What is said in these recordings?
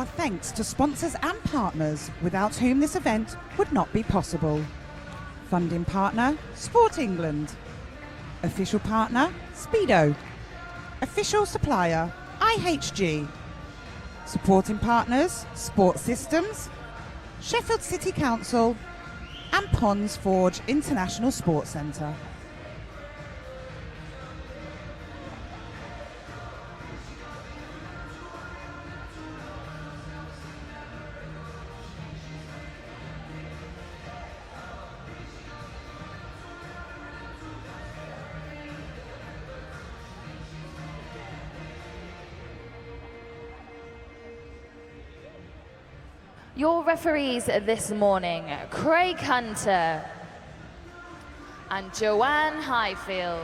our thanks to sponsors and partners without whom this event would not be possible. Funding partner, Sport England. Official partner, Speedo. Official supplier, IHG. Supporting partners, Sport Systems, Sheffield City Council and Ponds Forge International Sports Centre. Your referees this morning, Craig Hunter and Joanne Highfield.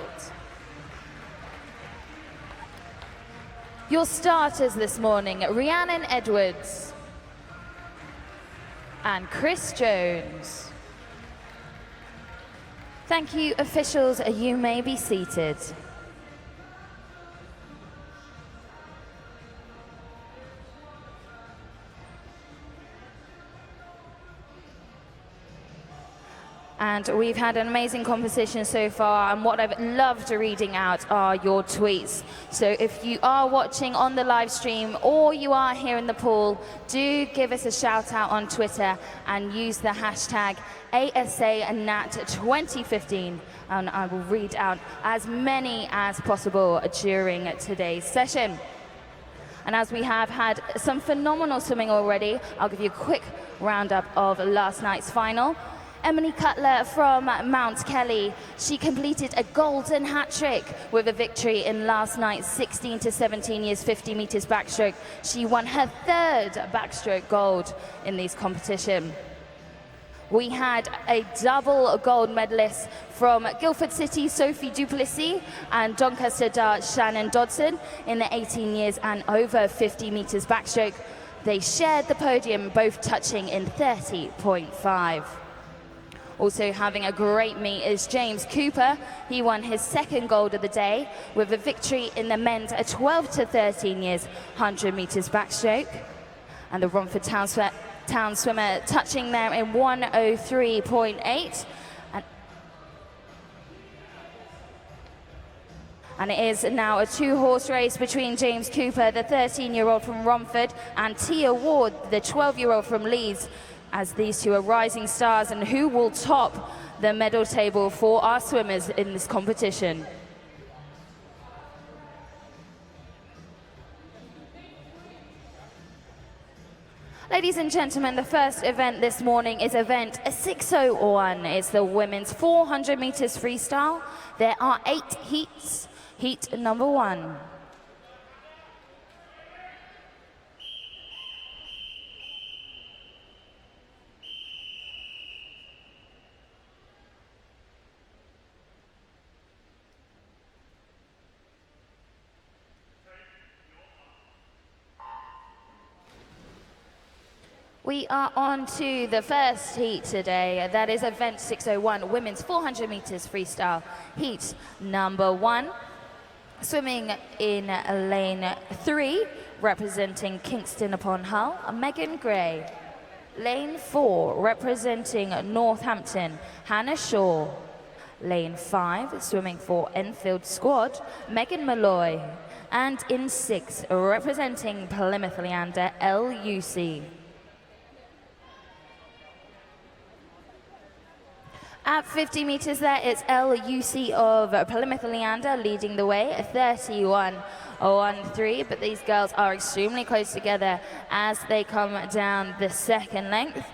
Your starters this morning, Rhiannon Edwards and Chris Jones. Thank you, officials. You may be seated. And we've had an amazing competition so far, and what I've loved reading out are your tweets. So if you are watching on the live stream or you are here in the pool, do give us a shout out on Twitter and use the hashtag ASANat2015, and I will read out as many as possible during today's session. And as we have had some phenomenal swimming already, I'll give you a quick roundup of last night's final. Emily Cutler from Mount Kelly, she completed a golden hat trick with a victory in last night's 16 to 17 years 50 meters backstroke. She won her third backstroke gold in this competition. We had a double gold medalist from Guildford City, Sophie Duplessis, and Doncaster Dart, Shannon Dodson, in the 18 years and over 50 meters backstroke. They shared the podium, both touching in 30.5. Also having a great meet is James Cooper. He won his second gold of the day with a victory in the men's 12 to 13 years 100 meters backstroke. And the Romford Town swimmer touching there in 1:03.8. And it is now a two-horse race between James Cooper, the 13-year-old from Romford, and Tia Ward, the 12-year-old from Leeds, as these two are rising stars and who will top the medal table for our swimmers in this competition. Ladies and gentlemen, the first event this morning is event 601. It's the women's 400 meters freestyle. There are 8 heats. Heat number 1. We are on to the first heat today. That is event 601, women's 400 meters freestyle. Heat number 1. Swimming in lane 3, representing Kingston upon Hull, Megan Gray. Lane 4, representing Northampton, Hannah Shaw. Lane 5, swimming for Enfield squad, Megan Malloy. And in 6, representing Plymouth Leander, LUC. At 50 meters there, it's LUC of Plymouth Leander leading the way, 31.13, but these girls are extremely close together as they come down the second length.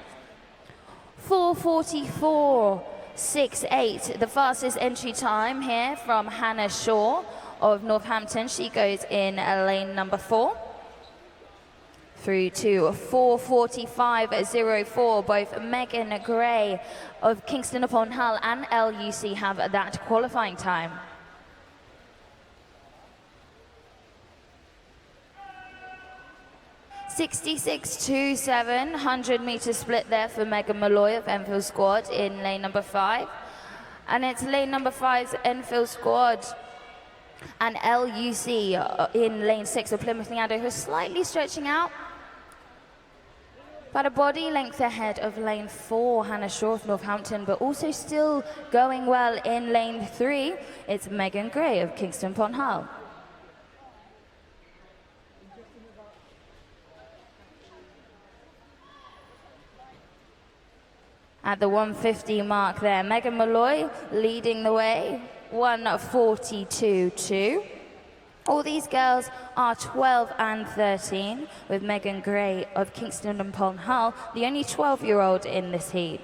4:44.68, the fastest entry time here from Hannah Shaw of Northampton. She goes in lane number 4. Through to 4:45.04. Both Megan Gray of Kingston upon Hull and LUC have that qualifying time. .66.27, 100 meter split there for Megan Malloy of Enfield squad in lane number 5. And it's lane number 5's Enfield squad and LUC in lane 6 of Plymouth Leander, who's slightly stretching out. About a body length ahead of lane 4, Hannah Shaw of Northampton, but also still going well in lane 3, it's Megan Gray of Kingston upon Hull. At the 150 mark there, Megan Malloy leading the way, 1:42.2. All these girls are 12 and 13, with Megan Gray of Kingston upon Hull, the only 12-year-old in this heat.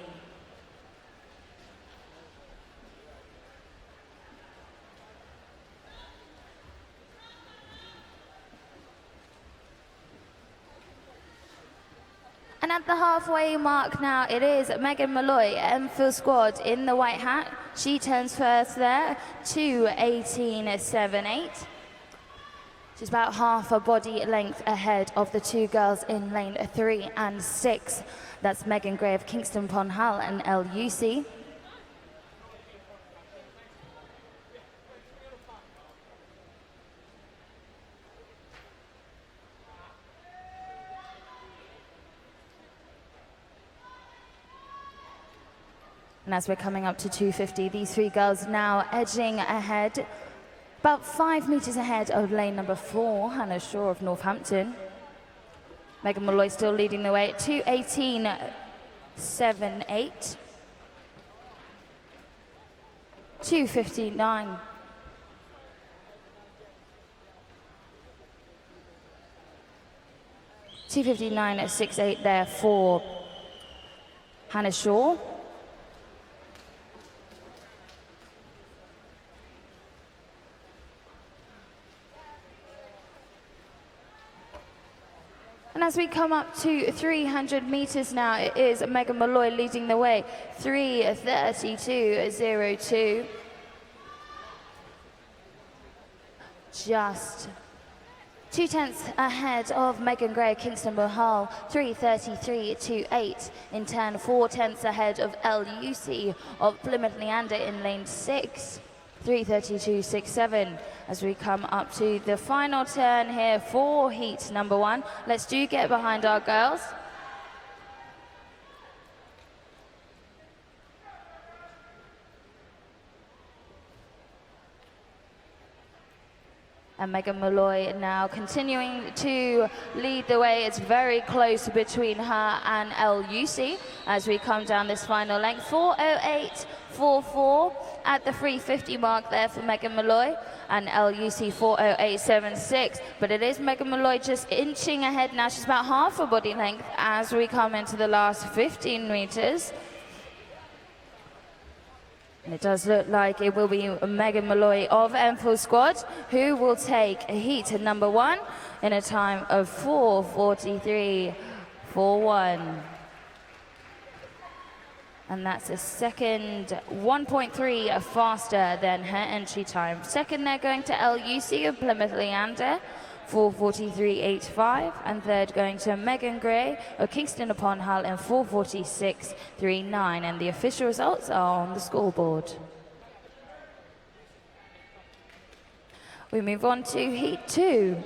And at the halfway mark now, it is Megan Malloy, Enfield squad in the white hat. She turns first there, 2:18.78. She's about half a body length ahead of the two girls in lane 3 and 6. That's Megan Gray of Kingston upon Hull and LUC. And as we're coming up to 250, these three girls now edging ahead, about 5 meters ahead of lane number 4, Hannah Shaw of Northampton. Megan Malloy still leading the way at 2:18.78. 2:59. (2:59.68) there for Hannah Shaw. And as we come up to 300 meters now, it is Megan Malloy leading the way, 3:32.02. Just 2 tenths ahead of Megan Gray, Kingston upon Hull, 3:33.28. In turn, 4 tenths ahead of LUC of Plymouth Leander in lane 6, 3:32.67. As we come up to the final turn here for heat number 1. Let's get behind our girls. And Megan Malloy now continuing to lead the way. It's very close between her and LUC as we come down this final length. 4:08.44 at the 350 mark there for Megan Malloy, and LUC 4:08.76. But it is Megan Malloy just inching ahead now. She's about half a body length as we come into the last 15 meters. And it does look like it will be Megan Malloy of Enfield squad who will take heat number 1 in a time of 4:43.41. And that's a second 1.3 faster than her entry time. Second they're going to LUC of Plymouth Leander, 4:43.85, and third going to Megan Gray of Kingston upon Hull in 4:46.39, and the official results are on the scoreboard. We move on to heat 2.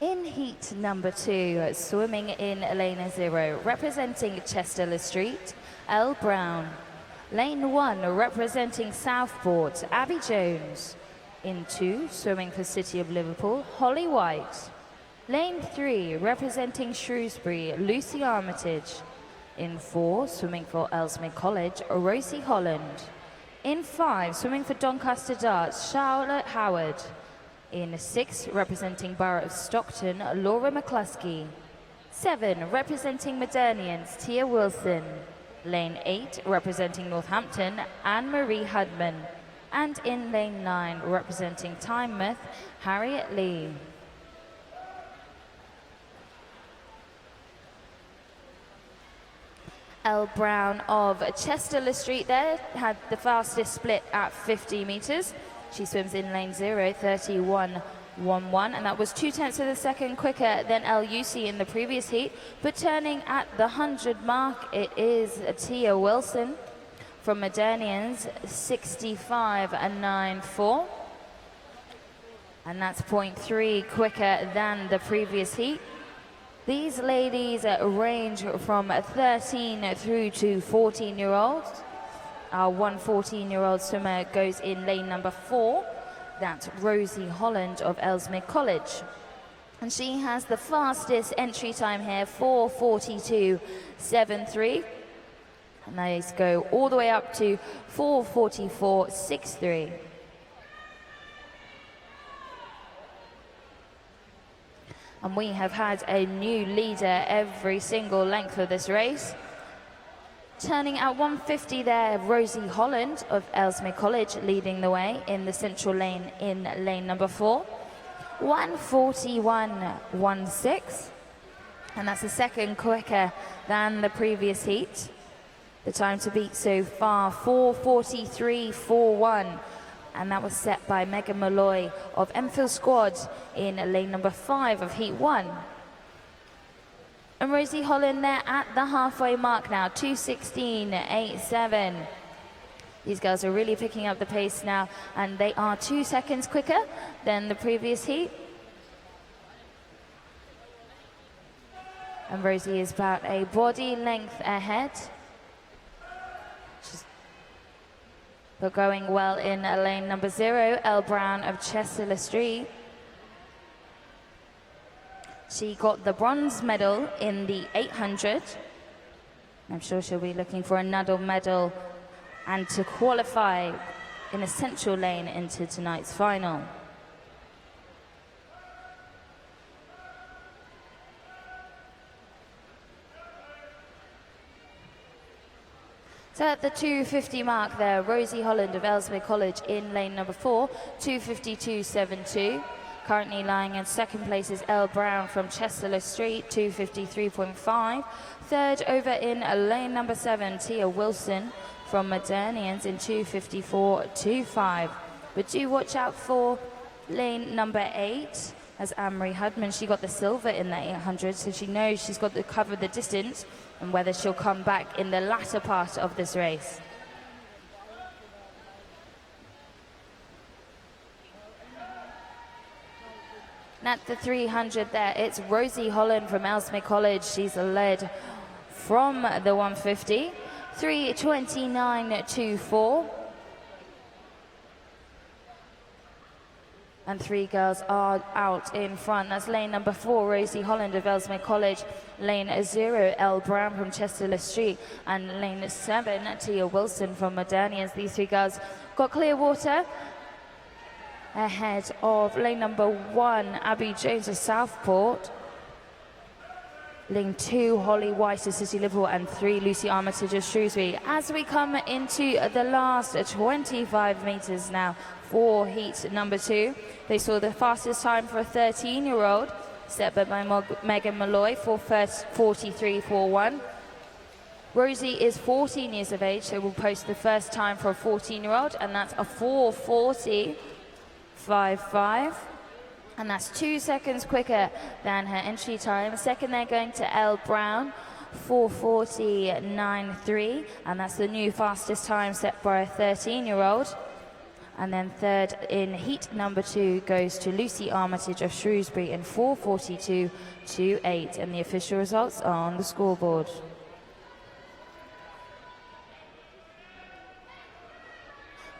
In heat number 2, swimming in lane 0, representing Chester Street, Elle Brown. Lane 1, representing Southport, Abby Jones. In 2, swimming for City of Liverpool, Holly White. Lane 3, representing Shrewsbury, Lucy Armitage. In 4, swimming for Ellesmere College, Rosie Holland. In 5, swimming for Doncaster Darts, Charlotte Howard. In 6, representing Borough of Stockton, Laura McCluskey. 7, representing Modernians, Tia Wilson. Lane 8, representing Northampton, Anne-Marie Hudman. And in lane 9, representing Tynemouth, Harriet Lee. Elle Brown of Chester Street there had the fastest split at 50 meters. She swims in lane 0, 31.11, and that was 0.2 of a second quicker than LUC in the previous heat. But turning at the 100 mark, it is Tia Wilson from Modernians, 65.94. And that's 0.3 quicker than the previous heat. These ladies range from 13 through to 14-year-olds. Our one 14-year-old swimmer goes in lane number 4. That's Rosie Holland of Ellesmere College. And she has the fastest entry time here, 4:42.73. And these go all the way up to 4:44.63. And we have had a new leader every single length of this race. Turning at 150 there, Rosie Holland of Ellesmere College leading the way in the central lane in lane number 4. 1:41.16. And that's a second quicker than the previous heat. The time to beat so far, 4:43.41. And that was set by Megan Malloy of Enfield Squad in lane number 5 of Heat 1. And Rosie Holland there at the halfway mark now, 2:16.87. These girls are really picking up the pace now, and they are 2 seconds quicker than the previous heat. And Rosie is about a body length ahead. But going well in lane number 0, Elle Brown of Chester Street. She got the bronze medal in the 800. I'm sure she'll be looking for another medal and to qualify in a central lane into tonight's final. So at the 2:50 mark there, Rosie Holland of Ellesmere College in lane number 4, 2:52.72. Currently lying in second place is Elle Brown from Chester Street, 2:53.5. Third over in lane number 7, Tia Wilson from Modernians in 2:54.25. But do watch out for lane number 8 as Anne-Marie Hudman. She got the silver in the 800, so she knows she's got to cover the distance and whether she'll come back in the latter part of this race. And at the 300 there, it's Rosie Holland from Ellesmere College. She's led from the 150, 3:29.24. And 3 girls are out in front. That's lane number 4, Rosie Holland of Ellesmere College. Lane 0, Elle Brown from Chester Street. And lane 7, Tia Wilson from Modernians. These 3 girls got clear water ahead of lane number 1, Abby Jones of Southport. Lane 2, Holly White of City Liverpool. And 3, Lucy Armitage of Shrewsbury. As we come into the last 25 metres now for heat number 2, they saw the fastest time for a 13-year-old, set by Megan Malloy for 43.41. Rosie is 14 years of age, so will post the first time for a 14-year-old, and that's a 4:40.55. And that's 2 seconds quicker than her entry time. Second, they're going to Elle Brown, 4:40.93, and that's the new fastest time set by a 13-year-old. And then third in heat number 2 goes to Lucy Armitage of Shrewsbury in 4:42.28. And the official results are on the scoreboard.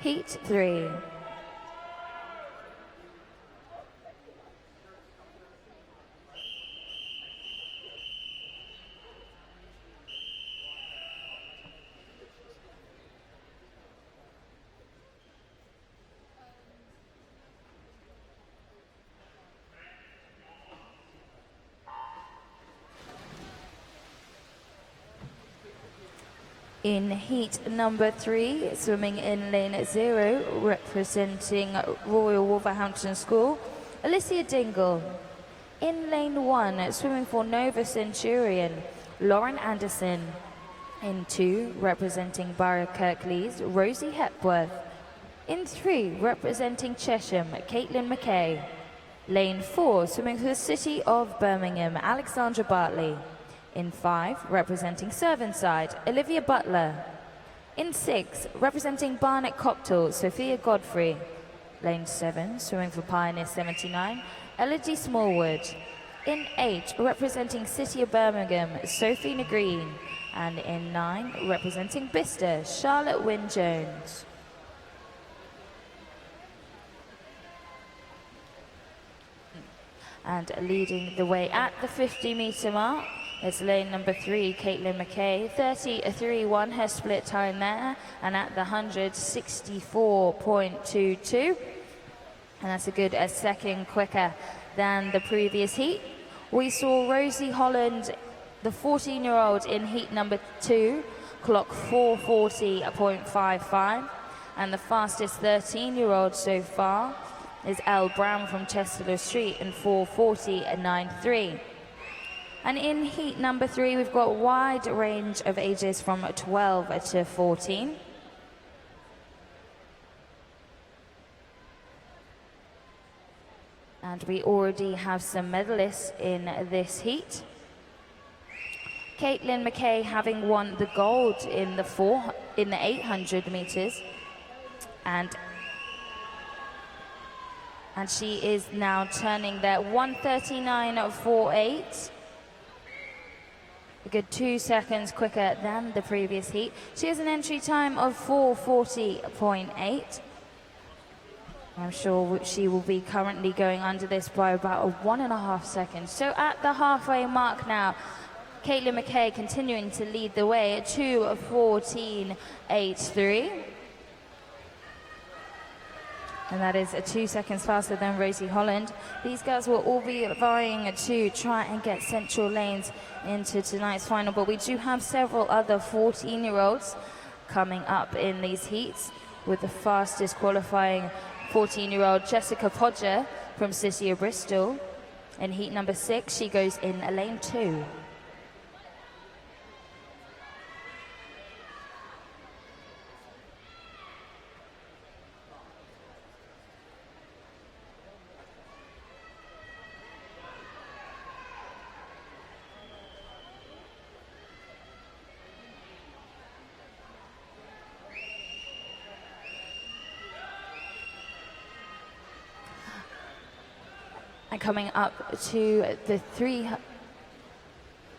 Heat 3. In heat number 3, swimming in lane 0, representing Royal Wolverhampton School, Alicia Dingle. In lane 1, swimming for Nova Centurion, Lauren Anderson. In 2, representing Borough Kirklees, Rosie Hepworth. In 3, representing Chesham, Caitlin McKay. Lane 4, swimming for the City of Birmingham, Alexandra Bartley. In 5, representing Servanside, Olivia Butler. In 6, representing Barnet Coptal, Sophia Godfrey. Lane 7, swimming for Pioneer 79, Elodie Smallwood. In 8, representing City of Birmingham, Sophie Green. And in 9, representing Bicester, Charlotte Wynne-Jones. And leading the way at the 50-metre mark is lane number 3, Caitlin McKay, 33.1 her split time there, and at the 100, 64.22. And that's a good second quicker than the previous heat. We saw Rosie Holland, the 14-year-old, in heat number 2, clock 4:40.55, and the fastest 13-year-old so far is Elle Brown from Chester Street in 4:40.93. And in heat number 3, we've got a wide range of ages from 12 to 14. And we already have some medalists in this heat. Caitlin McKay having won the gold in the 800 meters, and she is now turning there 1:39.48. A good 2 seconds quicker than the previous heat. She has an entry time of 4:40.8. I'm sure she will be currently going under this by about 1.5 seconds. So at the halfway mark now, Caitlin McKay continuing to lead the way at 2:14.83. And that is 2 seconds faster than Rosie Holland. These girls will all be vying to try and get central lanes into tonight's final, but we do have several other 14-year-olds coming up in these heats, with the fastest qualifying 14-year-old Jessica Podger from City of Bristol. In heat number 6, she goes in lane 2. And coming up to the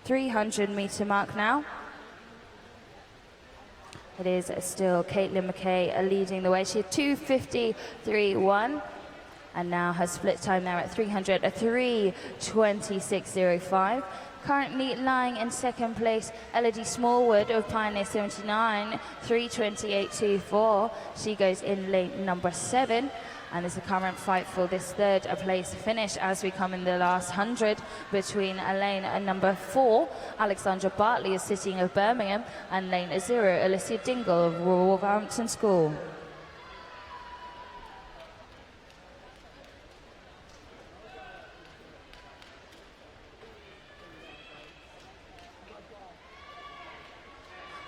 300-meter mark now. It is still Caitlin McKay leading the way. She had 2:53.1, and now her split time there at 300, a 3:26.05. Currently lying in second place, Elodie Smallwood of Pioneer 79, 3:28.24. She goes in lane number 7. And there's a current fight for this third place finish as we come in the last 100 between lane number 4, Alexandra Bartley of City of Birmingham, and lane 0, Alicia Dingle of Wolverhampton School.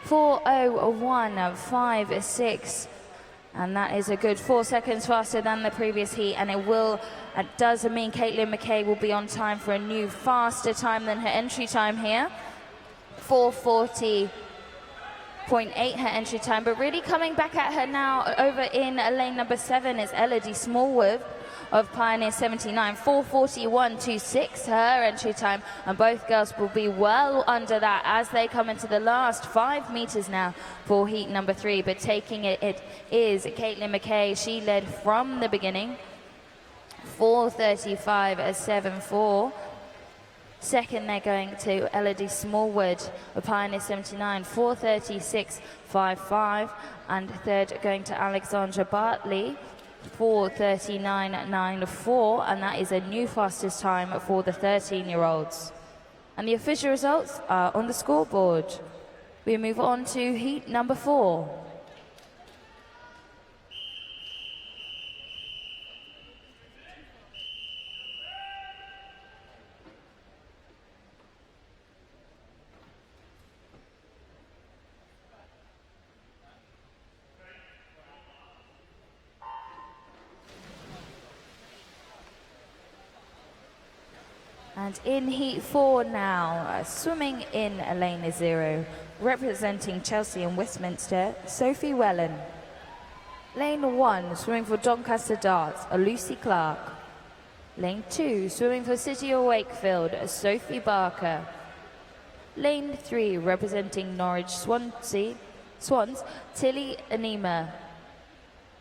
(4:01.56). And that is a good 4 seconds faster than the previous heat, and it does mean Caitlin McKay will be on time for a new faster time than her entry time here. 4:40.8 her entry time, but really coming back at her now over in lane number 7 is Elodie Smallwood of Pioneer 79, 4:41.26 her entry time, and both girls will be well under that as they come into the last 5 meters now for heat number 3. But taking it is Caitlin McKay. She led from the beginning, 4:35.74. Second, they're going to Elodie Smallwood of Pioneer 79, 4:36.55, and third going to Alexandra Bartley, 4:39.94, and that is a new fastest time for the 13-year-olds. And the official results are on the scoreboard. We move on to heat number 4. And in heat 4 now, swimming in lane 0, representing Chelsea and Westminster, Sophie Wellen. Lane 1, swimming for Doncaster Darts, Lucy Clark. Lane 2, swimming for City of Wakefield, Sophie Barker. Lane 3, representing Norwich Swans, Tilly Anima.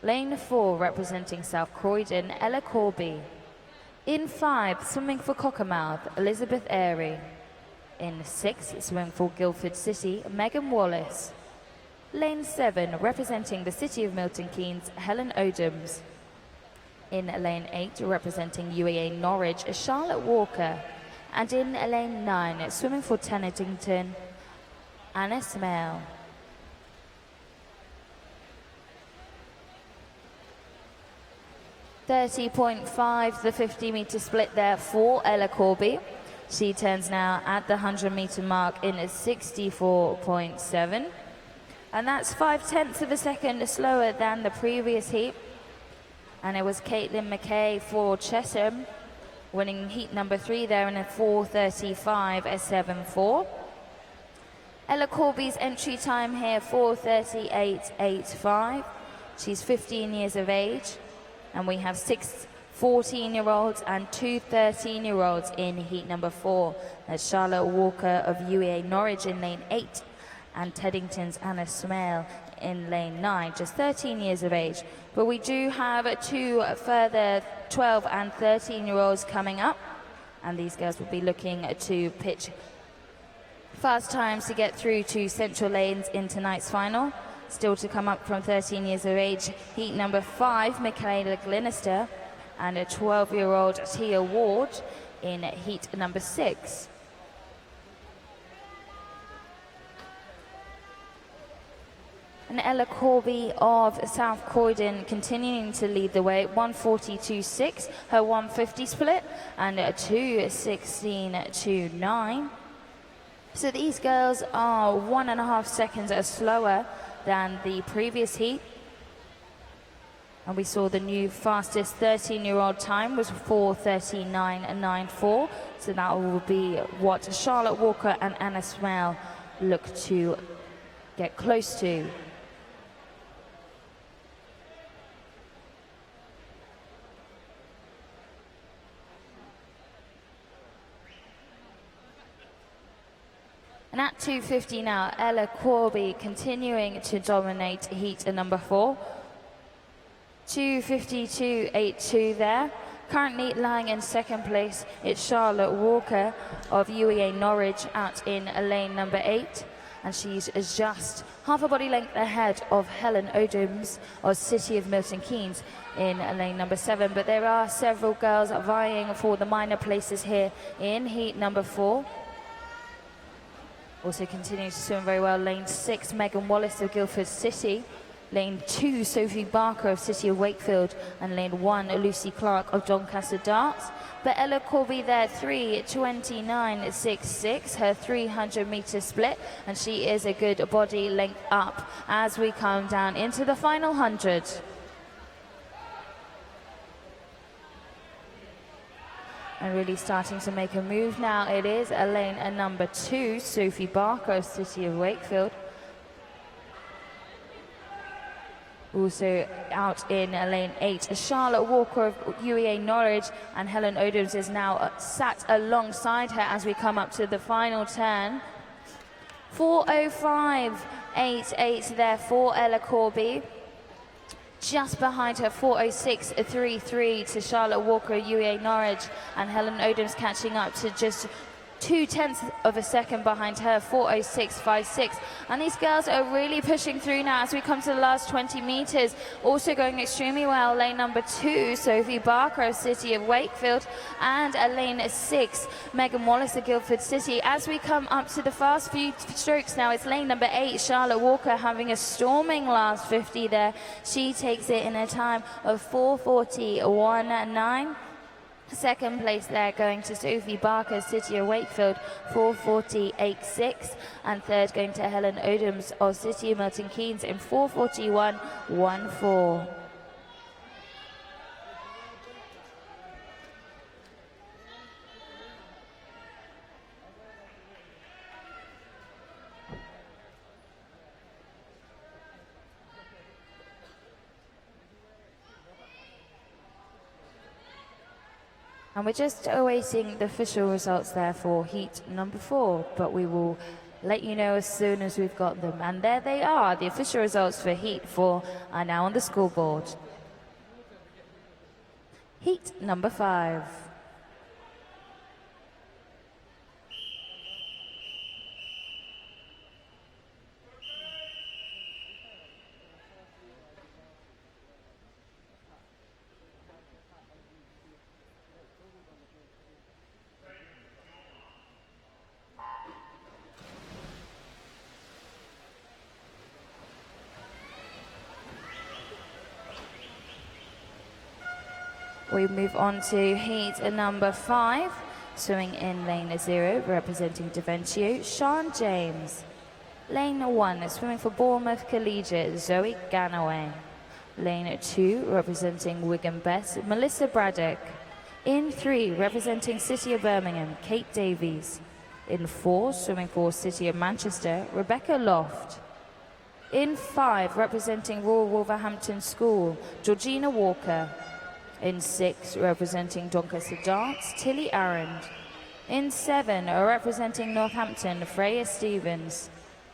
Lane 4, representing South Croydon, Ella Corby. In 5, swimming for Cockermouth, Elizabeth Airy. In 6, swimming for Guildford City, Megan Wallace. Lane 7, representing the City of Milton Keynes, Helen Odoms. In lane 8, representing UEA Norwich, Charlotte Walker. And in lane 9, swimming for Tennytington, Anna Smale. .30.5, the 50-meter split there for Ella Corby. She turns now at the 100-meter mark in 64.7. And that's 0.5 of a second slower than the previous heat. And it was Caitlin McKay for Chesham, winning heat number 3 there in a 4:35.74. Ella Corby's entry time here, 4:38.85. She's 15 years of age. And we have 6 14-year-olds and 2 13-year-olds in heat number 4. That's Charlotte Walker of UEA Norwich in lane 8 and Teddington's Anna Smale in lane 9, just 13 years of age. But we do have 2 further 12 and 13-year-olds coming up, and these girls will be looking to pitch fast times to get through to central lanes in tonight's final. Still to come up from 13 years of age, heat number 5, Michaela Glenister, and a 12-year-old Tia Ward in heat number 6. And Ella Corby of South Croydon continuing to lead the way, 1:42.6, her 1:50 split, and a 2:16.29. So these girls are 1.5 seconds slower than the previous heat. And we saw the new fastest 13-year-old time was 4:39.94. So that will be what Charlotte Walker and Anna Smale look to get close to. And at 2:50 now, Ella Corby continuing to dominate heat number 4. 2:52.82 there. Currently lying in second place, it's Charlotte Walker of UEA Norwich out in lane number 8. And she's just half a body length ahead of Helen Odoms of City of Milton Keynes in lane number 7. But there are several girls vying for the minor places here in heat number 4. Also continuing to swim very well, lane 6, Megan Wallace of Guildford City. Lane 2, Sophie Barker of City of Wakefield. And lane 1, Lucy Clark of Doncaster Darts. But Ella Corby there, 3:29.66, her 300-meter split. And she is a good body length up as we come down into the final 100. And really starting to make a move now. It is a lane number 2, Sophie Barker of City of Wakefield. Also out in lane 8, Charlotte Walker of UEA Norwich, and Helen Odoms is now sat alongside her as we come up to the final turn. 4:05.88 there for Ella Corby. Just behind her, 4:06.33 to Charlotte Walker, UEA Norwich, and Helen Odoms catching up to just 0.2 of a second behind her, 4:06.56. And these girls are really pushing through now as we come to the last 20 meters. Also going extremely well, lane number 2, Sophie Barker of City of Wakefield, and lane 6, Megan Wallace of Guildford City. As we come up to the fast few strokes now, it's lane number 8, Charlotte Walker, having a storming last 50 there. She takes it in a time of 4:41.9. Second place there going to Sophie Barker, City of Wakefield, 4:40.86. And third going to Helen Odoms of City of Milton Keynes in 4:41.14. And we're just awaiting the official results there for heat number 4, but we will let you know as soon as we've got them. And there they are. The official results for heat 4 are now on the scoreboard. Heat number 5. We move on to heat number 5, swimming in lane 0, representing Daventio, Sean James. Lane 1, swimming for Bournemouth Collegiate, Zoe Ganaway. Lane 2, representing Wigan Best, Melissa Braddock. In 3, representing City of Birmingham, Kate Davies. In 4, swimming for City of Manchester, Rebecca Loft. In 5, representing Royal Wolverhampton School, Georgina Walker. In 6, representing Doncaster Darts, Tilly Arend. In 7, representing Northampton, Freya Stevens.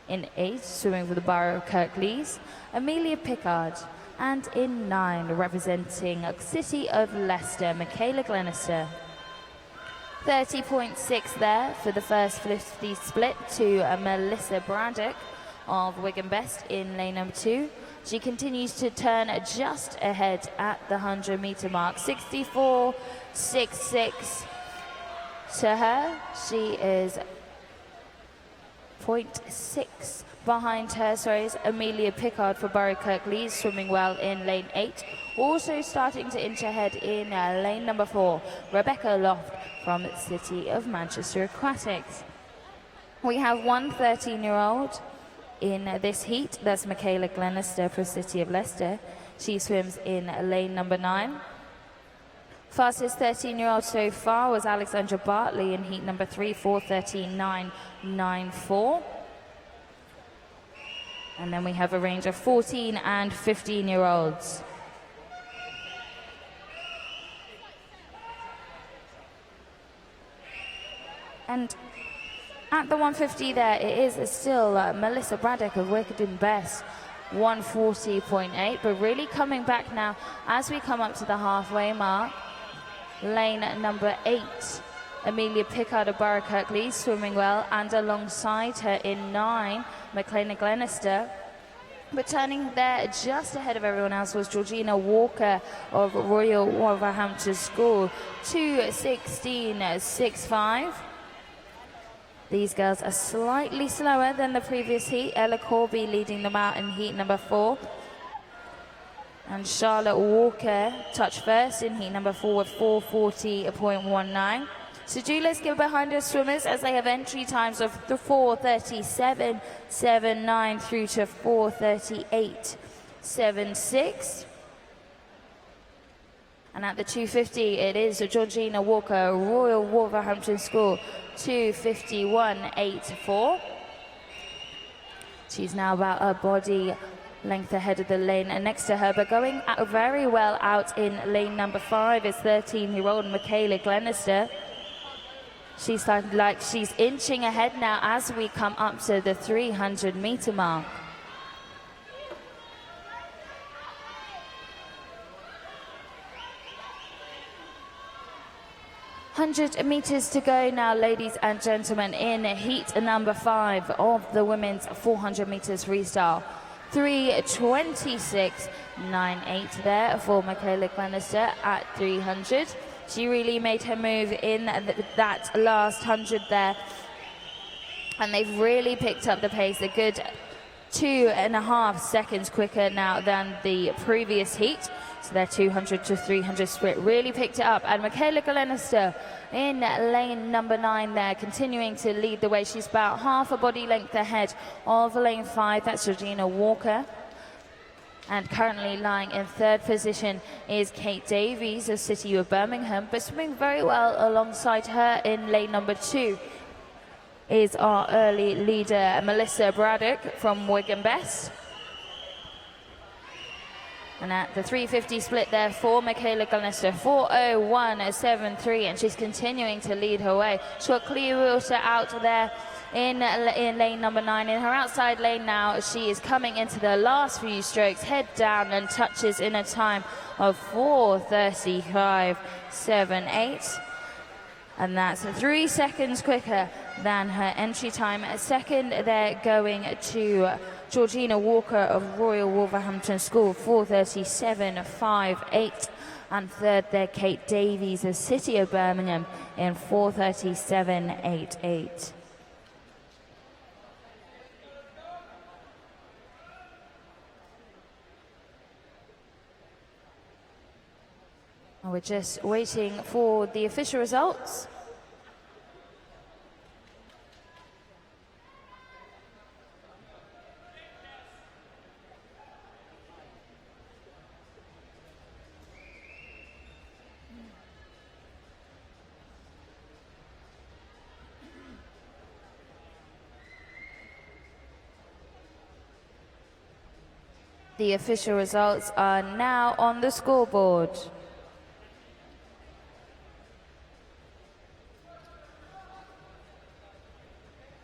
In 8, swimming for the Borough of Kirklees, Amelia Pickard. And in 9, representing City of Leicester, Michaela Glenister. 30.6 there for the first 50 split to Melissa Braddock of Wigan Best in lane number 2. She continues to turn just ahead at the 100-meter mark. 64.66 to her. She is 0.6 behind her. Sorry, is Amelia Pickard for Borough Kirklees, swimming well in lane 8. Also starting to inch ahead in lane number 4, Rebecca Loft from City of Manchester Aquatics. We have one 13-year-old in this heat. That's Michaela Glenister for City of Leicester. She swims in lane number 9. Fastest 13-year-old so far was Alexandra Bartley in heat number 3, 4:13.994. And then we have a range of 14 and 15-year-olds. And at the 150 there, it is still Melissa Braddock of Wigan Best, 140.8, but really coming back now as we come up to the halfway mark. Lane number 8, Amelia Pickard of Borough Kirklees, swimming well, and alongside her in 9, Michaela Glenister. But turning there just ahead of everyone else was Georgina Walker of Royal Wolverhampton School, 2:16.65. These girls are slightly slower than the previous heat. Ella Corby leading them out in heat number 4. And Charlotte Walker touched first in heat number 4 with 4:40.19. So do let's get behind our swimmers as they have entry times of 4:37.79 through to 4:38.76. And at the 250, it is Georgina Walker, Royal Wolverhampton School, 2:51.84. She's now about a body length ahead of the lane and next to her, but going out very well out in lane number 5 is 13-year-old Michaela Glenister. She's starting like she's inching ahead now as we come up to the 300-meter mark. $100 meters to go now, ladies and gentlemen, in heat number 5 of the women's 400 meters freestyle. 3:26.98 there for Michaela Glenister at 300. She really made her move in that last 100 there, and they've really picked up the pace. A good 2.5 seconds quicker now than the previous heat. So their 200 to 300 split really picked it up. And Michaela Glenister in lane number 9 there, continuing to lead the way. She's about half a body length ahead of lane 5. That's Georgina Walker. And currently lying in 3rd position is Kate Davies of City of Birmingham, but swimming very well alongside her in lane number 2 is our early leader, Melissa Braddock from Wigan Best. And at the 350 split there for Michaela Glenister, 4:01.73, and she's continuing to lead her way. She's got Clearwater out there in lane number 9. In her outside lane now, she is coming into the last few strokes, head down, and touches in a time of 4:35.78. And that's 3 seconds quicker than her entry time. Second, they're going to Georgina Walker of Royal Wolverhampton School, 4:37.58. And third, they're Kate Davies of City of Birmingham in 4:37.88. We're just waiting for the official results. The official results are now on the scoreboard.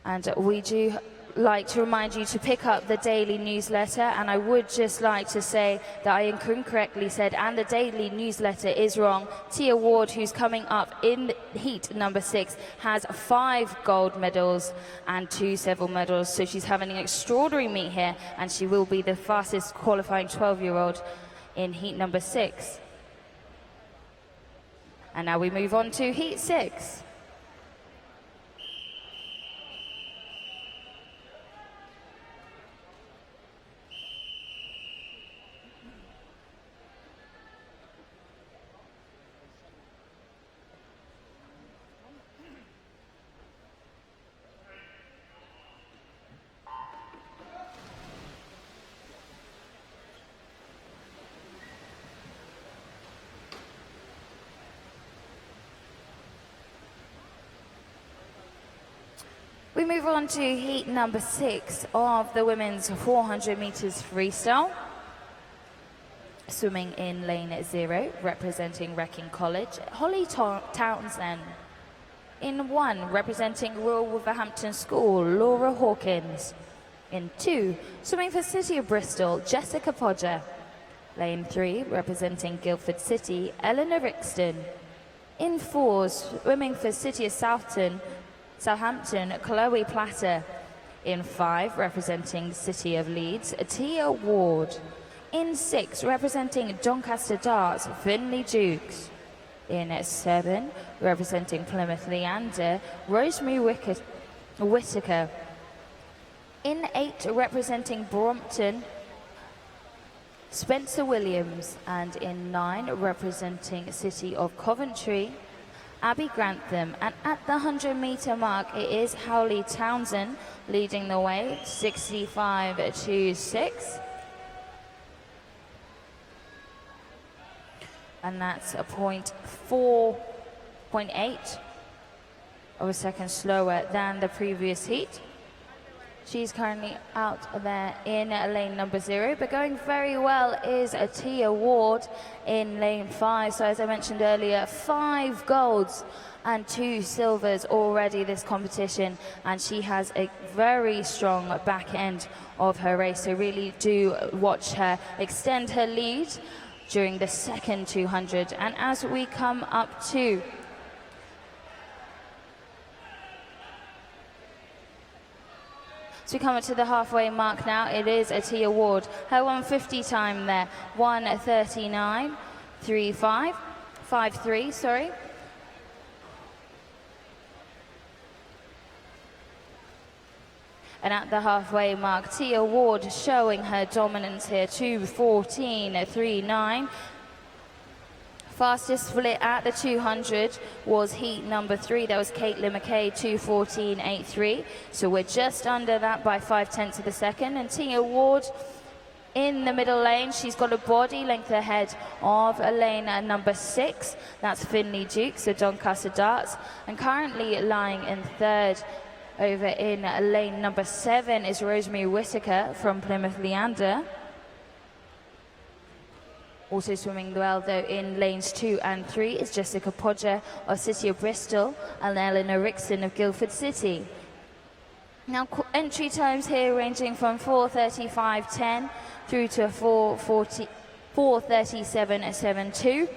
And we do like to remind you to pick up the daily newsletter, and I would just like to say that I incorrectly said, and the daily newsletter is wrong. Tia Ward, who's coming up in heat number 6, has 5 gold medals and 2 silver medals, so she's having an extraordinary meet here, and she will be the fastest qualifying 12-year-old in heat number 6. And now we move on to heat 6. We move on to heat number 6 of the women's 400 meters freestyle. Swimming in lane 0, representing Wrecking College, Holly Townsend. In 1, representing Royal Wolverhampton School, Laura Hawkins. In 2, swimming for City of Bristol, Jessica Podger. Lane 3, representing Guildford City, Eleanor Rixton. In 4, swimming for City of Southampton, Chloe Platter. In 5, representing City of Leeds, Tia Ward. In 6, representing Doncaster Darts, Finley Dukes. In 7, representing Plymouth Leander, Rosemary Whittaker. In 8, representing Brompton, Spencer Williams. And in 9, representing City of Coventry, Abby Grantham. And at the 100-meter mark, it is Holly Townsend leading the way, 65.26. And that's a 0.8 of a second slower than the previous heat. She's currently out there in lane number 0, but going very well is Tia Ward in lane 5. So as I mentioned earlier, 5 golds and 2 silvers already this competition, and she has a very strong back end of her race. So really do watch her extend her lead during the second 200. And as we come up to the halfway mark now, it is Tia Ward. Her 150 time there, 1:39.53, sorry. And at the halfway mark, Tia Ward showing her dominance here, 2:14.39. Fastest split at the 200 was heat number 3. That was Caitlin McKay, 2:14.83. So we're just under that by 0.5 of a second. And Tia Ward in the middle lane. She's got a body length ahead of lane number 6. That's Finley Dukes of Doncaster Darts. And currently lying in 3rd over in lane number 7 is Rosemary Whittaker from Plymouth Leander. Also swimming well though in lanes 2 and 3 is Jessica Podger of City of Bristol and Eleanor Rickson of Guildford City. Now entry times here ranging from 4:35.10 through to 4:37.72.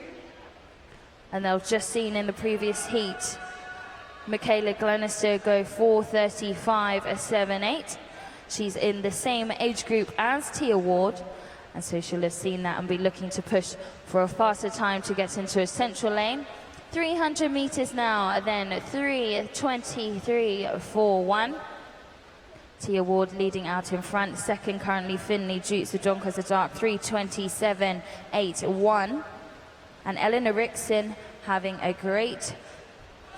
And they've just seen in the previous heat Michaela Glenister go 4:35.78. She's in the same age group as Tia Ward, and so she'll have seen that and be looking to push for a faster time to get into a central lane. 300 meters now, then 3:23.41. Tia Ward leading out in front. Second currently Finley Jutes of Doncaster Dark, 3:27.81. And Eleanor Rickson having a great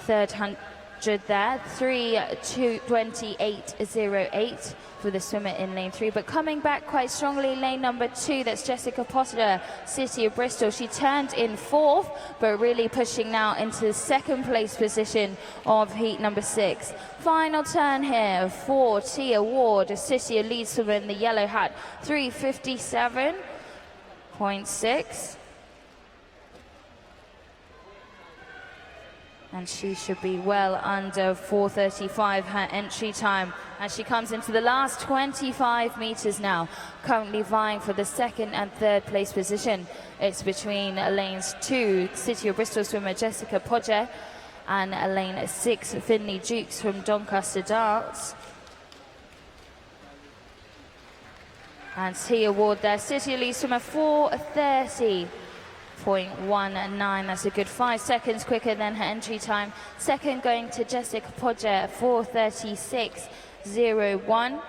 third 100 there, 3:28.08 for the swimmer in lane 3. But coming back quite strongly, lane number 2, that's Jessica Potter, City of Bristol. She turned in 4th, but really pushing now into the second place position of heat number 6. Final turn here for Tia Ward, City of Leeds swimmer in the yellow hat, 3:57.6. And she should be well under 4:35 her entry time as she comes into the last 25 meters now, currently vying for the second and third place position. It's between lanes 2, City of Bristol swimmer Jessica Podger, and lane 6, Finley Jukes from Doncaster Darts. And Tia Ward there, City of Leeds swimmer 4:30.19. That's a good 5 seconds quicker than her entry time. Second going to Jessica Podger, 4:36.01.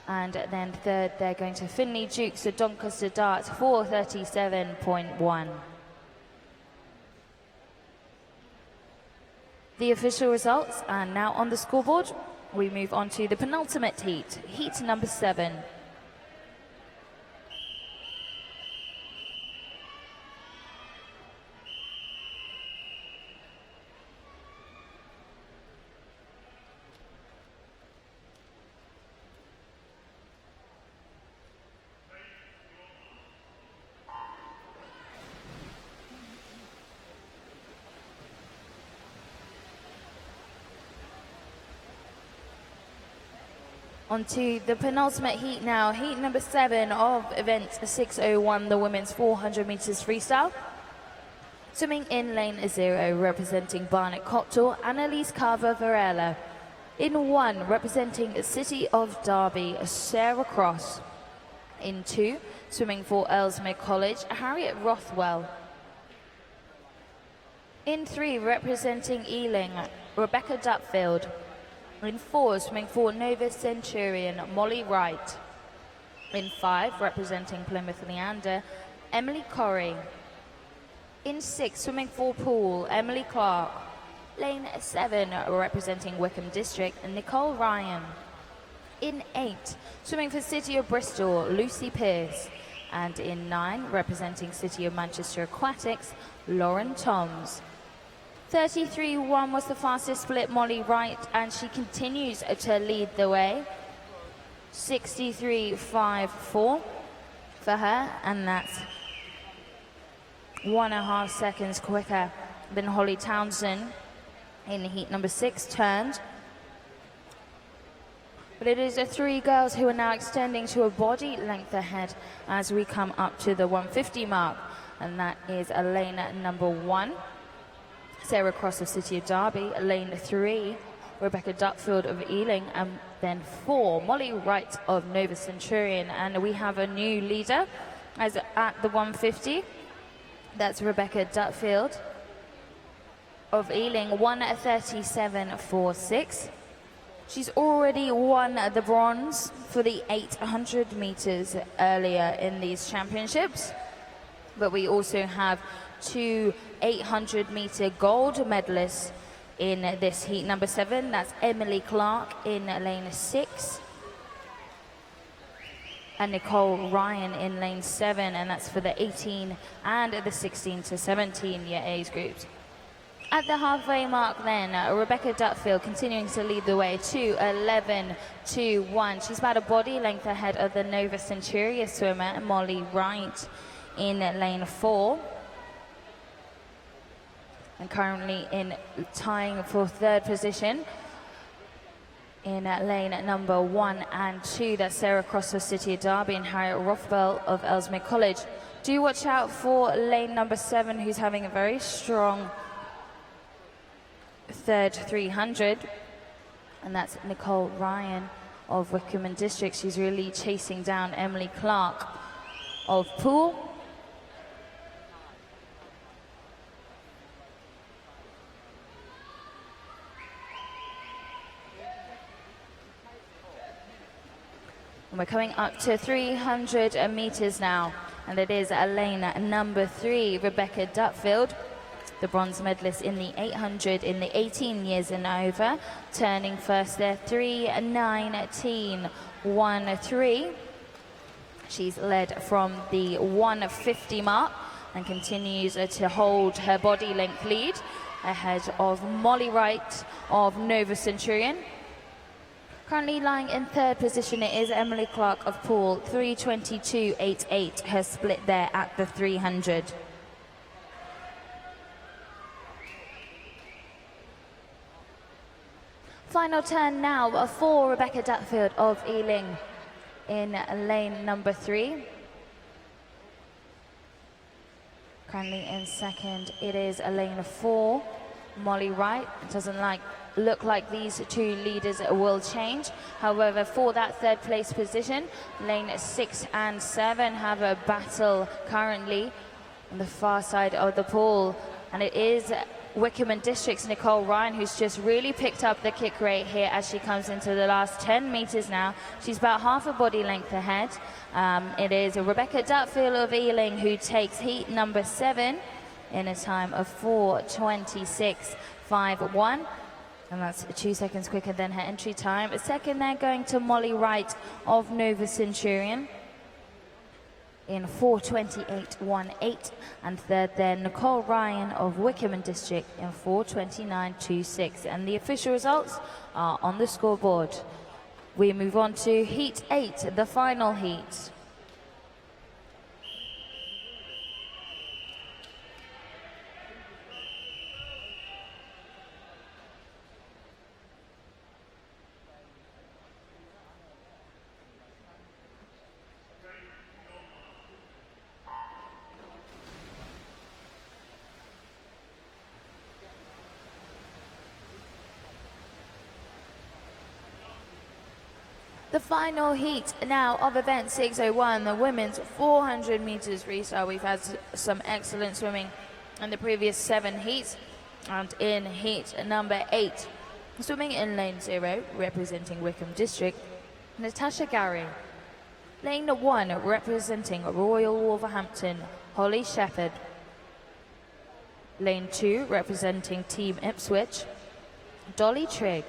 And then third they're going to Finley Jukes of Doncaster Darts, 4:37.1. The official results are now on the scoreboard. We move on to the penultimate heat, heat number 7. On to the penultimate heat now, heat number 7 of event 601, the women's 400 meters freestyle. Swimming in lane 0, representing Barnet Copthall, Annalise Carver Varela. In 1, representing City of Derby, Sarah Cross. In 2, swimming for Ellesmere College, Harriet Rothwell. In 3, representing Ealing, Rebecca Dutfield. In 4, swimming for Nova Centurion, Molly Wright. In 5, representing Plymouth Leander, Emily Corrie. In 6, swimming for Poole, Emily Clark. Lane 7, representing Wickham District, Nicole Ryan. In 8, swimming for City of Bristol, Lucy Pearce. And in 9, representing City of Manchester Aquatics, Lauren Toms. 33.1 was the fastest split, Molly Wright, and she continues to lead the way. 63.54 for her, and that's 1.5 seconds quicker than Holly Townsend in heat number 6 turned. But it is the 3 girls who are now extending to a body length ahead as we come up to the 150 mark, and that is a lane number 1. Sarah Cross of City of Derby, lane 3, Rebecca Dutfield of Ealing, and then 4, Molly Wright of Nova Centurion. And we have a new leader as at the 150. That's Rebecca Dutfield of Ealing, 1:37.46. She's already won the bronze for the 800 meters earlier in these championships. But we also have 2 800-meter gold medalists in this heat number 7. That's Emily Clark in lane 6 and Nicole Ryan in lane 7, and that's for the 18 and the 16 to 17 year age groups. At the halfway mark then, Rebecca Dutfield continuing to lead the way, 2:11.21. She's about a body length ahead of the Nova Centurion swimmer, Molly Wright. in lane 4. And currently in tying for third position in lane number 1 and 2. That's Sarah Cross of City of Derby and Harriet Rothwell of Ellesmere College. Do watch out for lane number 7, who's having a very strong third 300. And that's Nicole Ryan of Wickham and District. She's really chasing down Emily Clark of Poole. And we're coming up to 300 meters now, and it is lane number 3, Rebecca Dutfield, the bronze medalist in the 800 in the 18 years and over, turning first there, 3:19.13. She's led from the 150 mark and continues to hold her body length lead ahead of Molly Wright of Nova Centurion. Currently lying in third position, it is Emily Clark of Poole, 3:22.88, her split there at the 300. Final turn now for Rebecca Dutfield of Ealing in lane number 3. Currently in second, it is lane 4, Molly Wright. It doesn't look like these two leaders will change. However, for that third place position, lane 6 and 7 have a battle currently on the far side of the pool, and it is Wickham and District's Nicole Ryan who's just really picked up the kick rate here as she comes into the last 10 meters now. She's about half a body length ahead. It is Rebecca Dutfield of Ealing who takes heat number 7 in a time of 4:26.51. And that's 2 seconds quicker than her entry time. A second there going to Molly Wright of Nova Centurion in 4:28.18. And third there, Nicole Ryan of Wickham and District in 4:29.26. And the official results are on the scoreboard. We move on to Heat 8, the final heat. The final heat now of event 601, the women's 400 meters freestyle. We've had some excellent swimming in the previous 7 heats. And in heat number 8, swimming in lane 0, representing Wickham District, Natasha Gary. Lane 1, representing Royal Wolverhampton, Holly Shepherd. Lane 2, representing Team Ipswich, Dolly Trigg.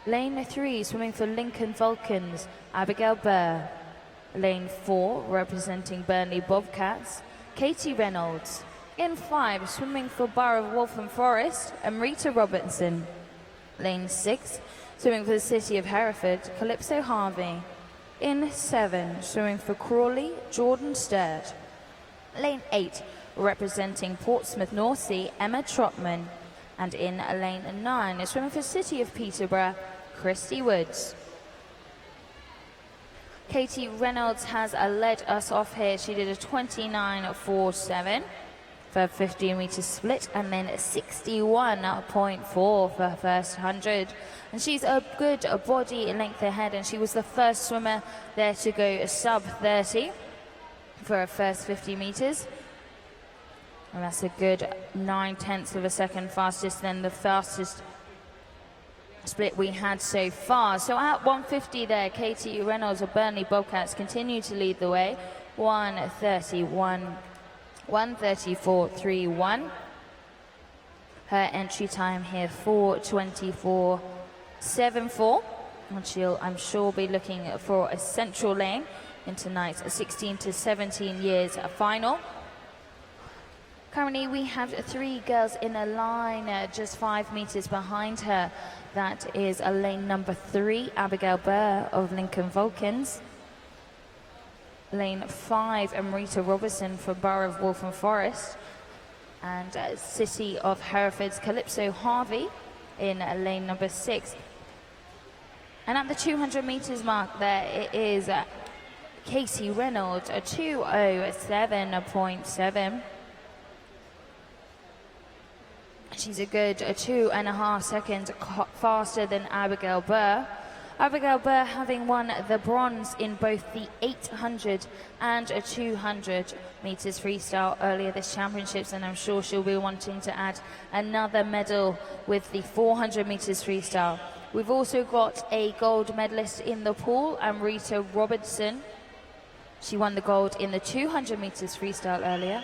Lane 3, swimming for Lincoln Vulcans, Abigail Burr. Lane 4, representing Burnley Bobcats, Katie Reynolds. In 5, swimming for Borough of Waltham Forest, Amrita Robertson. Lane 6, swimming for the City of Hereford, Calypso Harvey. In 7, swimming for Crawley, Jordan Sturt. Lane 8, representing Portsmouth North Sea, Emma Trotman. And in lane 9, swimming for City of Peterborough, Christy Woods. Katie Reynolds has led us off here. She did a 29.47 for 15-meter split, and then 61.4 for her first 100. And she's a good body length ahead, and she was the first swimmer there to go sub 30 for her first 50 meters. And that's a good 9/10 of a second fastest than the fastest split we had so far. So at 150 there, Katie Reynolds of Burnley Bobcats continue to lead the way. 1:34.31. Her entry time here, 4:24.74. And she'll, I'm sure, be looking for a central lane in tonight's 16 to 17 years final. Currently, we have 3 girls in a line just 5 meters behind her. That is lane number 3, Abigail Burr of Lincoln Vulcans. lane 5, Amrita Robertson for Borough of Waltham Forest. And City of Hereford's Calypso Harvey in lane number 6. And at the 200 meters mark there, it is Katie Reynolds, a 2:07.7. She's a good 2.5 seconds faster than Abigail Burr. Abigail Burr having won the bronze in both the 800 and 200 meters freestyle earlier this championships, and I'm sure she'll be wanting to add another medal with the 400 meters freestyle. We've also got a gold medalist in the pool, Amrita Robertson. She won the gold in the 200 meters freestyle earlier.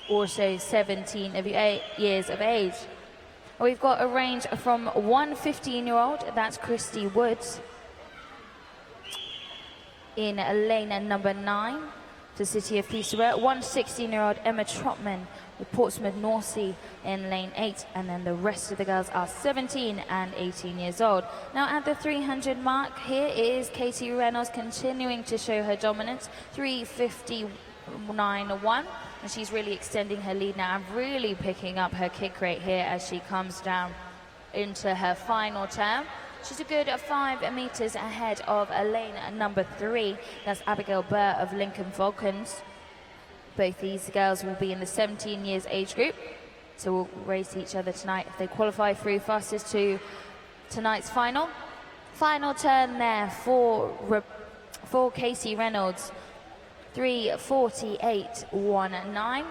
Also 17 years of age. We've got a range from one 15-year-old, that's Christy Woods, in lane number 9 to City of Peterborough. One 16-year-old, Emma Trotman, with Portsmouth Northsea in lane 8, and then the rest of the girls are 17 and 18 years old. Now at the 300 mark, here is Katie Reynolds continuing to show her dominance, 3:59.1. And she's really extending her lead now and really picking up her kick rate here as she comes down into her final turn. She's a good 5 meters ahead of lane number 3. That's Abigail Burr of Lincoln Falcons. Both these girls will be in the 17 years age group, so we'll race each other tonight if they qualify through fastest to tonight's final. Final turn there for Katie Reynolds. 3:48.19.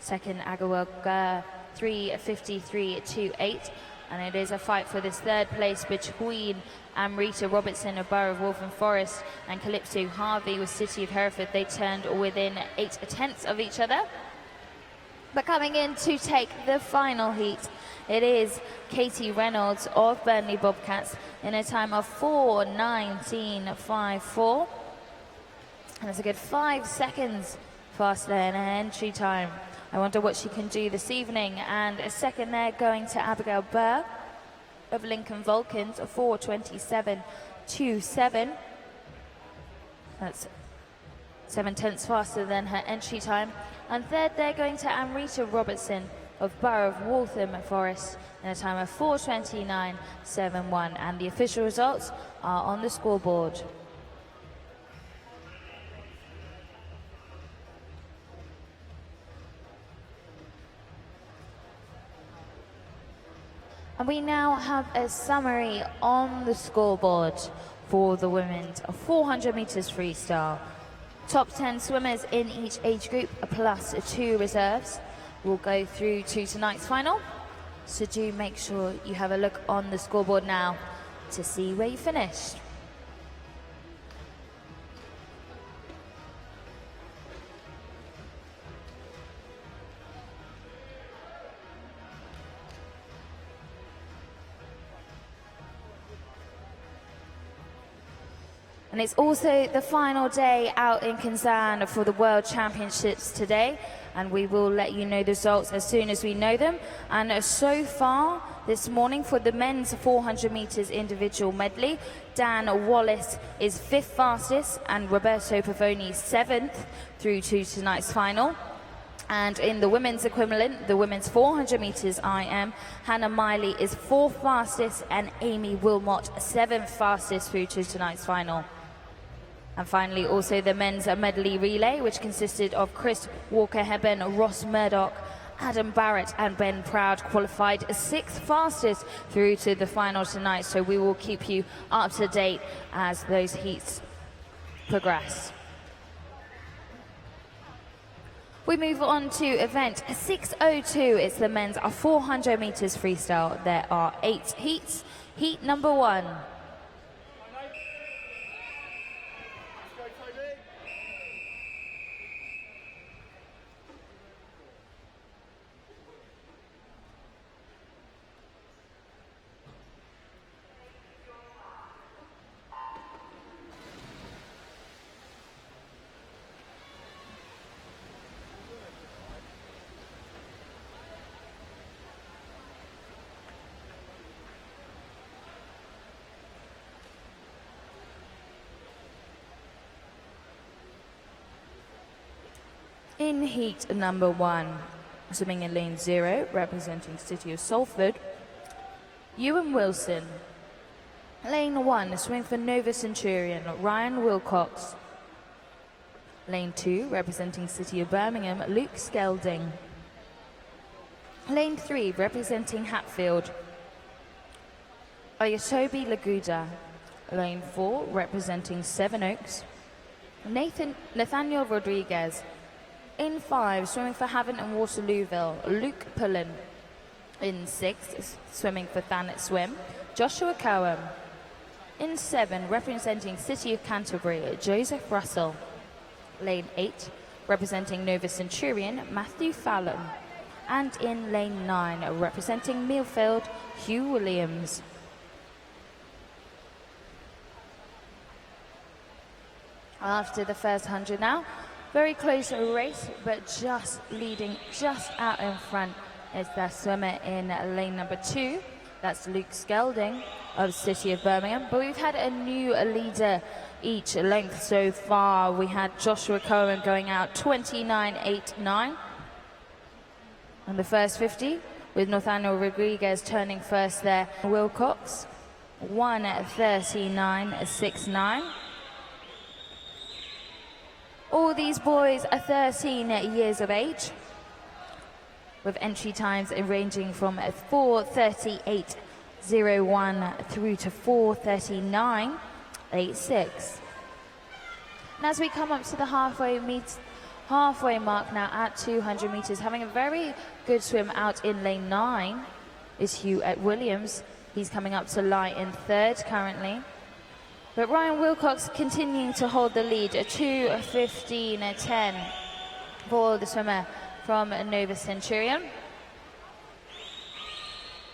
Second, Abigail Burr, 3:53.28. And it is a fight for this third place between Amrita Robertson of Borough of Waltham Forest and Calypso Harvey with City of Hereford. They turned within 8/10 of each other. But coming in to take the final heat, it is Katie Reynolds of Burnley Bobcats in a time of 4:19.54. And it's a good 5 seconds faster than her entry time. I wonder what she can do this evening. And a second there going to Abigail Burr of Lincoln Vulcans, 4:27.27. That's 7/10 faster than her entry time. And third there going to Amrita Robertson of Borough of Waltham Forest in a time of 4:29.71. And the official results are on the scoreboard. And we now have a summary on the scoreboard for the women's 400 meters freestyle. Top 10 swimmers in each age group plus 2 reserves will go through to tonight's final. So do make sure you have a look on the scoreboard now to see where you finished. And it's also the final day out in Kazan for the World Championships today. And we will let you know the results as soon as we know them. And so far this morning for the men's 400 meters individual medley, Dan Wallace is 5th fastest and Roberto Pavoni 7th through to tonight's final. And in the women's equivalent, the women's 400 meters IM, Hannah Miley is 4th fastest and Amy Wilmot 7th fastest through to tonight's final. And finally, also the men's medley relay, which consisted of Chris Walker-Hebben, Ross Murdoch, Adam Barrett and Ben Proud, qualified 6th fastest through to the final tonight. So we will keep you up to date as those heats progress. We move on to event 6:02. It's the men's 400 meters freestyle. There are 8 heats. Heat number 1. In heat number 1, swimming in lane 0, representing City of Salford, Ewan Wilson. Lane 1, swimming for Nova Centurion, Ryan Wilcox. Lane 2, representing City of Birmingham, Luke Skelding. Lane 3, representing Hatfield, Ayatobi Laguda. Lane 4, representing Sevenoaks, Nathaniel Rodriguez. In 5, swimming for Havant and Waterlooville, Luke Pullen. In 6, swimming for Thanet Swim, Joshua Cohen. In 7, representing City of Canterbury, Joseph Russell. Lane 8, representing Nova Centurion, Matthew Fallon. And in lane 9, representing Millfield, Hugh Williams. After the first 100 now, very close race, but just leading just out in front is that swimmer in lane number 2. That's Luke Skelding of City of Birmingham. But we've had a new leader each length so far. We had Joshua Cohen going out 29.89 on the first 50, with Nathaniel Rodriguez turning first there. Wilcox 1:39.69. All these boys are 13 years of age, with entry times ranging from 4:38.01 through to 4:39.86. And as we come up to the halfway mark now at 200 meters, having a very good swim out in lane 9 is Hugh Williams. He's coming up to lie in 3rd currently. But Ryan Wilcox continuing to hold the lead, 2:15.10 for the swimmer from Nova Centurion.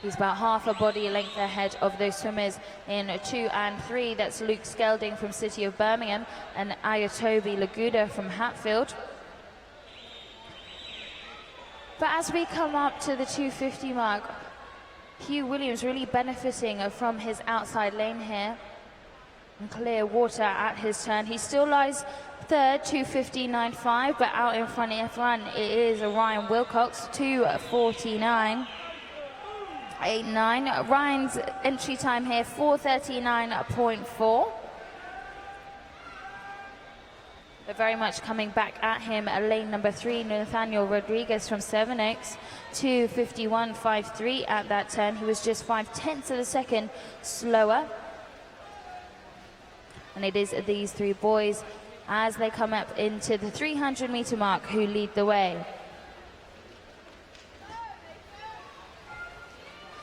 He's about half a body length ahead of those swimmers in 2 and 3. That's Luke Skelding from City of Birmingham and Ayatobi Laguda from Hatfield. But as we come up to the 250 mark, Hugh Williams really benefiting from his outside lane here. And clear water at his turn. He still lies 3rd, 2:15.95, but out in front it is Ryan Wilcox, 2:49.89. Ryan's entry time here, 4:39.4. But very much coming back at him, lane number 3, Nathaniel Rodriguez from Sevenoaks, 2:51.53 at that turn. He was just 0.5 of a second slower. And it is these 3 boys, as they come up into the 300-meter mark, who lead the way.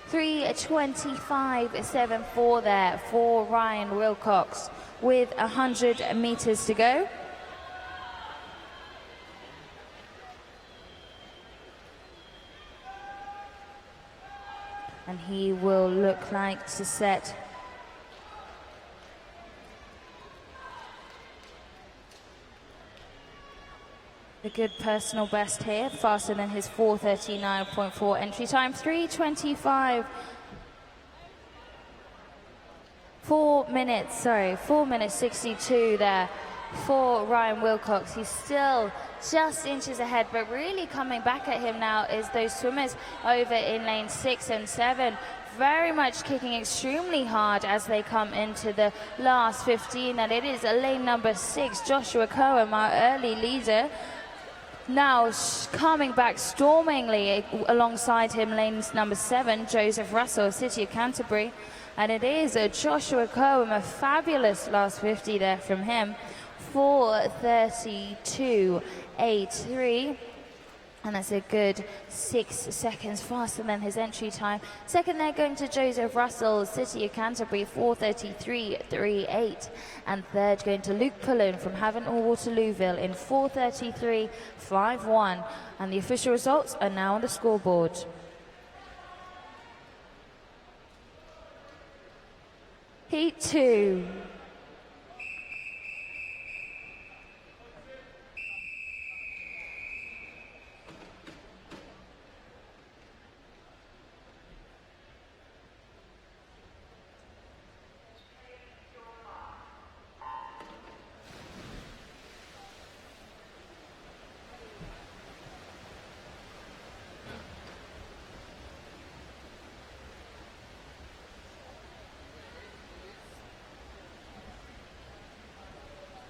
3:25.74 there for Ryan Wilcox, with 100 meters to go. And he will look like to set a good personal best here, faster than his 4:39.4 entry time. 3:25. 4 minutes 62 there for Ryan Wilcox. He's still just inches ahead, but really coming back at him now is those swimmers over in lane 6 and 7. Very much kicking extremely hard as they come into the last 15, and it is lane number 6, Joshua Cohen, our early leader. Now coming back stormingly alongside him, lanes number 7, Joseph Russell, City of Canterbury. And it is Joshua Cohen, a fabulous last 50 there from him, 4:32.83. And that's a good 6 seconds faster than his entry time. Second there going to Joseph Russell, City of Canterbury, 4:33.38. And third going to Luke Pullen from Havant or Waterlooville in 4:33.51. And the official results are now on the scoreboard. Heat 2.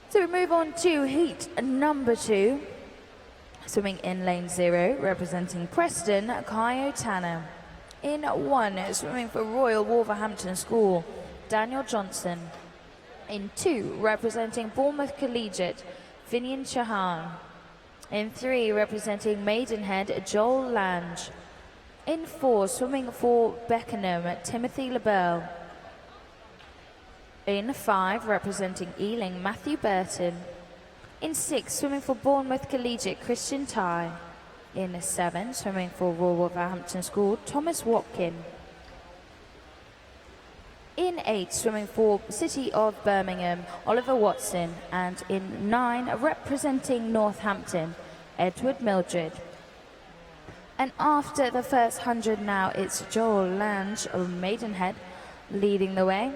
So we move on to heat number 2. Swimming in lane 0, representing Preston, Kaio Tanner. In 1, swimming for Royal Wolverhampton School, Daniel Johnson. In 2, representing Bournemouth Collegiate, Finian Chauhan. In 3, representing Maidenhead, Joel Lange. In 4, swimming for Beckenham, Timothy LaBelle. In 5, representing Ealing, Matthew Burton. In 6, swimming for Bournemouth Collegiate, Christian Tye. In 7, swimming for Royal Wolverhampton School, Thomas Watkin. In 8, swimming for City of Birmingham, Oliver Watson. And in 9, representing Northampton, Edward Mildred. And after the first 100 now, it's Joel Lange of Maidenhead leading the way.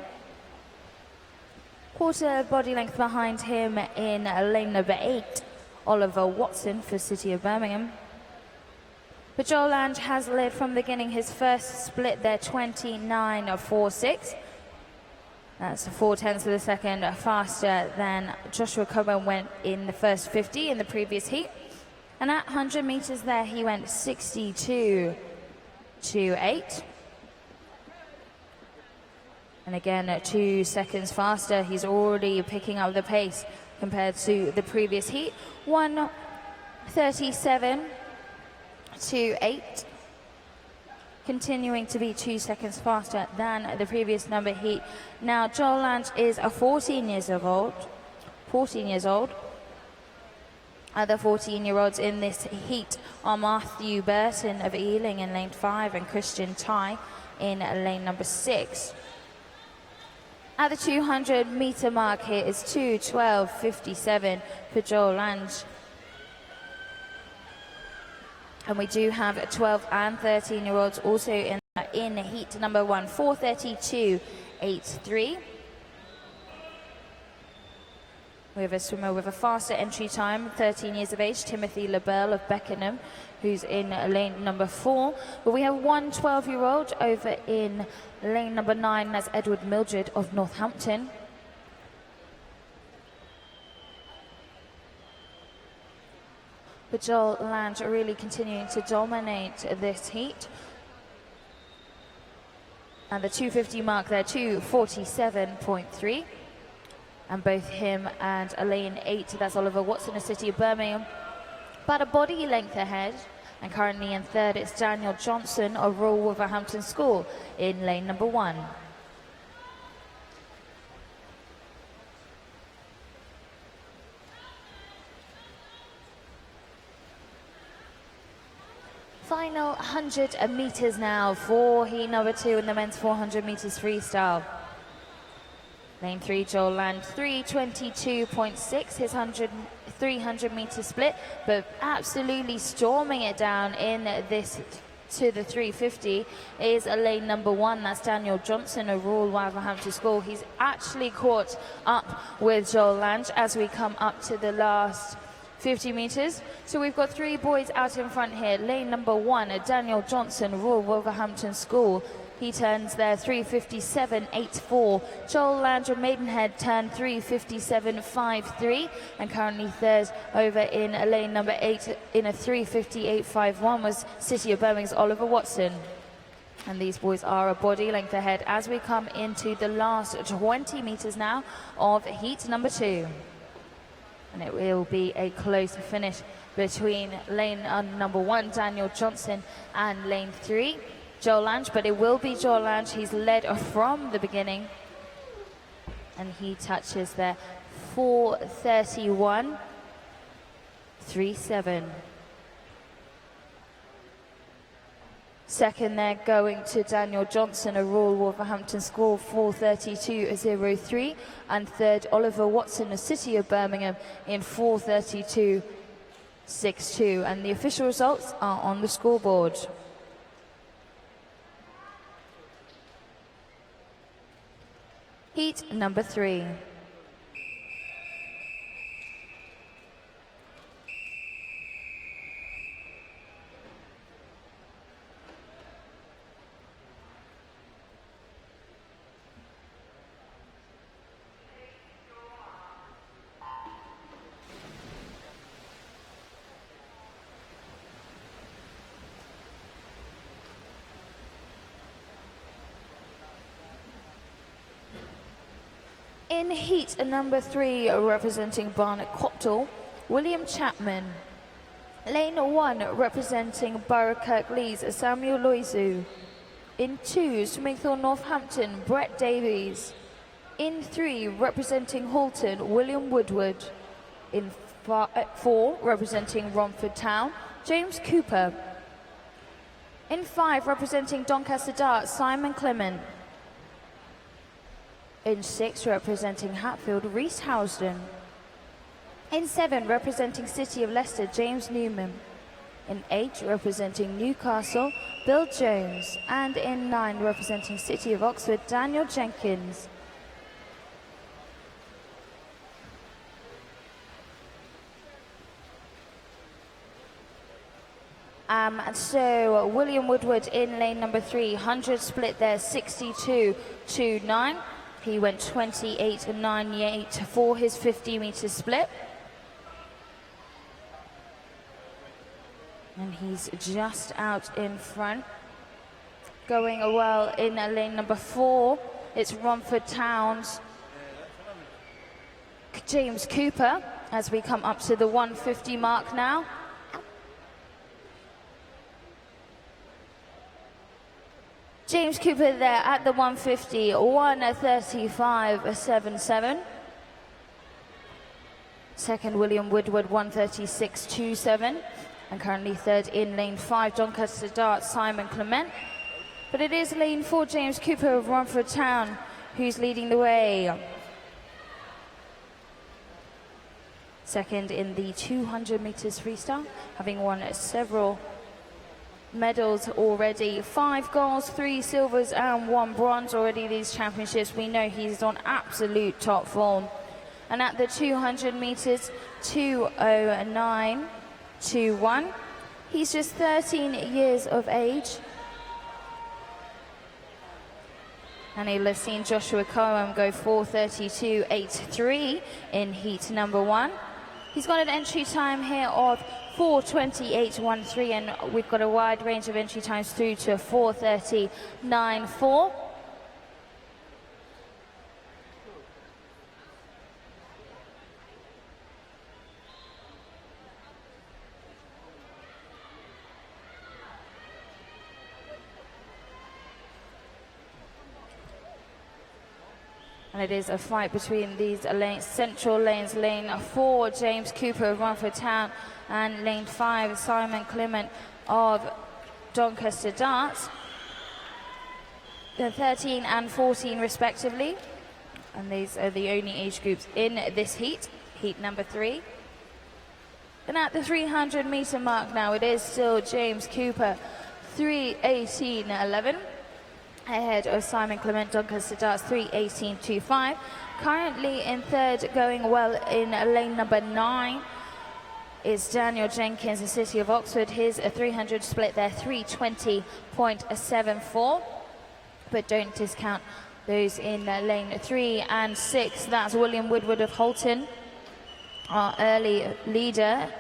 Quarter body length behind him in lane number 8, Oliver Watson for City of Birmingham. But Joel Lange has led from the beginning. His first split there, 29.46. That's 0.4 of a second faster than Joshua Coburn went in the first 50 in the previous heat. And at 100 meters there, he went 62.28. And again, 2 seconds faster. He's already picking up the pace compared to the previous heat. 1:37.28. Continuing to be 2 seconds faster than the previous number heat. Now, Joel Lange is 14 years old. Other 14-year-olds in this heat are Matthew Burton of Ealing in lane 5 and Christian Tye in lane number 6. At the 200-meter mark here is 2:12.57 for Joel Lange. And we do have 12 and 13-year-olds also in heat number 1, 4:32.83. We have a swimmer with a faster entry time, 13 years of age, Timothy LaBelle of Beckenham, who's in lane number 4. But we have one 12-year-old over in lane number 9, that's Edward Mildred of Northampton. But Joel Lange really continuing to dominate this heat. And the 250 mark there, 2:47.3. And both him and lane 8, that's Oliver Watson of City of Birmingham, about a body length ahead. And currently in 3rd, it's Daniel Johnson of Royal Wolverhampton School in lane number 1. Final 100 meters now for heat number 2 in the men's 400 meters freestyle. Lane 3, Joel Lange, 3:22.6, his 300 meter split, but absolutely storming it down in this to the 350 is lane number 1, that's Daniel Johnson of Royal Wolverhampton School. He's actually caught up with Joel Lange as we come up to the last 50 meters. So we've got 3 boys out in front here. Lane number 1, Daniel Johnson, Royal Wolverhampton School. He turns there 3:57.84. Joel Lange of Maidenhead turned 3:57.53, and currently 3rd over in lane number 8 in a 3:58.51 was City of Birmingham's Oliver Watson. And these boys are a body length ahead as we come into the last 20 meters now of heat number 2. And it will be a close finish between lane number 1, Daniel Johnson, and lane 3, Joel Lange. But it will be Joel Lange. He's led from the beginning. And he touches there 4:31.37. Second there going to Daniel Johnson of Royal Wolverhampton School, 4:32.03. And third, Oliver Watson of City of Birmingham in 4:32.62. And the official results are on the scoreboard. Heat number 3. In heat number 3, representing Barnet Coptal, William Chapman. Lane 1, representing Borough Kirklees, Samuel Loizu. In 2, Smithfield Northampton, Brett Davies. In 3, representing Halton, William Woodward. In 4, representing Romford Town, James Cooper. In 5, representing Doncaster Dart, Simon Clement. In 6, representing Hatfield, Reese Housden. In 7, representing City of Leicester, James Newman. In 8, representing Newcastle, Bill Jones. And in 9, representing City of Oxford, Daniel Jenkins. So William Woodward in lane number 3, 100 split there, 62.29. He went 28.98 for his 50-meter split. And he's just out in front. Going well in lane number 4, it's Romford Town's James Cooper as we come up to the 150 mark now. James Cooper there at the 150, 1:35.77. Second, William Woodward, 1:36.27. And currently third in lane 5, Doncaster Dart, Simon Clement. But it is lane 4, James Cooper of Romford Town, who's leading the way. Second in the 200 meters freestyle, having won several medals already. 5 golds, 3 silvers and 1 bronze already these championships. We know he's on absolute top form. And at the 200 meters, 2:09.21. He's just 13 years of age. And you'll have seen Joshua Cohen go 4:32.83 in heat number 1. He's got an entry time here of 4:28.13, and we've got a wide range of entry times through to 4:30.94. And it is a fight between these lanes, central lanes, lane 4, James Cooper of Romford Town, and lane 5, Simon Clement of Doncaster Dart. They're 13 and 14 respectively. And these are the only age groups in this heat, heat number 3. And at the 300 meter mark now, it is still James Cooper, 3:18.11. Ahead of Simon Clement, Doncaster Darts, 3:18.25. Currently in third, going well in lane number 9, is Daniel Jenkins, the City of Oxford. His 300 split there, 3:20.74. But don't discount those in lane 3 and 6. That's William Woodward of Halton, our early leader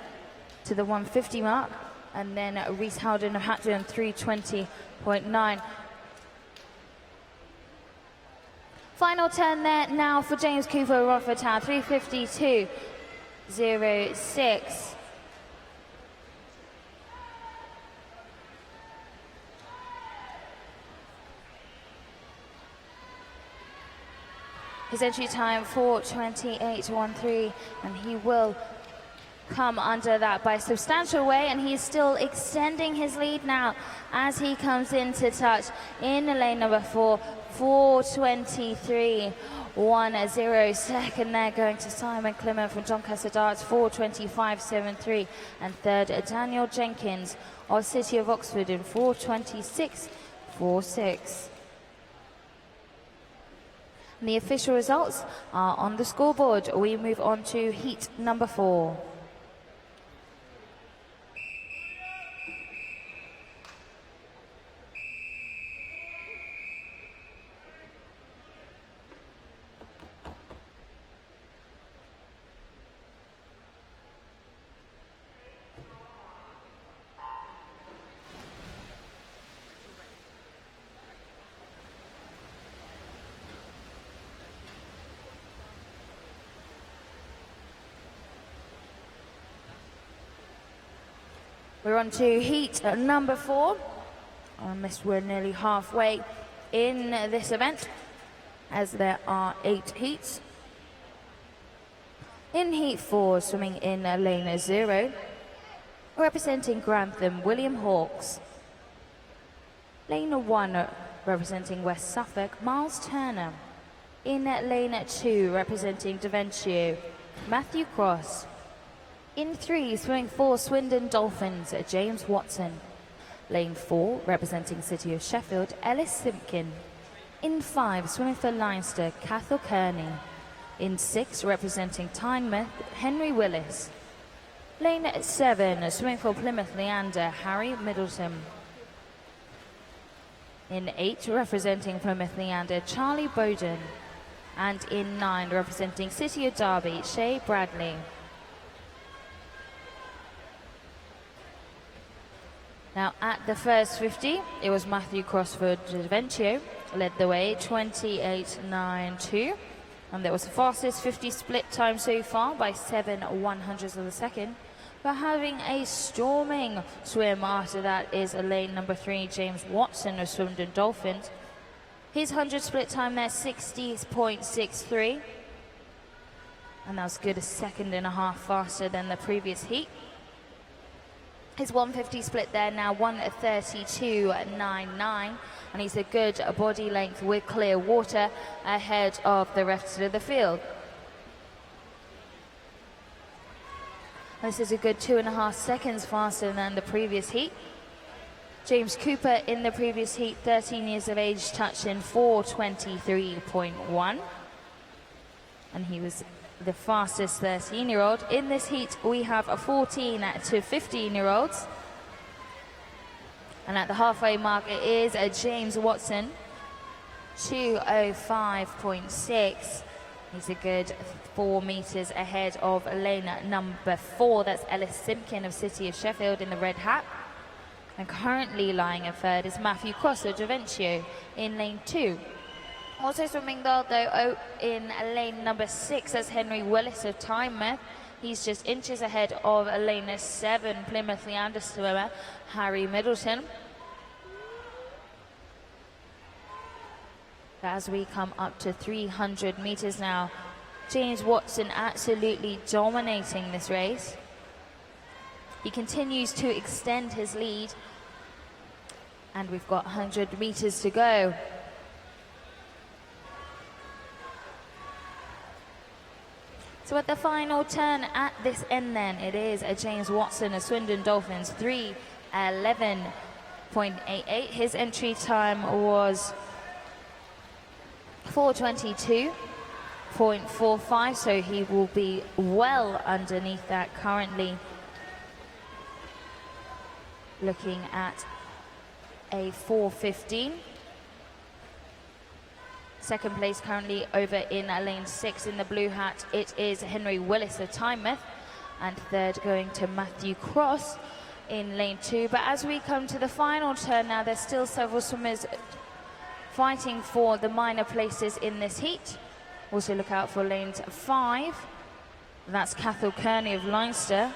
to the 150 mark. And then Reese Howden of Hatton, 3:20.9. Final turn there now for James Cooper of Romford Town, 3:52.06. His entry time 4:28.13, and he will come under that by a substantial way, and he's still extending his lead now as he comes into touch in lane number 4, 4:23.10. Second there going to Simon Clement from Doncaster Darts, 4:25.73, and third Daniel Jenkins of City of Oxford in 4:26.46. And the official results are on the scoreboard. We move on to heat number 4. We're on to heat number 4. On this, we're nearly halfway in this event, as there are 8 heats. In heat 4, swimming in lane 0, representing Grantham, William Hawkes. Lane 1, representing West Suffolk, Miles Turner. In lane 2, representing Devonshire, Matthew Cross. In 3, swimming for Swindon Dolphins, James Watson. Lane 4, representing City of Sheffield, Ellis Simpkin. In 5, swimming for Leinster, Cathal Kearney. In 6, representing Tynemouth, Henry Willis. Lane 7, swimming for Plymouth Leander, Harry Middleton. In 8, representing Plymouth Leander, Charlie Bowden. And in 9, representing City of Derby, Shay Bradley. Now at the first 50, it was Matthew Crossford Deventio led the way, 28.92. And that was the fastest 50 split time so far by 7/100ths of a second. But having a storming swim after that is lane number 3, James Watson of Swindon Dolphins. His 100 split time there, 60.63. And that was good, a second and a half faster than the previous heat. His 150 split there now 1:32.99, and he's a good body length with clear water ahead of the rest of the field. This is a good 2.5 seconds faster than the previous heat. James Cooper in the previous heat, 13 years of age, touched in 4:23.1, and he was the fastest 13-year-old. In this heat, we have a 14 to 15-year-olds. And at the halfway mark, it is James Watson, 2:05.6. He's a good 4 meters ahead of lane number 4. That's Ellis Simpkin of City of Sheffield in the red hat. And currently lying in third is Matthew Cross of Deventio in lane 2. Also swimming though in lane number 6 as Henry Willis of Tynemouth. He's just inches ahead of lane 7 Plymouth Leander swimmer Harry Middleton. As we come up to 300 meters now, James Watson absolutely dominating this race. He continues to extend his lead, and we've got 100 meters to go. So at the final turn at this end then, it is a James Watson of Swindon Dolphins, 3:11.88. His entry time was 4:22.45, so he will be well underneath that currently. Looking at a 4:15. Second place currently over in lane 6 in the blue hat. It is Henry Willis of Tynemouth, and third going to Matthew Cross in lane 2. But as we come to the final turn now, there's still several swimmers fighting for the minor places in this heat. Also look out for lanes 5. That's Cathal Kearney of Leinster.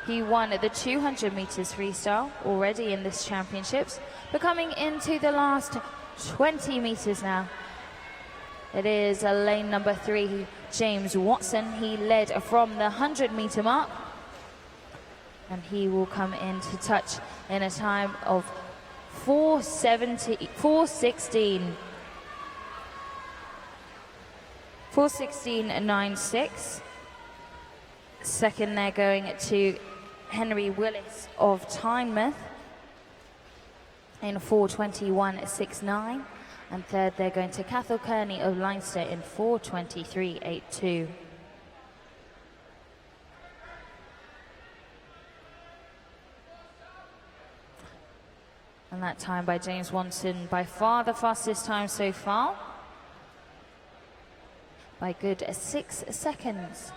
He won the 200 meters freestyle already in this championships. But coming into the last 20 meters now, it is lane number 3, James Watson. He led from the 100-meter mark, and he will come in to touch in a time of 4:16.96. Second they're going to Henry Willis of Tynemouth in 4:21.69. And third, they're going to Cathal Kearney of Leinster in 4:23.82. And that time by James Watson, by far the fastest time so far, by good 6 seconds.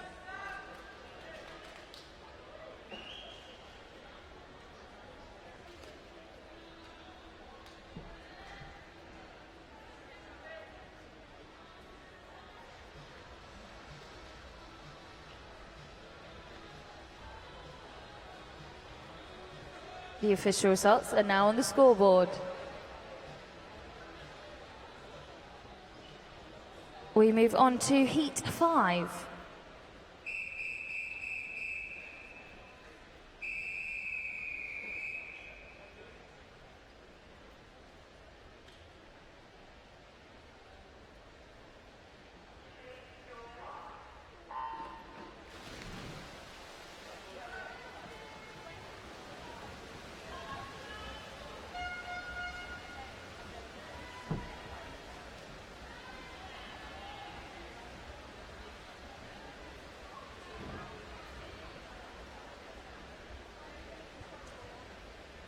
The official results are now on the scoreboard. We move on to Heat 5.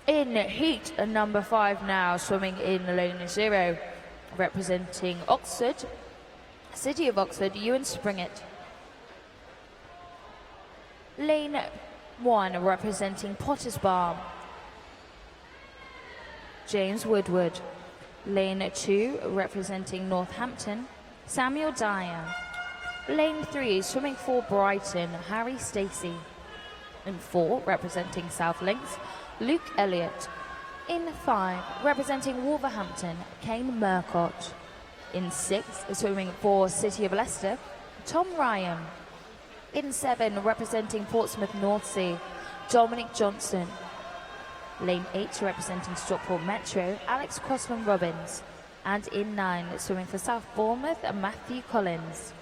In heat number 5 now, swimming in lane 0, representing Oxford, City of Oxford, Ewan Springett. Lane 1, representing Pottersbar, James Woodward. Lane 2, representing Northampton, Samuel Dyer. Lane 3, swimming for Brighton, Harry Stacey. In 4, representing South Links, Luke Elliott. In 5, representing Wolverhampton, Kane Murcott. In 6, swimming for City of Leicester, Tom Ryan. In 7, representing Portsmouth Northsea, Dominic Johnson. Lane 8, representing Stockport Metro, Alex Crossman-Robbins. And in 9, swimming for South Bournemouth, Matthew Collins.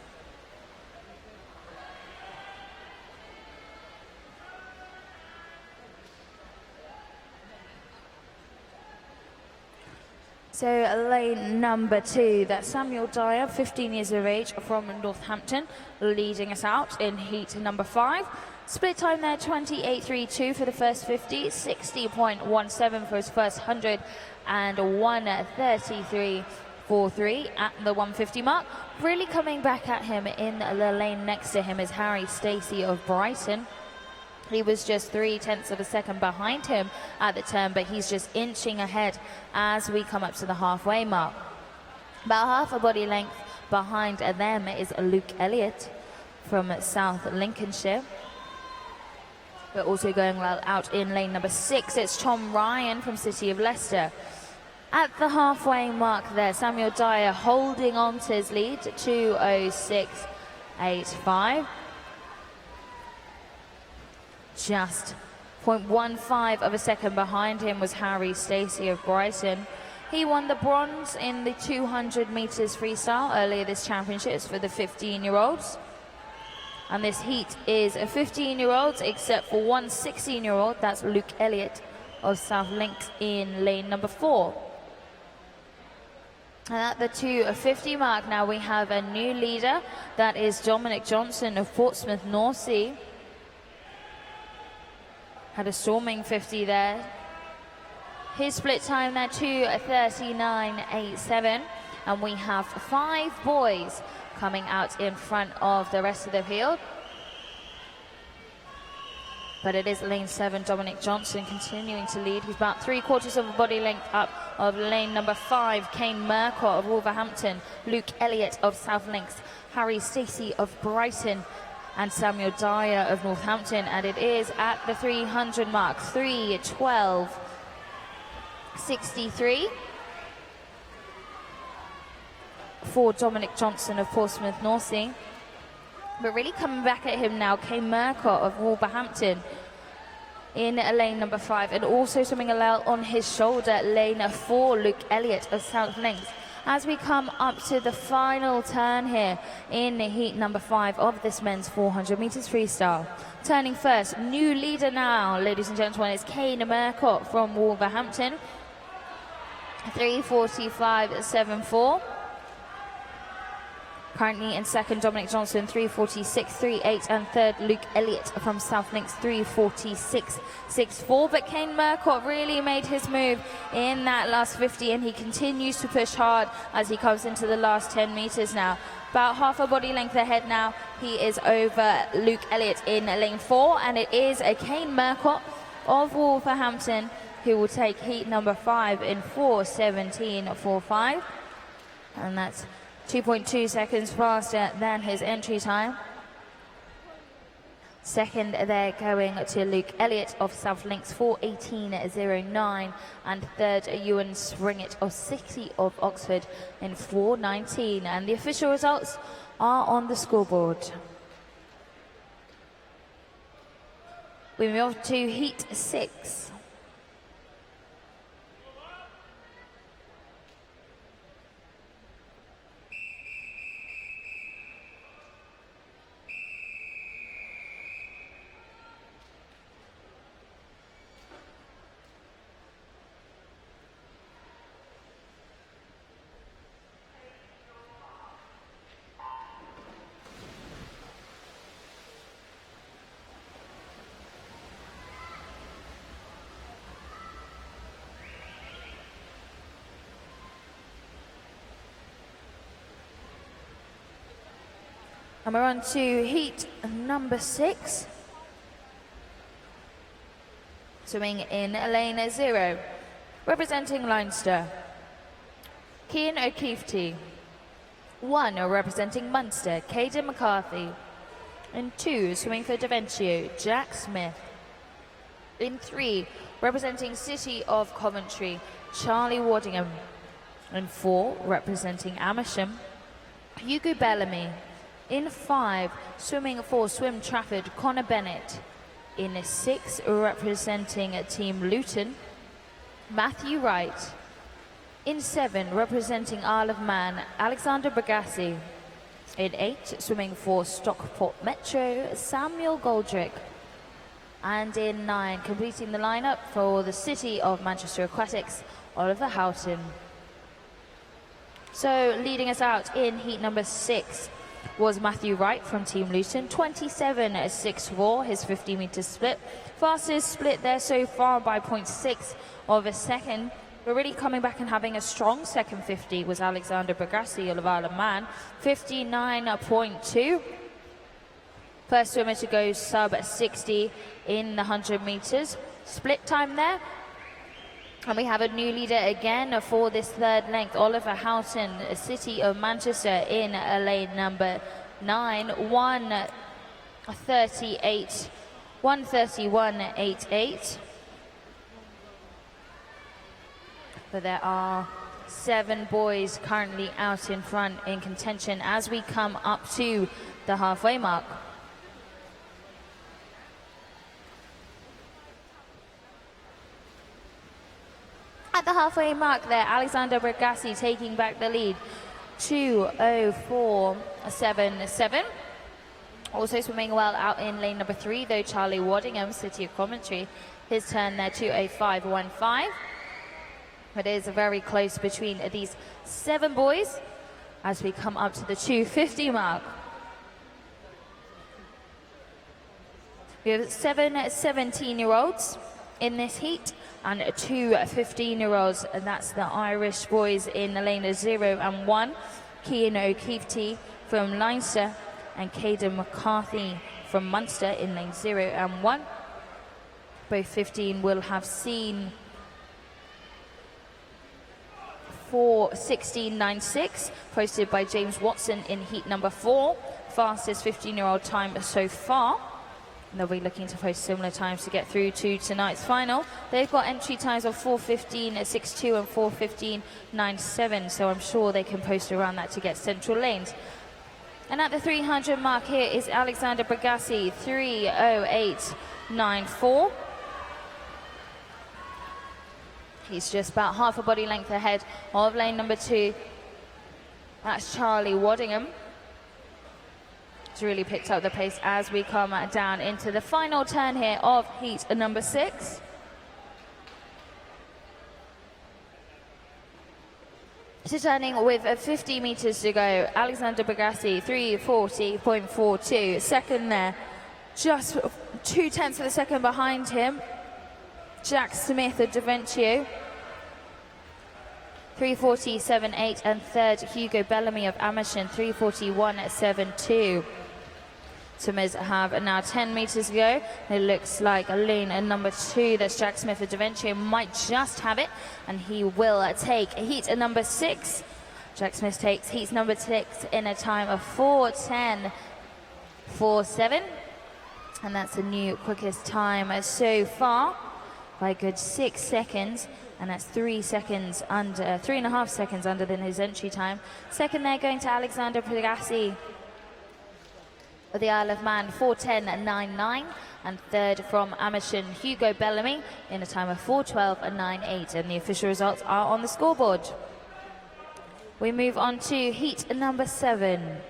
So lane number 2, that's Samuel Dyer, 15 years of age, from Northampton, leading us out in heat number 5. Split time there, 28.32 for the first 50, 60.17 for his first 100, and 1:33.43 at the 150 mark. Really coming back at him in the lane next to him is Harry Stacey of Brighton. He was just 0.3 of a second behind him at the turn, but he's just inching ahead as we come up to the halfway mark. About half a body length behind them is Luke Elliott from South Lincolnshire. We're also going out in lane number 6. It's Tom Ryan from City of Leicester. At the halfway mark there, Samuel Dyer holding on to his lead, 2:06.85. Just 0.15 of a second behind him was Harry Stacey of Brighton. He won the bronze in the 200 metres freestyle earlier this championships for the 15-year-olds. And this heat is a 15-year-olds except for one 16-year-old, that's Luke Elliott of South Links in lane number 4. And at the 2:50 mark now we have a new leader, that is Dominic Johnson of Portsmouth Northsea. Had a storming 50 there. His split time there, 2:39.87. And we have 5 boys coming out in front of the rest of the field. But it is lane 7, Dominic Johnson, continuing to lead. He's about 3/4 of a body length up of lane number 5, Kane Murcott of Wolverhampton, Luke Elliott of South Links, Harry Stacey of Brighton, and Samuel Dyer of Northampton. And it is at the 300 mark, 3:12.63 for Dominic Johnson of Portsmouth Northsea. But really coming back at him now, Kane Murcott of Wolverhampton in lane number 5, and also swimming a little on his shoulder, lane 4, Luke Elliott of South Links. As we come up to the final turn here in heat number 5 of this men's 400 metres freestyle. Turning first, new leader now, ladies and gentlemen, is Kane Murcott from Wolverhampton, 3:45.74. Currently in second, Dominic Johnson, 3:46.38, and third, Luke Elliott from South Links, 3:46.64. But Kane Murcott really made his move in that last 50, and he continues to push hard as he comes into the last 10 metres now. About half a body length ahead now, he is over Luke Elliott in lane 4, and it is a Kane Murcott of Wolverhampton who will take heat number 5 in 4:17.45, and that's 2.2 seconds faster than his entry time. Second, they're going to Luke Elliott of South Links, 4:18.09. And third, Ewan Springett of City of Oxford in 4:19. And the official results are on the scoreboard. We move on to Heat 6. And we're on to heat number 6. Swimming in lane 0. Representing Leinster, Cian O'Keeffe. 1, representing Munster, Caden McCarthy. In 2, swimming for Daventio, Jack Smith. In 3, representing City of Coventry, Charlie Waddingham. In 4, representing Amersham, Hugo Bellamy. In 5, swimming for Swim Trafford, Connor Bennett. In 6, representing Team Luton, Matthew Wright. In 7, representing Isle of Man, Alexander Bagassi. In 8, swimming for Stockport Metro, Samuel Goldrick. And in 9, completing the lineup for the City of Manchester Aquatics, Oliver Houghton. So leading us out in heat number 6 was Matthew Wright from Team Luton, 27.64, his 50-meter split. Fastest split there so far by 0.6 of a second. But really coming back and having a strong second 50 was Alexander Bagassi of Isle of Man, 59.2. First swimmer to go sub 60 in the 100 meters. Split time there. And we have a new leader again for this third length, Oliver Houghton, City of Manchester in lane number 9, 1:31.88. But there are 7 boys currently out in front in contention as we come up to the halfway mark. At the halfway mark there, Alexander Bagassi taking back the lead, 2:04.77. Also swimming well out in lane number 3, though, Charlie Waddingham, City of Coventry. His turn there, 2:05.15. It is very close between these 7 boys as we come up to the 2:50 mark. We have 7 17-year-olds in this heat and 2 15-year-olds, and that's the Irish boys in the lane of 0 and 1. Cian O'Keeffe from Leinster and Caden McCarthy from Munster in lane 0 and 1. Both 15 will have seen 4:16.96 posted by James Watson in heat number 4. Fastest 15-year-old time so far. They'll be looking to post similar times to get through to tonight's final. They've got entry times of 4:15.62 and 4:15.97, so I'm sure they can post around that to get central lanes. And at the 300 mark here is Alexander Bagassi, 3:08.94. He's just about half a body length ahead of lane number 2. That's Charlie Waddingham. He's really picked up the pace as we come down into the final turn here of heat number 6. So turning with 50 meters to go, Alexander Bagassi, 3:40.42. Second there, just 0.2 of a second behind him, Jack Smith of Daventio, 3:40.78, and third, Hugo Bellamy of Amersham, 3:41.72. Swimmers have now 10 meters to go. It looks like lane number 2, that's Jack Smith of Daventio, might just have it, and he will take heat number 6. Jack Smith takes heat number 6 in a time of 4:10.47. And that's the new quickest time so far by a good 6 seconds. And that's 3.5 seconds under than his entry time. Second there going to Alexander Pregasi of the Isle of Man, 4:10.99. And third from Amersham, Hugo Bellamy in a time of 4:12.98. And the official results are on the scoreboard. We move on to heat number 7.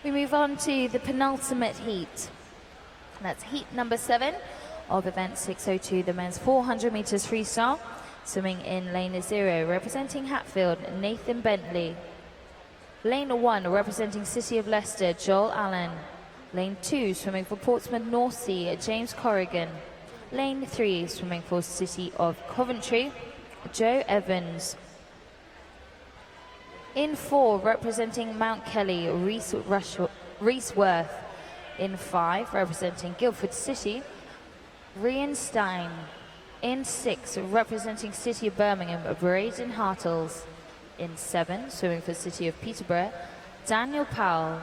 We move on to the penultimate heat. That's heat number 7 of event 602, the men's 400 meters freestyle. Swimming in lane 0, representing Hatfield, Nathan Bentley. Lane 1, representing City of Leicester, Joel Allen. Lane 2, swimming for Portsmouth North Sea, James Corrigan. Lane 3, swimming for City of Coventry, Joe Evans. In 4, representing Mount Kelly, Reese Worth. In 5, representing Guildford City, Rian Stein. In 6, representing City of Birmingham, Braden Hartles. In 7, swimming for City of Peterborough, Daniel Powell.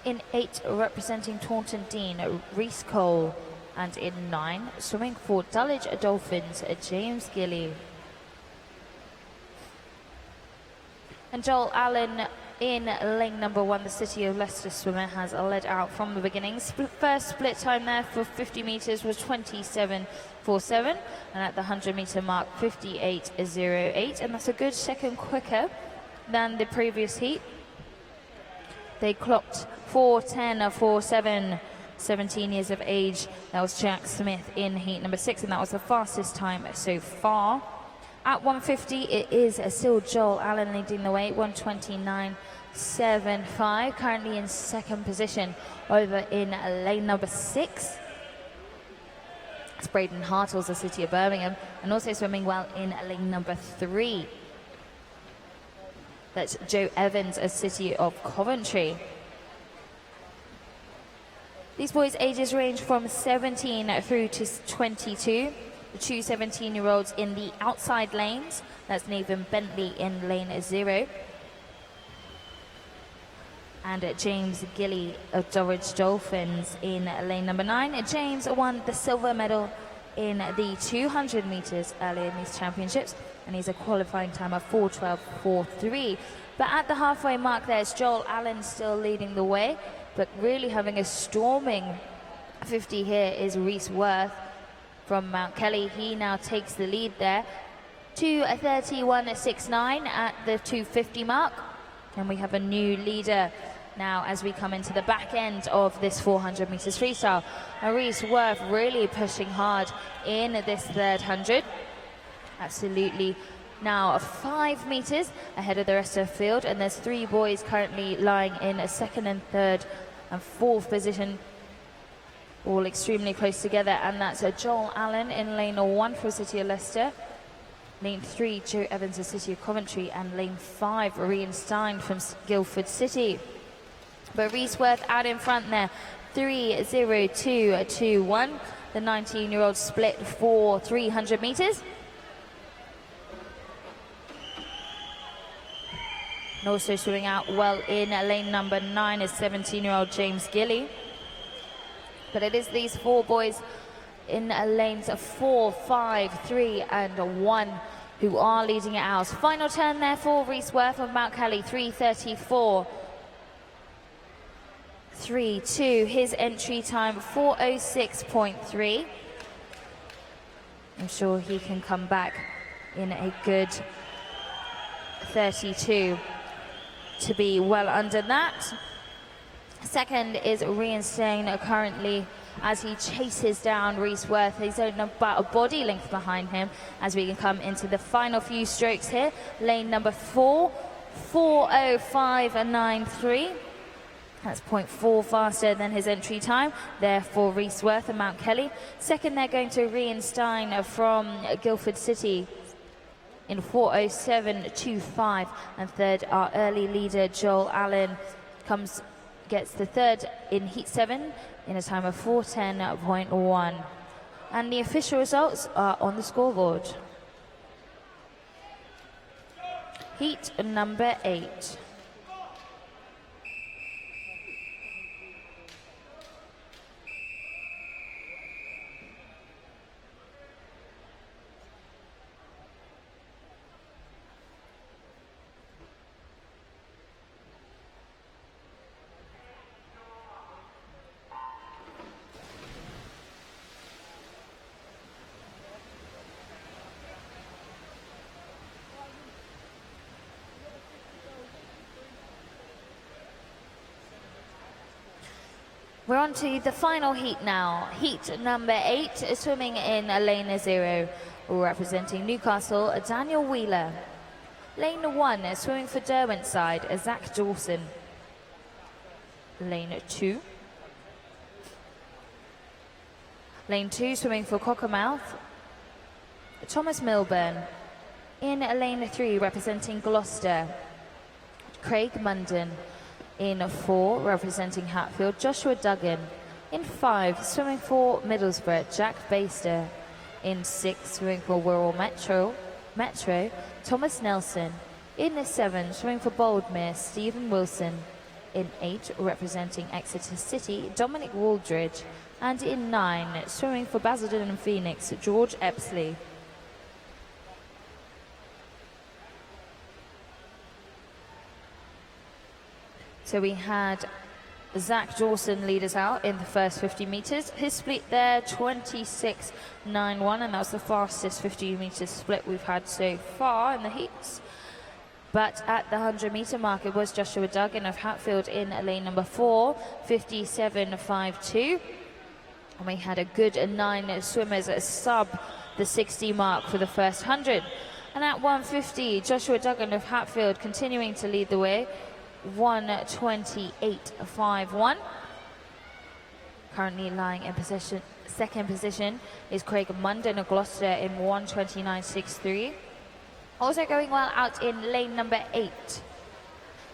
In 8, representing Taunton Dean, Reese Cole. And in 9, swimming for Dulwich Dolphins, James Gilly. And Joel Allen in lane number 1, the City of Leicester swimmer, has led out from the beginning. First split time there for 50 meters was 27.47, and at the 100 meter mark 58.08, and that's a good second quicker than the previous heat. They clocked 4:10.47, 17 years of age. That was Jack Smith in heat number 6, and that was the fastest time so far. At 150, it is still Joel Allen leading the way, 1:29.75, currently in second position over in lane number 6. It's Braden Hartles, the City of Birmingham, and also swimming well in lane number 3. That's Joe Evans, a City of Coventry. These boys' ages range from 17 through to 22. The 2 17-year-olds in the outside lanes. That's Nathan Bentley in lane 0. And James Gilly of Dulwich Dolphins in lane number 9. James won the silver medal in the 200 meters earlier in these championships, and he's a qualifying time of 4:12.43. But at the halfway mark, there's Joel Allen still leading the way, but really having a storming 50 here is Reese Worth from Mount Kelly. He now takes the lead there, 2:31.69 at the 2:50 mark, and we have a new leader now as we come into the back end of this 400 meters freestyle. Reese Worth really pushing hard in this third 100. Absolutely now 5 meters ahead of the rest of the field, and there's 3 boys currently lying in a second and third and fourth position, all extremely close together. And that's Joel Allen in lane 1 for City of Leicester, lane 3 Joe Evans of City of Coventry, and lane 5 Rian Stein from Guildford City. But Reese Worth out in front there, 3:02.21. The 19-year-old split for 300 meters. And also swimming out well in lane number 9 is 17-year-old James Gilly. But it is these 4 boys in lanes 4, 5, 3 and 1 who are leading it out. Final turn there for Reese Worth of Mount Kelly, 3:34.32. His entry time 4:06.3. I'm sure he can come back in a good 32 to be well under that. Second is Rian Stein currently as he chases down Reese Worth. He's only about a body length behind him as we can come into the final few strokes here. Lane number 4, 4:05.93. That's 0.4 faster than his entry time there for Rhys Worth and Mount Kelly. Second, they're going to Rian Stein from Guildford City in 4:07.25. And third, our early leader, Joel Allen, gets the third in Heat 7 in a time of 4:10.1. And the official results are on the scoreboard. Heat number 8. We're on to the final heat now. Heat number 8, swimming in lane 0, representing Newcastle, Daniel Wheeler. Lane 1, swimming for Derwentside, Zach Dawson. Lane 2. Lane 2, swimming for Cockermouth, Thomas Milburn. In lane 3, representing Gloucester, Craig Munden. In 4, representing Hatfield, Joshua Duggan. In 5, swimming for Middlesbrough, Jack Baster. In 6, swimming for Wirral Metro, Thomas Nelson. In 7, swimming for Boldmere, Stephen Wilson. In 8, representing Exeter City, Dominic Waldridge. And in 9, swimming for Basildon and Phoenix, George Epsley. So we had Zach Dawson lead us out in the first 50 metres. His split there, 26.91, and that was the fastest 50 metre split we've had so far in the heats. But at the 100-metre mark, it was Joshua Duggan of Hatfield in lane number 4, 57.52. And we had a good 9 swimmers sub the 60 mark for the first 100. And at 150, Joshua Duggan of Hatfield continuing to lead the way, 1:28.51. Currently lying in second position is Craig Munden of Gloucester in 1:29.63. Also going well out in lane number 8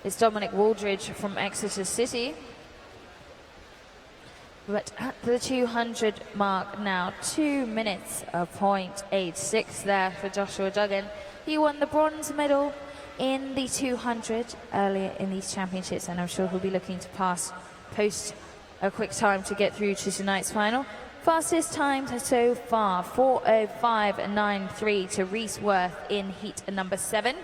is Dominic Waldridge from Exeter City. But at the 200 mark now, 2 minutes of 0.86 there for Joshua Duggan. He won the bronze medal in the 200 earlier in these championships, and I'm sure he'll be looking to post a quick time to get through to tonight's final. Fastest times so far, 4:05.93 to Rhys Worth in heat number 7.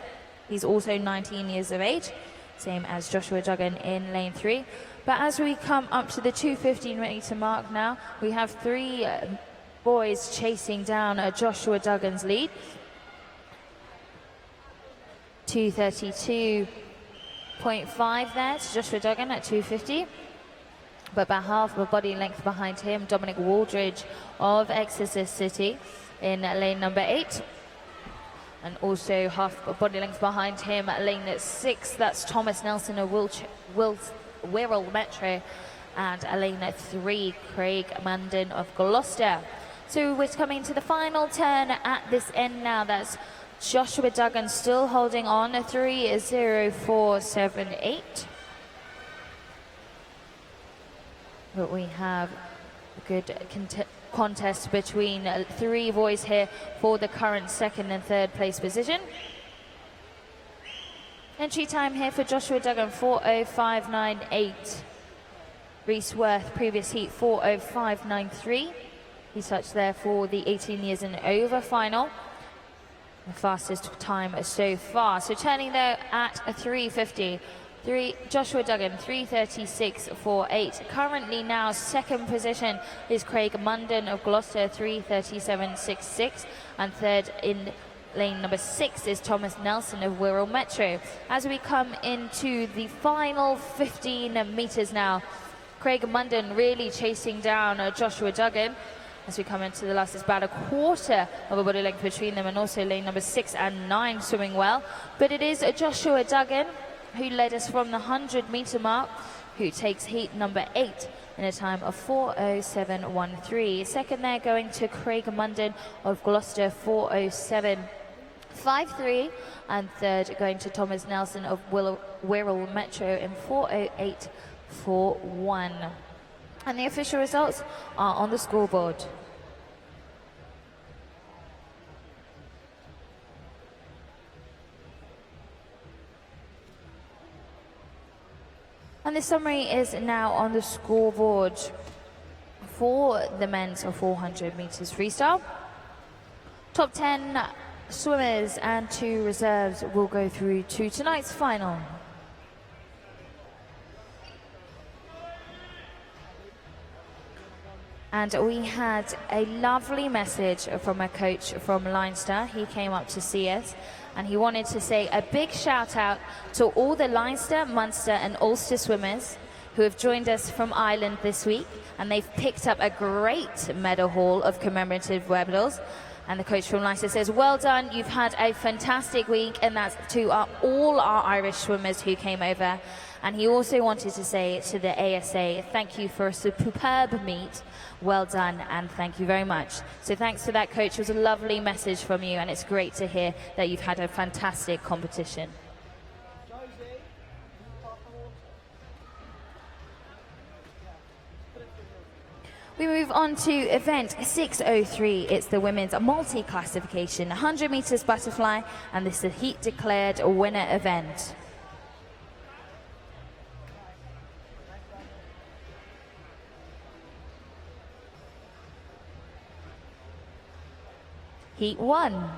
He's also 19 years of age, same as Joshua Duggan in lane 3. But as we come up to the 2:15 mark now, we have 3 boys chasing down Joshua Duggan's lead. 2:32.5 there to Joshua Duggan at 2:50. But about half of a body length behind him, Dominic Waldridge of Exeter City in lane number 8. And also half a body length behind him at lane 6, that's Thomas Nelson of Wirral Metro. And lane 3, Craig Munden of Gloucester. So we're coming to the final turn at this end now. That's Joshua Duggan still holding on, 3:04.78. But we have a good contest between 3 boys here for the current second and third place position. Entry time here for Joshua Duggan, 4:05.98. Rhys Worth, previous heat, 4:05.93. He touched there for the 18 years and over final. The fastest time so far. So turning there at 3:50. Joshua Duggan, 3:36.48. Currently now second position is Craig Munden of Gloucester, 3:37.66. And third in lane number 6 is Thomas Nelson of Wirral Metro. As we come into the final 15 metres now, Craig Munden really chasing down Joshua Duggan. As we come into the last, it's about a quarter of a body length between them, and also lane number 6 and 9 swimming well. But it is Joshua Duggan who led us from the 100-metre mark who takes heat number 8 in a time of 4:07.13. Second there going to Craig Munden of Gloucester, 4:07.53, and third going to Thomas Nelson of Wirral Metro in 4:08.41. And the official results are on the scoreboard. And the summary is now on the scoreboard for the men's 400 meters freestyle. Top 10 swimmers and 2 reserves will go through to tonight's final. And we had a lovely message from a coach from Leinster. He came up to see us and he wanted to say a big shout out to all the Leinster, Munster and Ulster swimmers who have joined us from Ireland this week, and they've picked up a great medal haul of commemorative medals. And the coach from Leinster says, well done, you've had a fantastic week, and that's to all our Irish swimmers who came over. And he also wanted to say to the ASA, thank you for a superb meet. Well done, and thank you very much. So thanks to that, coach. It was a lovely message from you, and it's great to hear that you've had a fantastic competition. We move on to event 603. It's the women's multi-classification 100 meters butterfly, and this is a heat declared winner event. Heat 1.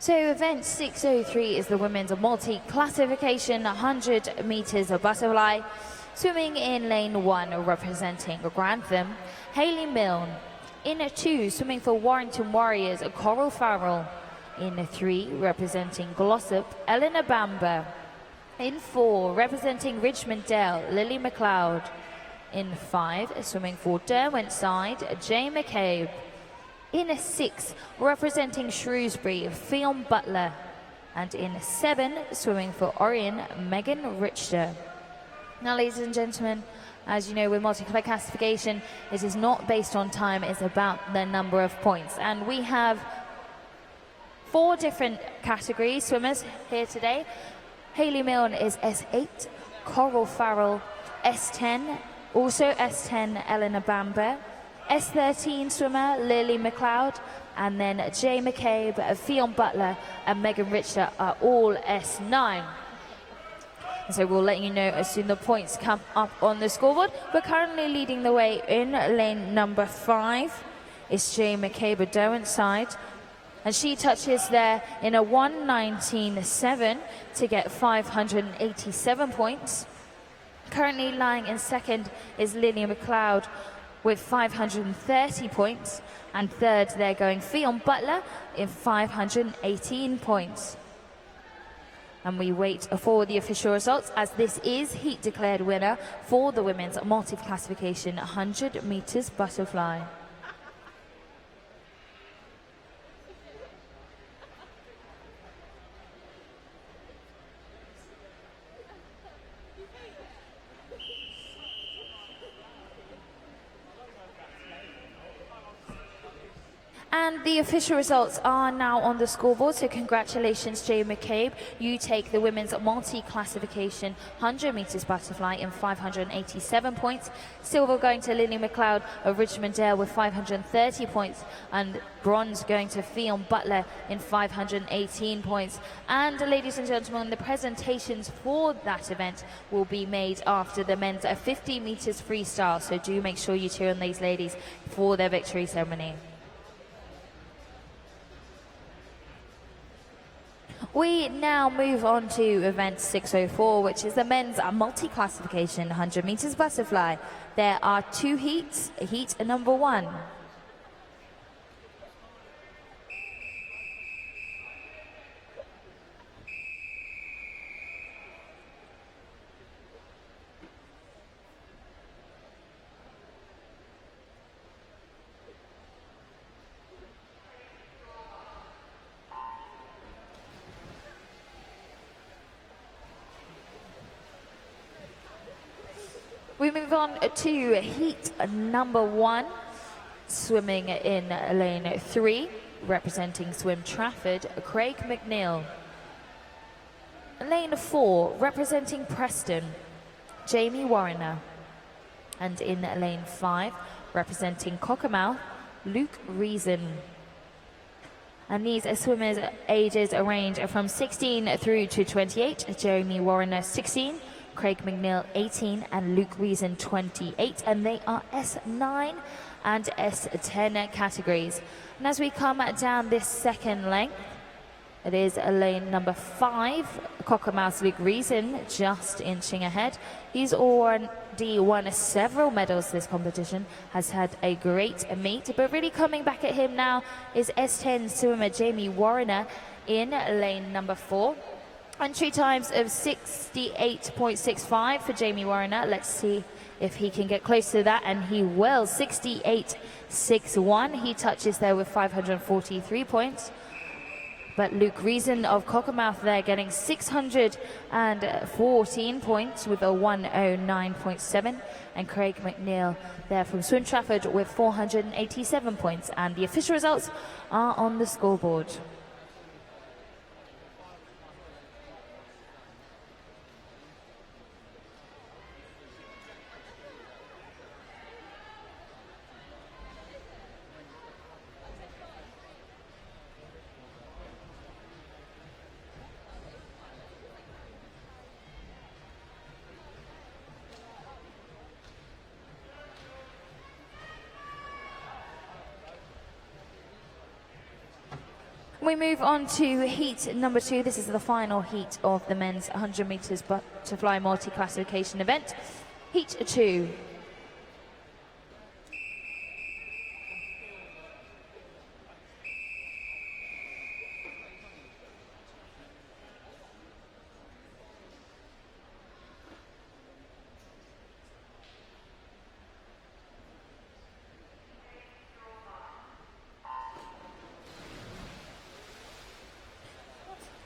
So event 603 is the women's multi-classification 100 meters butterfly. Swimming in lane 1 representing Grantham, Hayley Milne. In 2, swimming for Warrington Warriors, Coral Farrell. In 3, representing Glossop, Eleanor Bamber. In 4, representing Richmond Dale, Lily McLeod. In 5, swimming for Derwentside, Jay McCabe. In 6, representing Shrewsbury, Fionn Butler. And in 7, swimming for Orion, Megan Richter. Now, ladies and gentlemen, as you know, with multi-classification, it is not based on time, it's about the number of points. And we have 4 different category swimmers here today. Hayley Milne is S8, Coral Farrell, S10, also S10, Eleanor Bamber. S13 swimmer, Lily McLeod, and then Jay McCabe, Fionn Butler, and Megan Richter are all S9. And so we'll let you know as soon as the points come up on the scoreboard. We're currently leading the way in lane number 5 is Jay McCabe of Derwentside. And she touches there in a 1:19.7 to get 587 points. Currently lying in second is Lily McLeod with 530 points, and third they're going Fionn Butler in 518 points. And we wait for the official results, as this is heat declared winner for the women's multi-classification 100 meters butterfly. And the official results are now on the scoreboard, so congratulations, Jay McCabe. You take the women's multi-classification 100 meters butterfly in 587 points. Silver going to Lily McLeod of Richmond Dale with 530 points, and bronze going to Fionn Butler in 518 points. And ladies and gentlemen, the presentations for that event will be made after the men's 50 meters freestyle, so do make sure you cheer on these ladies for their victory ceremony. We now move on to event 604, which is the men's multi-classification 100 meters butterfly. There are 2 heats. Heat number 1. We move on to heat number 1, swimming in lane 3, representing Swim Trafford, Craig McNeil. Lane 4, representing Preston, Jamie Warriner. And in lane 5, representing Cockermouth, Luke Reason. And these swimmers' ages range from 16 through to 28, Jamie Warriner 16, Craig McNeil 18 and Luke Reason 28, and they are S9 and S10 categories. And as we come down this second length, it is lane number 5, Cockermouth Luke Reason just inching ahead. He's already won several medals this competition, has had a great meet, but really coming back at him now is S10 swimmer Jamie Warriner in lane number 4. Entry times of 68.65 for Jamie Warriner. Let's see if he can get close to that, and he will. 68.61. He touches there with 543 points. But Luke Reason of Cockermouth there getting 614 points with a 109.7. And Craig McNeil there from Swim Trafford with 487 points. And the official results are on the scoreboard. We move on to heat number 2. This is the final heat of the men's 100 meters butterfly multi-classification event. Heat 2.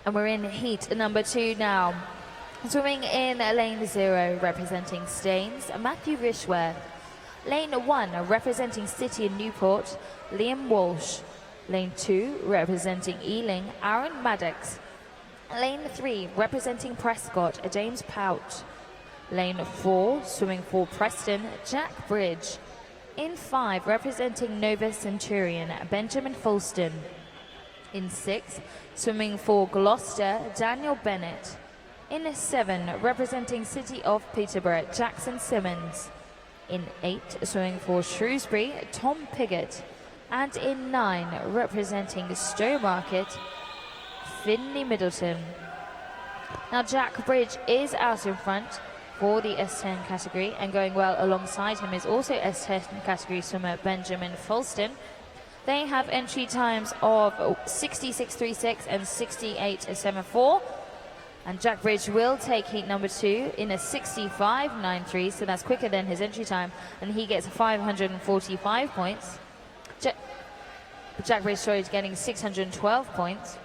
And we're in heat number 2 now. Swimming in lane 0, representing Staines, Matthew Rishworth. Lane 1, representing City and Newport, Liam Walsh. Lane 2, representing Ealing, Aaron Maddox. Lane 3, representing Prescott, James Pout. Lane 4, swimming for Preston, Jack Bridge. In 5, representing Nova Centurion, Benjamin Fulston. In 6, swimming for Gloucester, Daniel Bennett. In 7, representing City of Peterborough, Jackson Simmons. In 8, swimming for Shrewsbury, Tom Piggott. And in 9, representing Stowmarket, Finley Middleton. Now Jack Bridge is out in front for the S10 category, and going well alongside him is also S10 category swimmer Benjamin Fulston. They have entry times of 66.36 and 68.74. And Jack Bridge will take heat number 2 in a 65.93, so that's quicker than his entry time, and he gets 545 points. Jack Bridge is getting 612 points.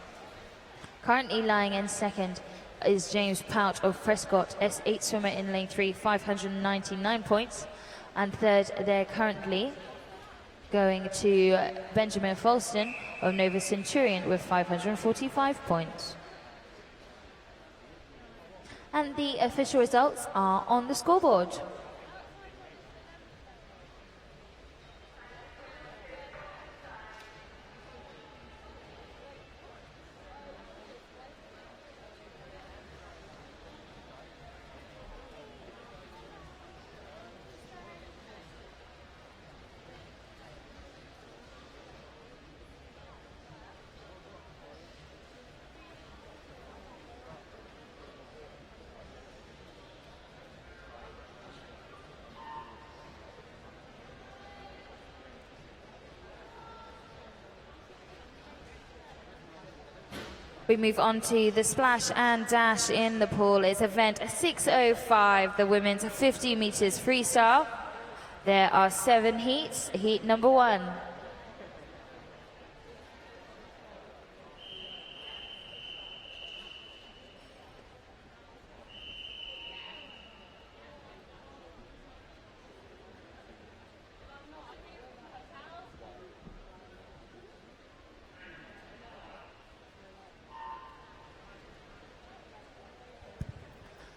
Currently lying in second is James Pout of Prescott, S8 swimmer in lane 3, 599 points. And third, they're currently going to Benjamin Fulston of Nova Centurion with 545 points. And the official results are on the scoreboard. We move on to the splash and dash in the pool. It's event 605, the women's 50 meters freestyle. There are 7 heats. Heat number 1.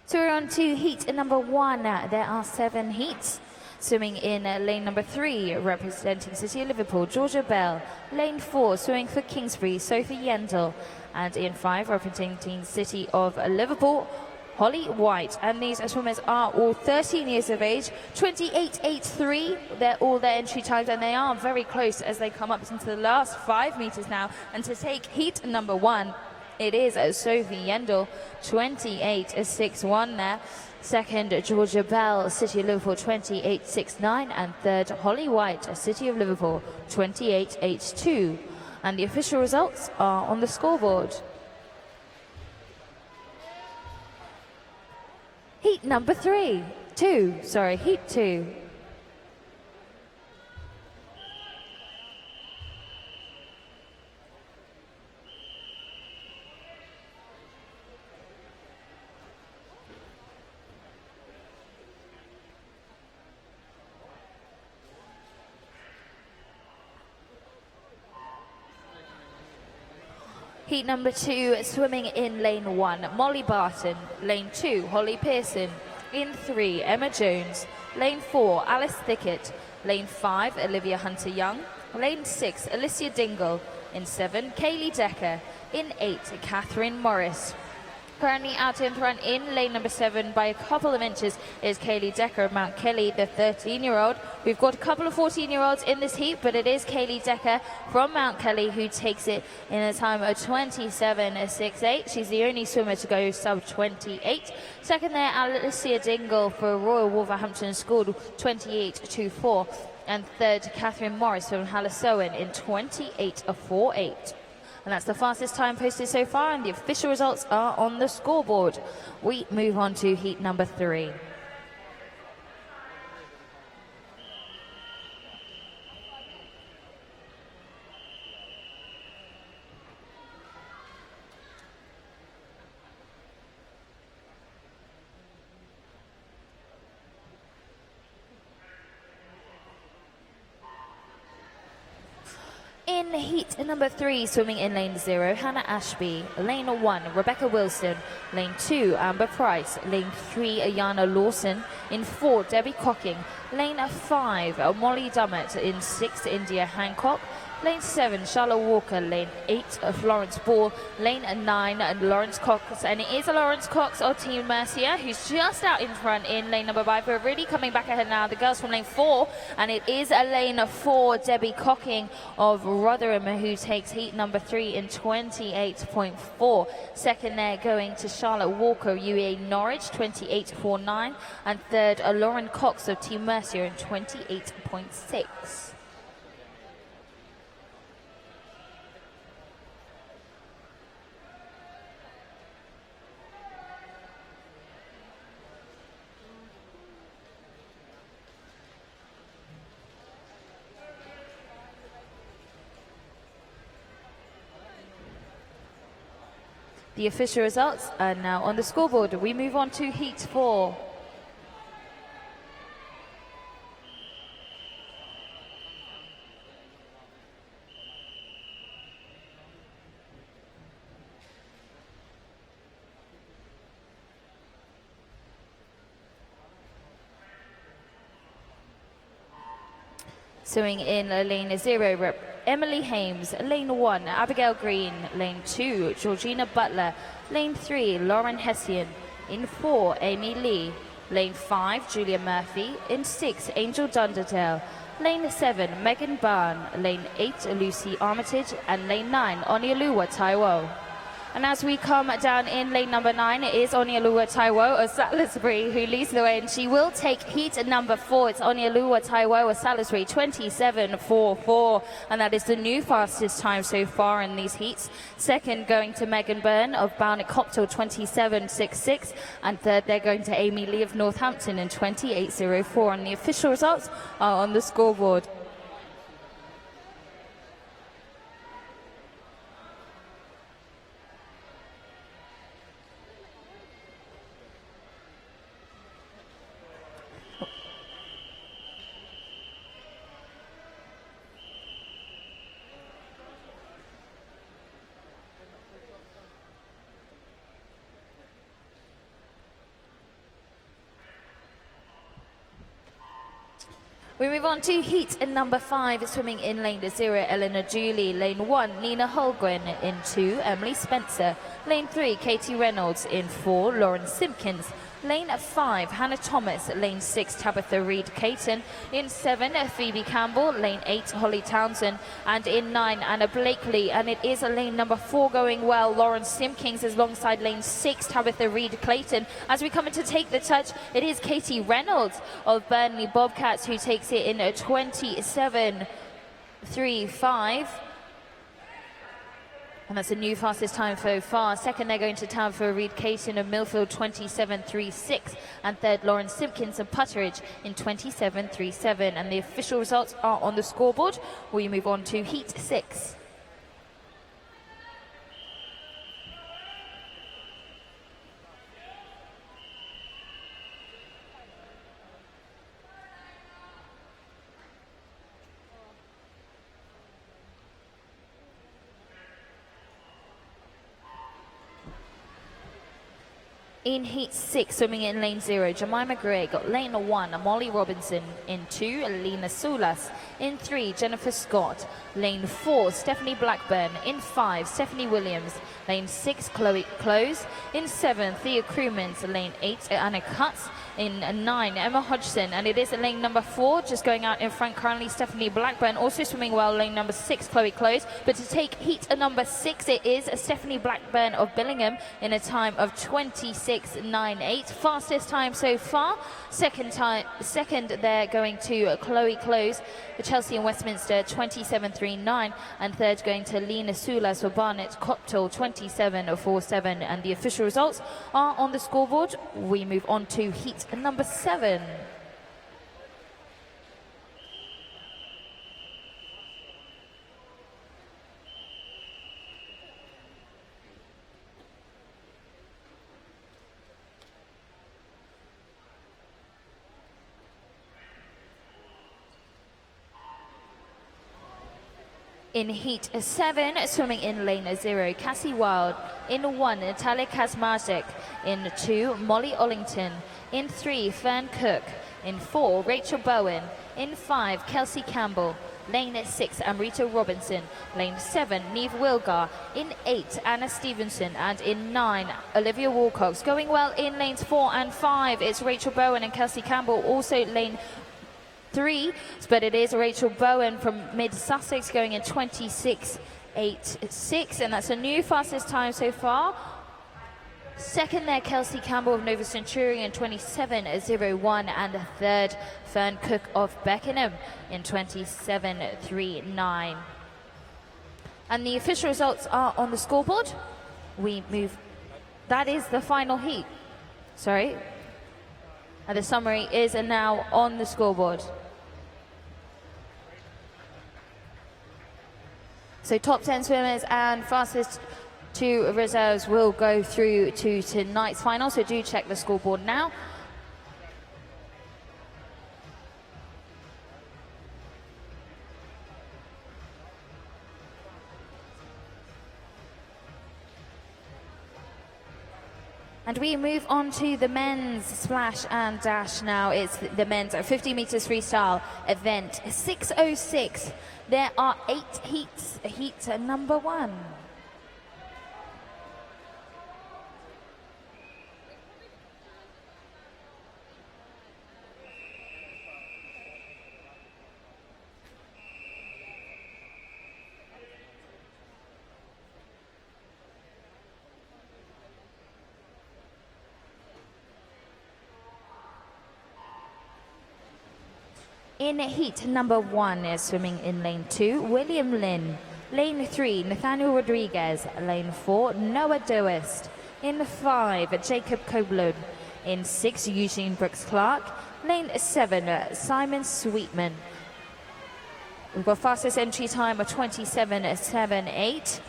So we're on to heat number 1. There are 7 heats. Swimming in lane number 3, representing City of Liverpool, Georgia Bell. Lane 4, swimming for Kingsbury, Sophie Yendel. And in 5, representing City of Liverpool, Holly White. And these swimmers are all 13 years of age, 28.83. They're all their entry times, and they are very close as they come up into the last 5 meters now. And to take heat number 1, it is Sophie Yendel, 28.61 there. Second, Georgia Bell, City of Liverpool, 28.69. And third, Holly White, City of Liverpool, 28.82. And the official results are on the scoreboard. Heat number 2. Heat 2. Heat number 2, swimming in lane 1, Molly Barton. Lane 2, Holly Pearson. In 3, Emma Jones. Lane 4, Alice Thickett. Lane 5, Olivia Hunter-Young. Lane 6, Alicia Dingle. In 7, Kaylee Decker. In 8, Catherine Morris. Currently out in front in lane number 7 by a couple of inches is Kaylee Decker of Mount Kelly, the 13-year-old. We've got a couple of 14-year-olds in this heat, but it is Kaylee Decker from Mount Kelly who takes it in a time of 27.68. She's the only swimmer to go sub 28. Second there, Alicia Dingle for Royal Wolverhampton School, 28.24. And third, Catherine Morris from Hallissowen in 28.48. And that's the fastest time posted so far, and the official results are on the scoreboard. We move on to heat number 3. In heat number 3, swimming in lane 0, Hannah Ashby. Lane 1, Rebecca Wilson. Lane 2, Amber Price. Lane 3, Ayana Lawson. In 4, Debbie Cocking. Lane 5, Molly Dummett. In 6, India Hancock. Lane 7, Charlotte Walker. Lane 8, Florence Ball. Lane 9, Lawrence Cox. And it is Lawrence Cox of Team Mercia who's just out in front in lane number 5. We're really coming back ahead now. The girls from lane 4. And it is a lane 4, Debbie Cocking of Rotherham, who takes heat number 3 in 28.4. Second there going to Charlotte Walker, UEA Norwich, 28.49. And third, Lauren Cox of Team Mercia in 28.6. The official results are now on the scoreboard. We move on to heat 4. Swimming in lane 0, Emily Hames. Lane 1, Abigail Green. Lane 2, Georgina Butler. Lane 3, Lauren Hessian. In 4, Amy Lee. Lane 5, Julia Murphy. In 6, Angel Dunderdale. Lane 7, Megan Byrne. Lane 8, Lucy Armitage. And lane 9, Onioluwa Taiwo. And as we come down in lane number 9, it is Onioluwa Taiwo of Salisbury who leads the way, and she will take heat number 4. It's Onioluwa Taiwo of Salisbury, 27.44, and that is the new fastest time so far in these heats. Second going to Megan Byrne of Barnet Copthall, 27.66, and third they're going to Amy Lee of Northampton in 28.04, and the official results are on the scoreboard. We move on to heat in number 5, swimming in lane 0, Eleanor Julie. Lane 1, Nina Holgren. In 2, Emily Spencer. Lane 3, Katie Reynolds. In 4, Lauren Simpkins. Lane 5, Hannah Thomas. Lane 6, Tabitha Reid-Caton. In 7, Phoebe Campbell. Lane 8, Holly Townsend. And in 9, Anna Blakely. And it is a lane number 4 going well. Lauren Simpkins is alongside lane 6, Tabitha Reid-Caton. As we come in to take the touch, it is Katie Reynolds of Burnley Bobcats who takes it in 27.35. And that's the new fastest time so far. Second, they're going to Tabitha Reid-Caton of Millfield, 27.36. And third, Lauren Simpkins of Putteridge in 27.37. And the official results are on the scoreboard. We move on to heat 6. In heat 6, swimming in lane 0, Jemima Gray got lane 1, Molly Robinson. In 2, Alina Sulas. In 3, Jennifer Scott. Lane 4, Stephanie Blackburn. In 5, Stephanie Williams. Lane 6, Chloe Close. In 7, Thea Crewmans. Lane 8, Anna Cutts. In 9, Emma Hodgson, and it is lane number 4, just going out in front currently, Stephanie Blackburn, also swimming well, lane number 6, Chloe Close. But to take heat number 6, it is Stephanie Blackburn of Billingham in a time of 26.98, fastest time so far. Second, they're going to Chloe Close, Chelsea and Westminster, 27.39, and third going to Lena Sulas for Barnet Copthall, 27.47, and the official results are on the scoreboard. We move on to heat number 7. In heat 7, swimming in lane 0, Cassie Wild. In 1, Natalia Kazmarczyk. In 2, Molly Ollington. In 3, Fern Cook. In 4, Rachel Bowen. In 5, Kelsey Campbell. Lane 6, Amrita Robinson. Lane 7, Neve Wilgar. In 8, Anna Stevenson. And in 9, Olivia Wilcox. Going well in lanes 4 and 5, it's Rachel Bowen and Kelsey Campbell. Also lane 3, but it is Rachel Bowen from Mid-Sussex going in 26.86, and that's a new fastest time so far. Second there, Kelsey Campbell of Nova Centurion, 27.01, and third, Fern Cook of Beckenham in 27.39. And the official results are on the scoreboard. We move. That is the final heat. Sorry. And the summary is now on the scoreboard. So top 10 swimmers and fastest 2 reserves will go through to tonight's final, so do check the scoreboard now. And we move on to the men's splash and dash now. It's the men's 50 meters freestyle event, 6:06. There are 8 heats. Heat number 1. In heat number 1 is swimming in lane 2, William Lynn. Lane 3, Nathaniel Rodriguez. Lane 4, Noah Doist. In 5, Jacob Koblund. In 6, Eugene Brooks Clark. Lane 7, Simon Sweetman. We've got fastest entry time of 27.78.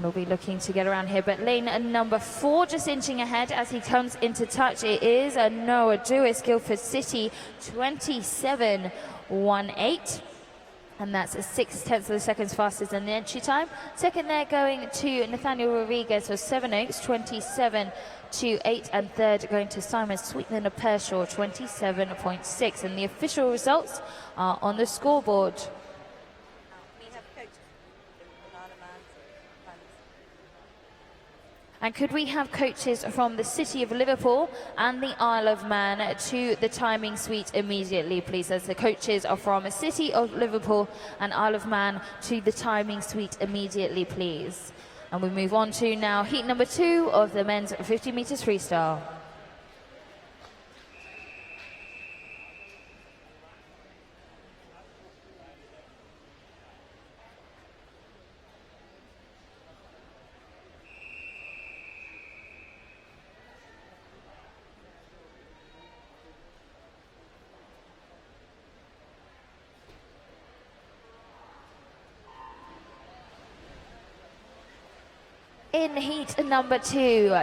We'll be looking to get around here, but lane number 4 just inching ahead as he comes into touch. It is a Noah Dewis, Guildford City, 27.18. And that's 0.6 of a second faster than the entry time. Second there going to Nathaniel Rodriguez for Seven Oaks, 27.28. And third going to Simon Sweetman of Pershore, 27.6. And the official results are on the scoreboard. And could we have coaches from the City of Liverpool and the Isle of Man to the timing suite immediately, please? As the coaches are from the City of Liverpool and Isle of Man to the timing suite immediately, please. And we move on to now heat number 2 of the men's 50 meters freestyle. In heat number 2,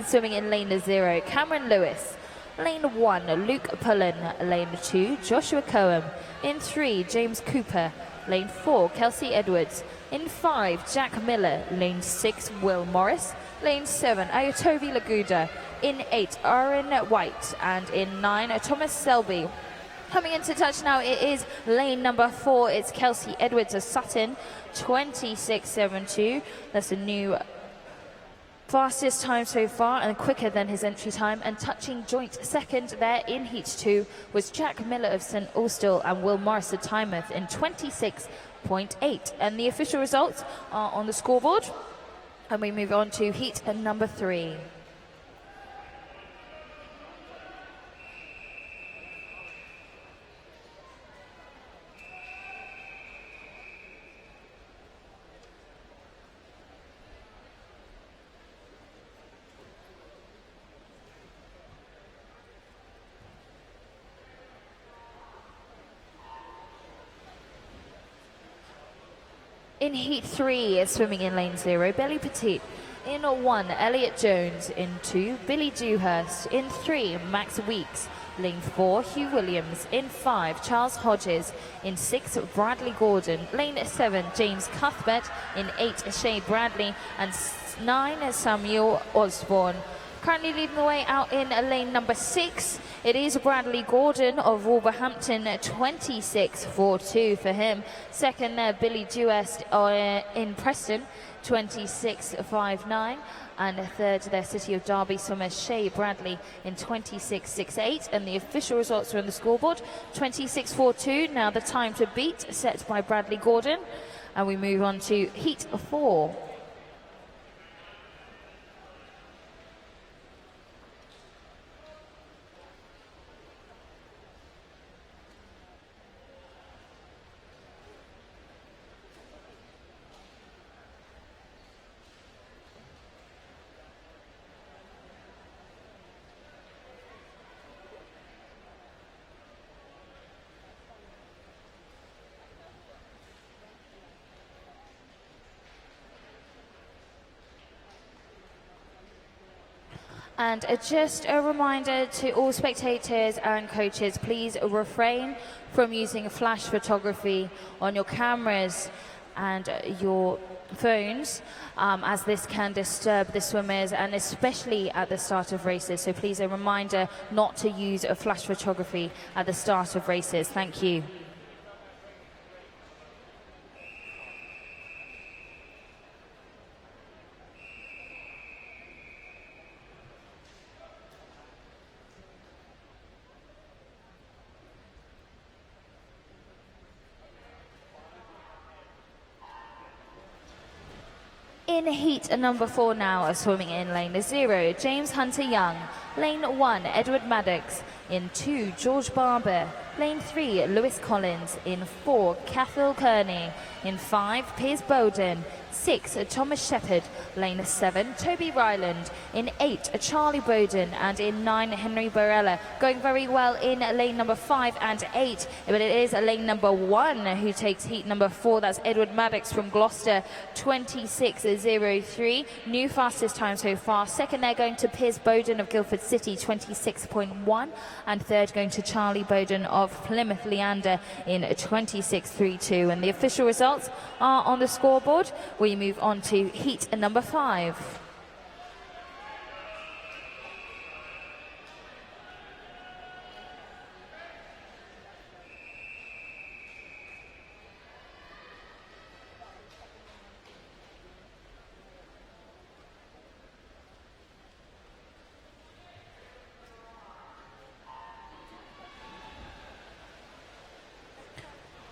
swimming in lane 0, Cameron Lewis. Lane 1, Luke Pullen. Lane 2, Joshua Cohen. In 3, James Cooper. Lane 4, Kelsey Edwards. In 5, Jack Miller. Lane 6, Will Morris. Lane 7, Ayotovi Laguda. In 8, Aaron White. And in 9, Thomas Selby. Coming into touch now, it is lane number 4. It's Kelsey Edwards of Sutton, 26.72. That's a new fastest time so far and quicker than his entry time. And touching joint second there in heat 2 was Jack Miller of St Austell and Will Morris of Tynemouth in 26.8. And the official results are on the scoreboard. And we move on to heat number 3. In heat 3, swimming in lane 0, Belly Petit. In 1, Elliot Jones. In 2, Billy Dewhurst. In 3, Max Weeks. Lane 4, Hugh Williams. In 5, Charles Hodges. In 6, Bradley Gordon. Lane 7, James Cuthbert. In 8, Shay Bradley. And 9, Samuel Osborne. Currently leading the way out in lane number 6, it is Bradley Gordon of Wolverhampton, 26.42 for him. Second there, Billy Dewhurst in Preston, 26.59. And third there, City of Derby swimmer Shay Bradley in 26.68. And the official results are on the scoreboard, 26.42. Now the time to beat set by Bradley Gordon. And we move on to heat 4. And just a reminder to all spectators and coaches, please refrain from using flash photography on your cameras and your phones, as this can disturb the swimmers, and especially at the start of races. So please, a reminder not to use a flash photography at the start of races. Thank you. In heat number 4 now, swimming in lane 0, James Hunter Young. Lane 1, Edward Maddox. In 2, George Barber. Lane 3, Lewis Collins. In 4, Cathal Kearney. In 5, Piers Bowden. 6, Thomas Shepherd. Lane 7, Toby Ryland. In 8, Charlie Bowden. And in 9, Henry Barella. Going very well in lane number 5 and 8, but it is lane number 1 who takes heat number 4. That's Edward Maddox from Gloucester, 26.03. New fastest time so far. Second there going to Piers Bowden of Guildford City, 26.1. And third going to Charlie Bowden of Plymouth Leander in 26.32. And the official results are on the scoreboard. We move on to heat number 5.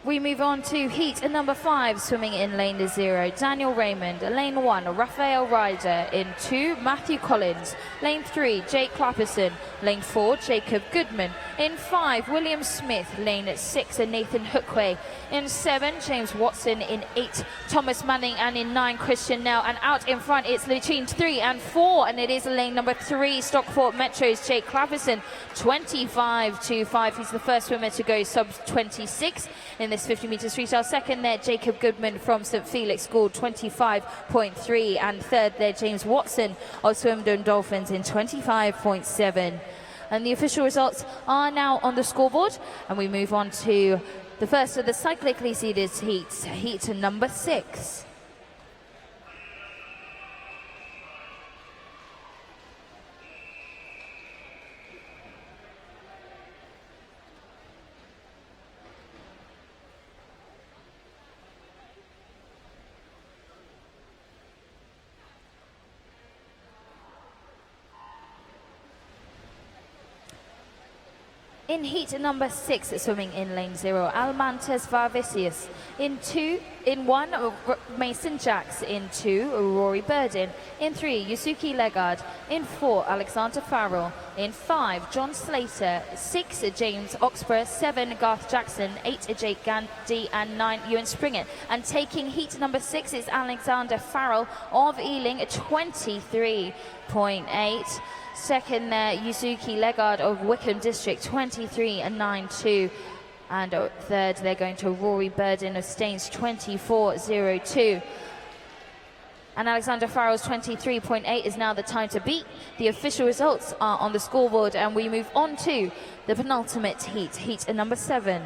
We move on to heat number 5, swimming in lane 0. Daniel Raymond. Lane 1, Raphael Ryder. In 2, Matthew Collins. Lane 3, Jake Clapperson. Lane 4, Jacob Goodman. In 5, William Smith. Lane 6, Nathan Hookway. In 7, James Watson. In 8, Thomas Manning. And in 9, Christian Nell. And out in front, it's Lutine 3 and 4. And it is lane number 3, Stockport Metro's Jake Clapperson. 25.25. He's the first swimmer to go sub 26 in this 50 metres freestyle. Second there, Jacob Goodman from St Felix scored 25.3, and third there, James Watson of Swindon Dolphins in 25.7. And the official results are now on the scoreboard, and we move on to the first of the cyclically seeded heats, heat number 6. In heat number 6, swimming in lane 0, Almantas Varvisius. In 1, Mason Jacks. In 2, Rory Burden. In 3, Yusuke Legard. In 4, Alexander Farrell. In 5, John Slater. 6, James Oxborough. 7, Garth Jackson. 8, Jake Gandy. And 9, Ewan Springer. And taking heat number 6 is Alexander Farrell of Ealing, 23.8. Second there, Yusuke Legard of Wickham District, 23.92. And third, they're going to Rory Burden of Staines, 24.02. And Alexander Farrell's 23.8 is now the time to beat. The official results are on the scoreboard, and we move on to the penultimate heat, heat number 7.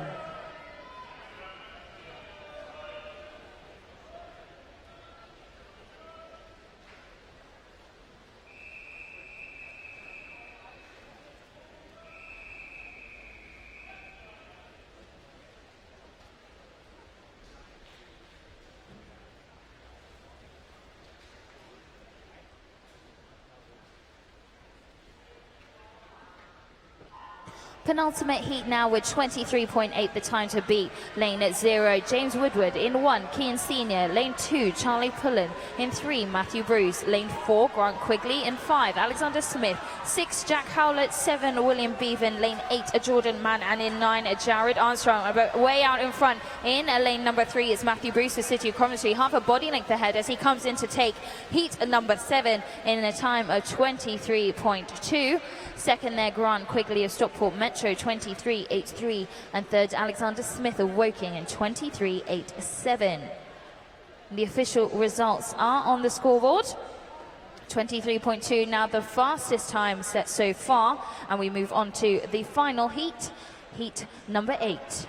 Penultimate heat now with 23.8 the time to beat. Lane at 0, James Woodward. In 1, Kean Senior. Lane 2, Charlie Pullen. In 3, Matthew Bruce. Lane 4, Grant Quigley. In 5, Alexander Smith. 6, Jack Howlett. 7, William Bevan. Lane 8, Jordan Mann. And in 9, Jared Armstrong. But way out in front in lane number 3 is Matthew Bruce for City of Coventry. Half a body length ahead as he comes in to take heat number 7 in a time of 23.2. Second there, Grant Quigley of Stockport Metro, 23.83. And third, Alexander Smith of Woking in 23.87. The official results are on the scoreboard. 23.2 now the fastest time set so far. And we move on to the final heat, heat number 8.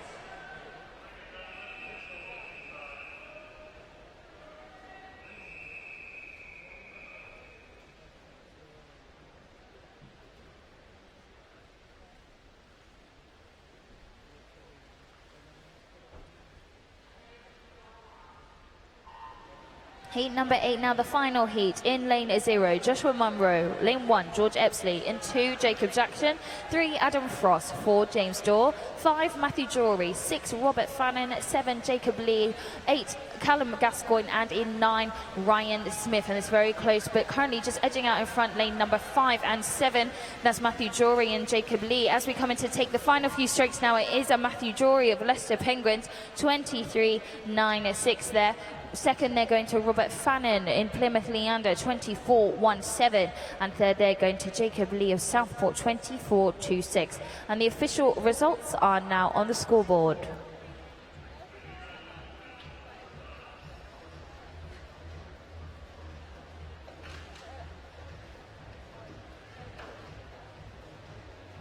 Heat number 8 now, the final heat. In lane 0, Joshua Munro. Lane 1, George Epsley. In 2, Jacob Jackson. 3, Adam Frost. 4, James Dorr. 5, Matthew Jory. 6, Robert Fannin. 7, Jacob Lee. 8, Callum Gascoigne. And in 9, Ryan Smith. And it's very close, but currently just edging out in front, lane number 5 and 7. That's Matthew Jory and Jacob Lee. As we come in to take the final few strokes now, it is a Matthew Jory of Leicester Penguins. 23.96 there. Second, they're going to Robert Fannin in Plymouth Leander, 24.17. And third, they're going to Jacob Lee of Southport, 24.26. And the official results are now on the scoreboard.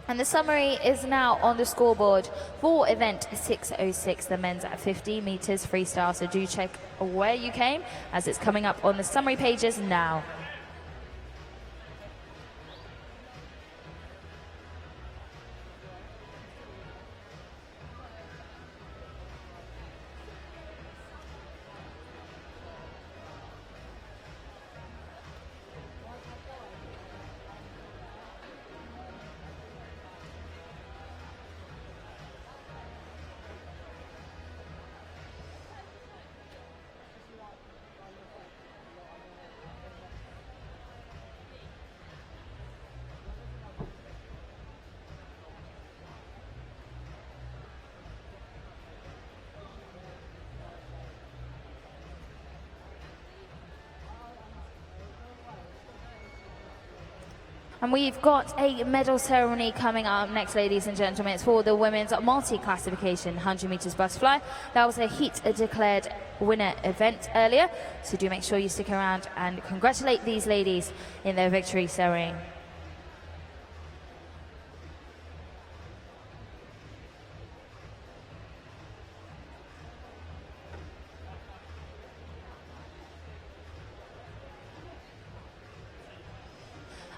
And the summary is now on the scoreboard for event 606, the men's at 50 meters freestyle. So do check where you came, as it's coming up on the summary pages now. And we've got a medal ceremony coming up next, ladies and gentlemen. It's for the women's multi-classification 100 meters butterfly. That was a heat declared winner event earlier, so do make sure you stick around and congratulate these ladies in their victory ceremony.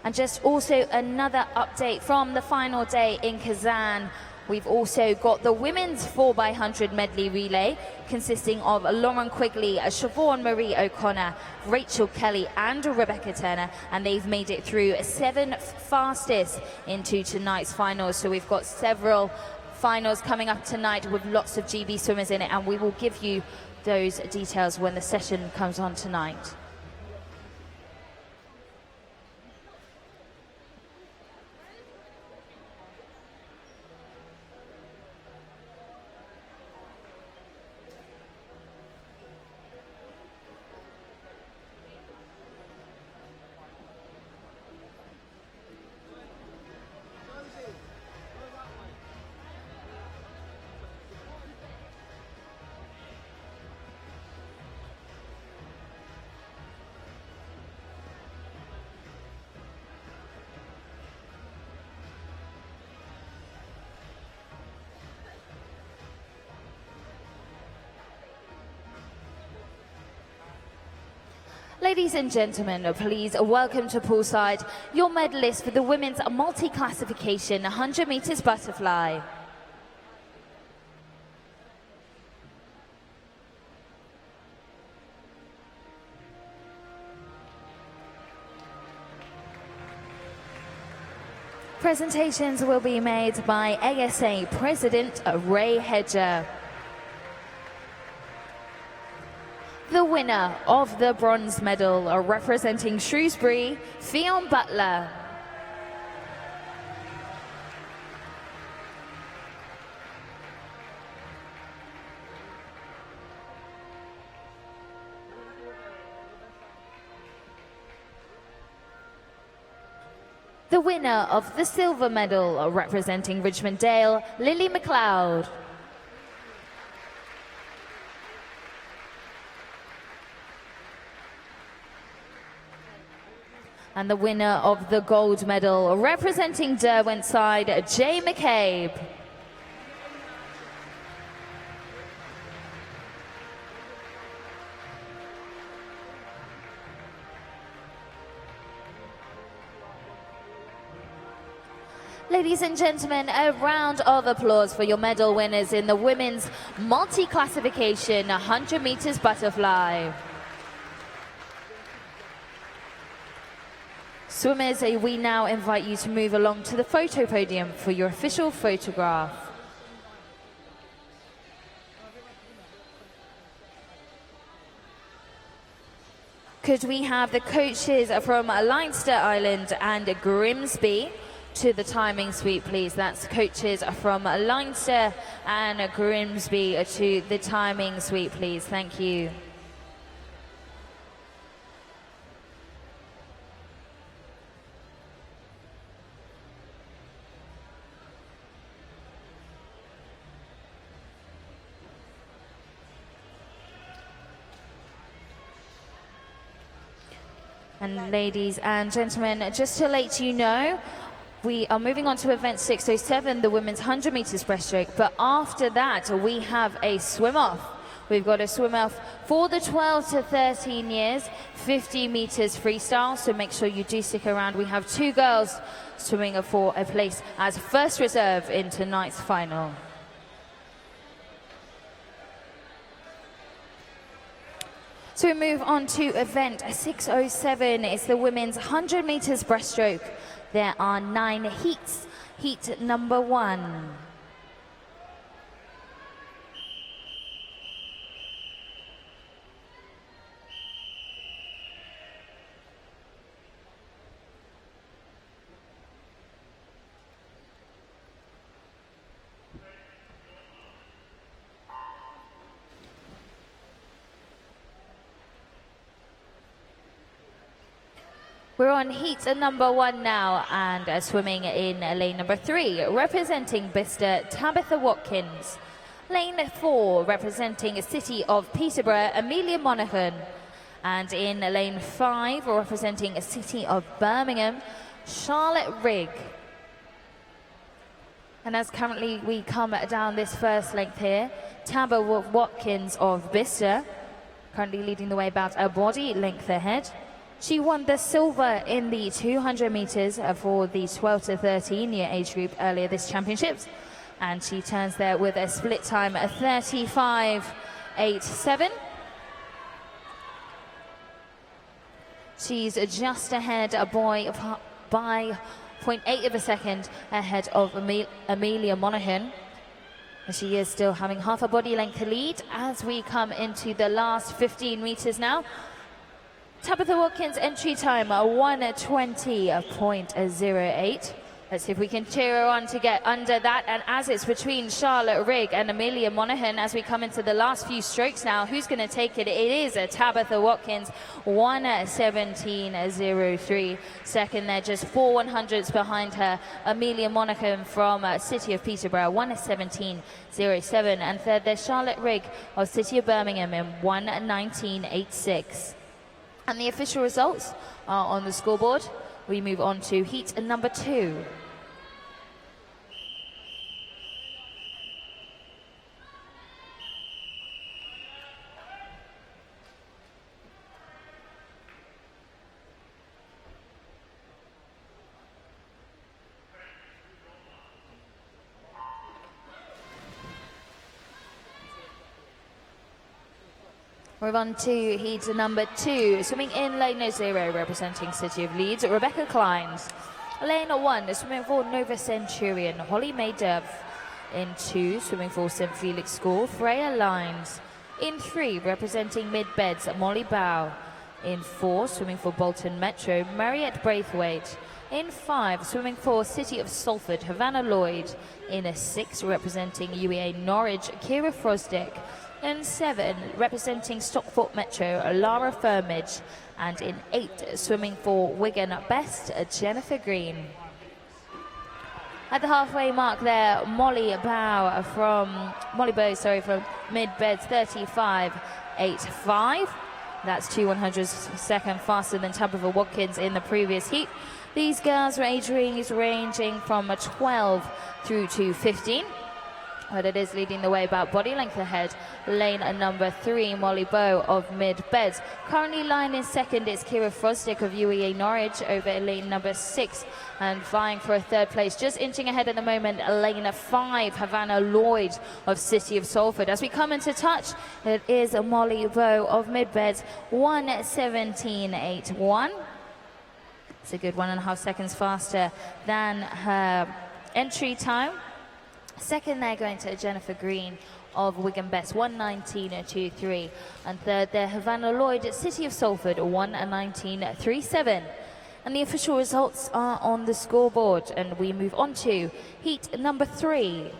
And just also another update from the final day in Kazan. We've also got the women's 4x100 medley relay, consisting of Lauren Quigley, Siobhan Marie O'Connor, Rachel Kelly and Rebecca Turner, and they've made it through 7 fastest into tonight's finals. So we've got several finals coming up tonight with lots of GB swimmers in it, and we will give you those details when the session comes on tonight. Ladies and gentlemen, please welcome to poolside your medalists for the women's multi-classification 100 meters butterfly. Presentations will be made by ASA President Ray Hedger. The winner of the bronze medal, representing Shrewsbury, Fionn Butler. The winner of the silver medal, representing Richmond Dale, Lily McLeod. And the winner of the gold medal, representing Derwentside, Jay McCabe. Ladies and gentlemen, a round of applause for your medal winners in the women's multi-classification 100 meters butterfly. Swimmers, we now invite you to move along to the photo podium for your official photograph. Could we have the coaches from Leinster Island and Grimsby to the timing suite, please? That's coaches from Leinster and Grimsby to the timing suite, please. Thank you. And ladies and gentlemen, just to let you know, we are moving on to event 607, the women's 100 meters breaststroke. But after that, we have a swim off. We've got a swim off for the 12 to 13 years, 50 meters freestyle. So make sure you do stick around. We have 2 girls swimming for a place as first reserve in tonight's final. So we move on to event 607. It's the women's 100 meters breaststroke. There are 9 heats. Heat number 1. We're on heat number 1 now, and swimming in lane number 3, representing Bicester, Tabitha Watkins. Lane 4, representing City of Peterborough, Amelia Monaghan. And in lane 5, representing City of Birmingham, Charlotte Rigg. And as currently we come down this first length here, Tabitha Watkins of Bicester, currently leading the way about a body length ahead. She won the silver in the 200 meters for the 12 to 13 year age group earlier this championships. And she turns there with a split time at 35.87. She's just ahead by 0.8 of a second ahead of Amelia Monaghan. She is still having half a body length lead as we come into the last 15 meters now. Tabitha Watkins entry time 1:20.08. Let's see if we can cheer her on to get under that. And as it's between Charlotte Rigg and Amelia Monaghan as we come into the last few strokes now, who's going to take it? It is Tabitha Watkins, 1:17.03. Second there, just 4 100s behind her, Amelia Monaghan from City of Peterborough, 1:17.07. And third there's Charlotte Rigg of City of Birmingham in 1:19.86. And the official results are on the scoreboard. We move on to heat number 2. We're on to heat number 2. Swimming in lane 0, representing City of Leeds, Rebecca Clines. Lane 1, swimming for Nova Centurion, Holly Maydove. In 2, swimming for St Felix School, Freya Lines. In 3, representing Mid-Beds, Molly Bow. In 4, swimming for Bolton Metro, Mariette Braithwaite. In 5, swimming for City of Salford, Havana Lloyd. In 6, representing UEA Norwich, Kira Frosdick. In 7, representing Stockport Metro, Lara Firmage. And in 8, swimming for Wigan Best, Jennifer Green. At the halfway mark there, Molly Bow from Mid-Beds, 35.85. That's 2 100s second faster than Tabitha Watkins in the previous heat. These girls are age ranges ranging from 12 through to 15. But it is leading the way about body length ahead. Lane number 3, Molly Bow of Mid-Beds. Currently lying in second is Kira Frosdick of UEA Norwich over lane number 6 and vying for a third place. Just inching ahead at the moment, lane 5, Havana Lloyd of City of Salford. As we come into touch, it is Molly Bow of Mid-Beds, 1:17.81. That's a good 1.5 seconds faster than her entry time. Second, they're going to Jennifer Green of Wigan Best, 1:19.23. And third, they're Havana Lloyd at City of Salford, 1:19.37. And the official results are on the scoreboard, and we move on to heat number 3.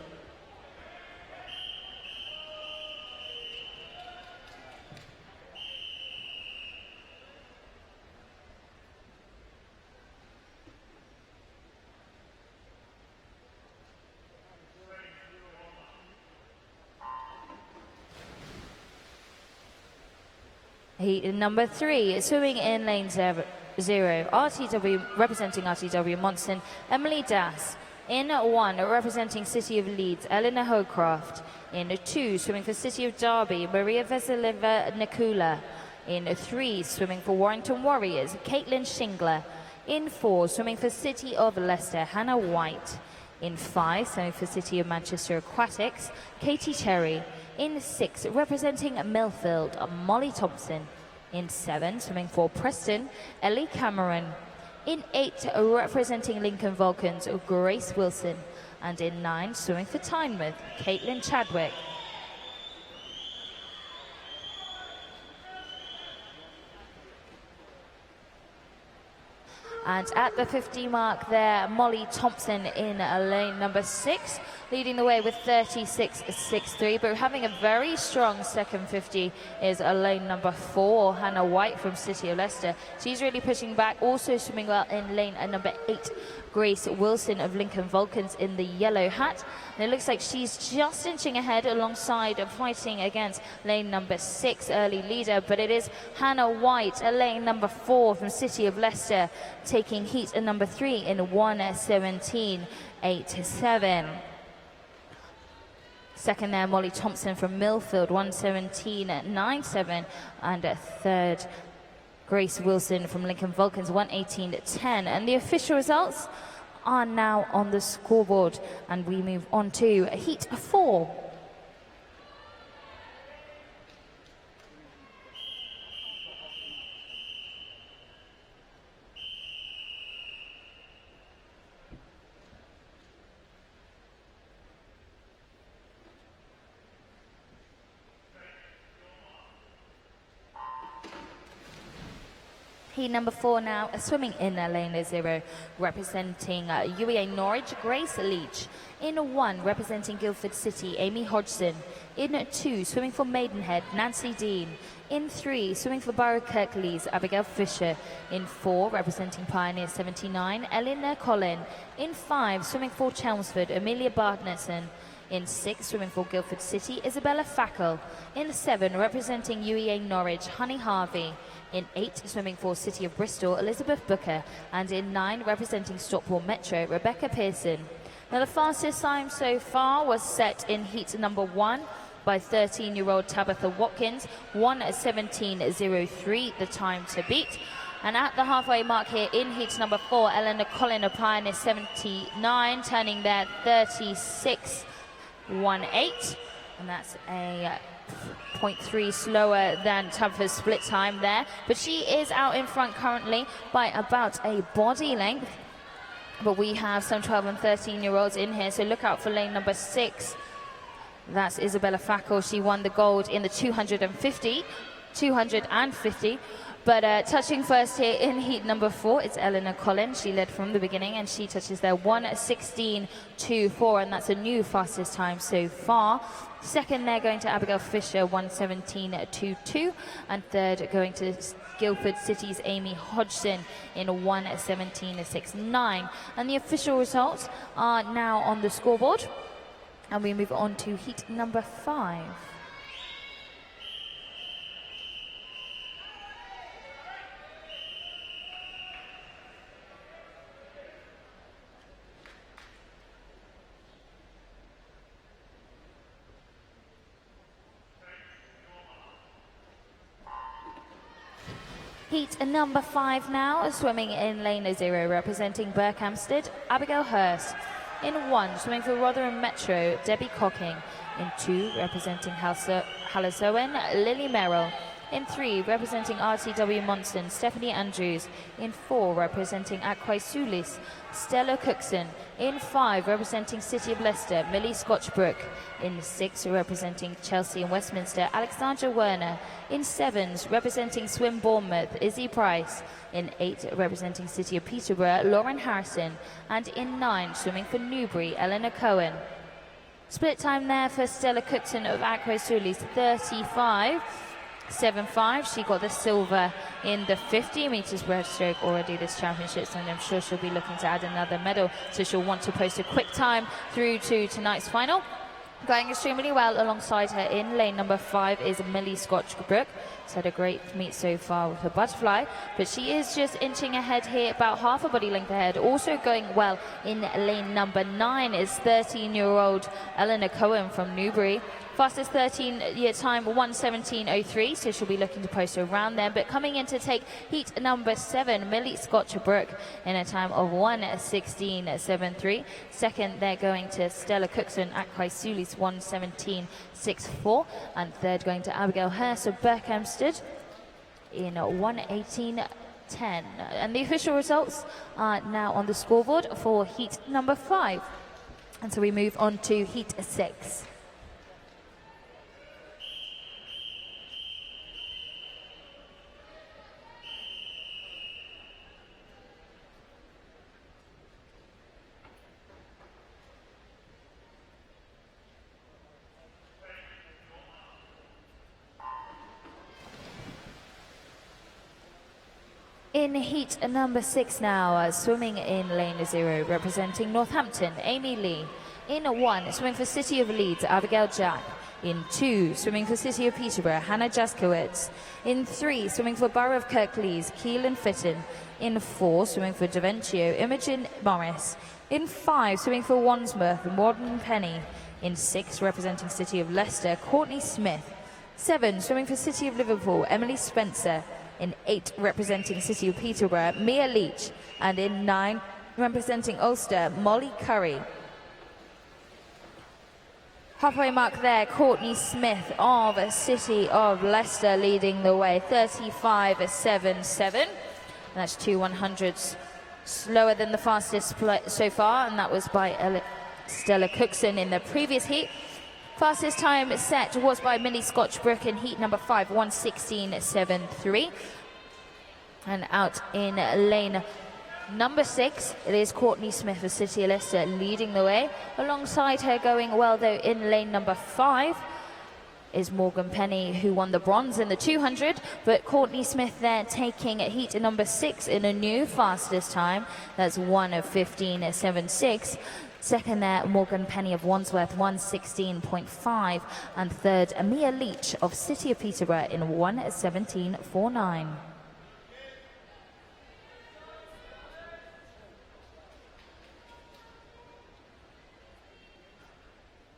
Heat number 3, swimming in lane 0, RTW, representing RTW Monson, Emily Das. In 1, representing City of Leeds, Eleanor Hocraft. In 2, swimming for City of Derby, Maria Veselova Nikula. In 3, swimming for Warrington Warriors, Caitlin Shingler. In 4, swimming for City of Leicester, Hannah White. In 5, swimming for City of Manchester Aquatics, Katie Cherry. In 6, representing Millfield, Molly Thompson. In 7, swimming for Preston, Ellie Cameron. In 8, representing Lincoln Vulcans, Grace Wilson. And in 9, swimming for Tynemouth, Caitlin Chadwick. And at the 50 mark there, Molly Thompson in lane number 6, leading the way with 36.63, but having a very strong second 50 is lane number 4, Hannah White from City of Leicester. She's really pushing back, also swimming well in lane number 8, Grace Wilson of Lincoln Vulcans in the yellow hat. And it looks like she's just inching ahead alongside fighting against lane number 6, early leader, but it is Hannah White, lane number 4 from City of Leicester, taking heat number 3 in 1:17.87. Second there, Molly Thompson from Millfield, 1:17.97. And third, Grace Wilson from Lincoln Vulcans, 1:18.10. And the official results are now on the scoreboard, and we move on to heat 4. Heat number 4 now, swimming in lane 0, representing UEA Norwich, Grace Leach. In 1, representing Guildford City, Amy Hodgson. In 2, swimming for Maidenhead, Nancy Dean. In 3, swimming for Borough Kirklees, Abigail Fisher. In 4, representing Pioneer 79, Eleanor Collin. In 5, swimming for Chelmsford, Amelia Bartneson. In 6, swimming for Guildford City, Isabella Fackel. In 7, representing UEA Norwich, Honey Harvey. In 8, swimming for City of Bristol, Elizabeth Booker. And in 9, representing Stockport Metro, Rebecca Pearson. Now the fastest time so far was set in heat number 1 by 13-year-old Tabitha Watkins, 1:17.03, the time to beat. And at the halfway mark here in heat number 4, Eleanor Collin of Pioneer 79, turning there 36.18. And that's a 0.3 slower than Tabitha's split time there. But she is out in front currently by about a body length. But we have some 12 and 13-year-olds in here, so look out for lane number 6. That's Isabella Fackel. She won the gold in the 250. But touching first here in heat number 4, it's Eleanor Collin. She led from the beginning, and she touches there 1:16.24, and that's a new fastest time so far. Second, they're going to Abigail Fisher, 1:17.22, and third, going to Guildford City's Amy Hodgson in 1:17.69. And the official results are now on the scoreboard, and we move on to heat number 5. Heat number 5 now, swimming in lane 0, representing Berkhamsted, Abigail Hurst. In 1, swimming for Rotherham Metro, Debbie Cocking. In 2, representing Halazoan, Lily Merrill. In 3, representing RTW Monson, Stephanie Andrews. In 4, representing Aquaisulis, Stella Cookson. In 5, representing City of Leicester, Millie Scotchbrook. In 6, representing Chelsea and Westminster, Alexandra Werner. In 7s, representing Swim Bournemouth, Izzy Price. In 8, representing City of Peterborough, Lauren Harrison. And in 9, swimming for Newbury, Eleanor Cohen. Split time there for Stella Cookson of Aquaisulis, 35.75. She got the silver in the 50 meters breaststroke already this championships, and I'm sure she'll be looking to add another medal, so she'll want to post a quick time through to tonight's final. Going extremely well alongside her in lane number 5 is Millie Scotchbrook. She's had a great meet so far with her butterfly, but she is just inching ahead here, about half a body length ahead. Also going well in lane number 9 is 13-year-old Eleanor Cohen from Newbury. Fastest 13-year time, 1:17.03, so she'll be looking to post around there. But coming in to take heat number 7, Millie Scotchbrook in a time of 1:16.73. Second, they're going to Stella Cookson at Aquaisulis, 1:17.64. And third going to Abigail Hurst of Berkhamsted in 1:18.10. And the official results are now on the scoreboard for heat number 5. And so we move on to heat 6. In heat number 6 now, swimming in lane 0, representing Northampton, Amy Lee. In 1, swimming for City of Leeds, Abigail Jack. In 2, swimming for City of Peterborough, Hannah Jaskowitz. In 3, swimming for Borough of Kirklees, Keelan Fitton. In 4, swimming for Daventio, Imogen Morris. In 5, swimming for Wandsworth, Warden Penny. In 6, representing City of Leicester, Courtney Smith. 7, swimming for City of Liverpool, Emily Spencer. In 8, representing City of Peterborough, Mia Leach. And in 9, representing Ulster, Molly Curry. Halfway mark there, Courtney Smith of City of Leicester leading the way, 35.77. That's 2 100s slower than the fastest so far, and that was by Stella Cookson in the previous heat. Fastest time set was by Millie Scotchbrook in heat number 5, 1:16.73. And out in lane number 6, it is Courtney Smith of City of Leicester leading the way. Alongside her going well, though, in lane number 5 is Morgan Penny, who won the bronze in the 200. But Courtney Smith there taking heat number 6 in a new fastest time. That's 1:15.76. Second there, Morgan Penny of Wandsworth, 1:16.5. And third, Mia Leach of City of Peterborough in 1:17.49.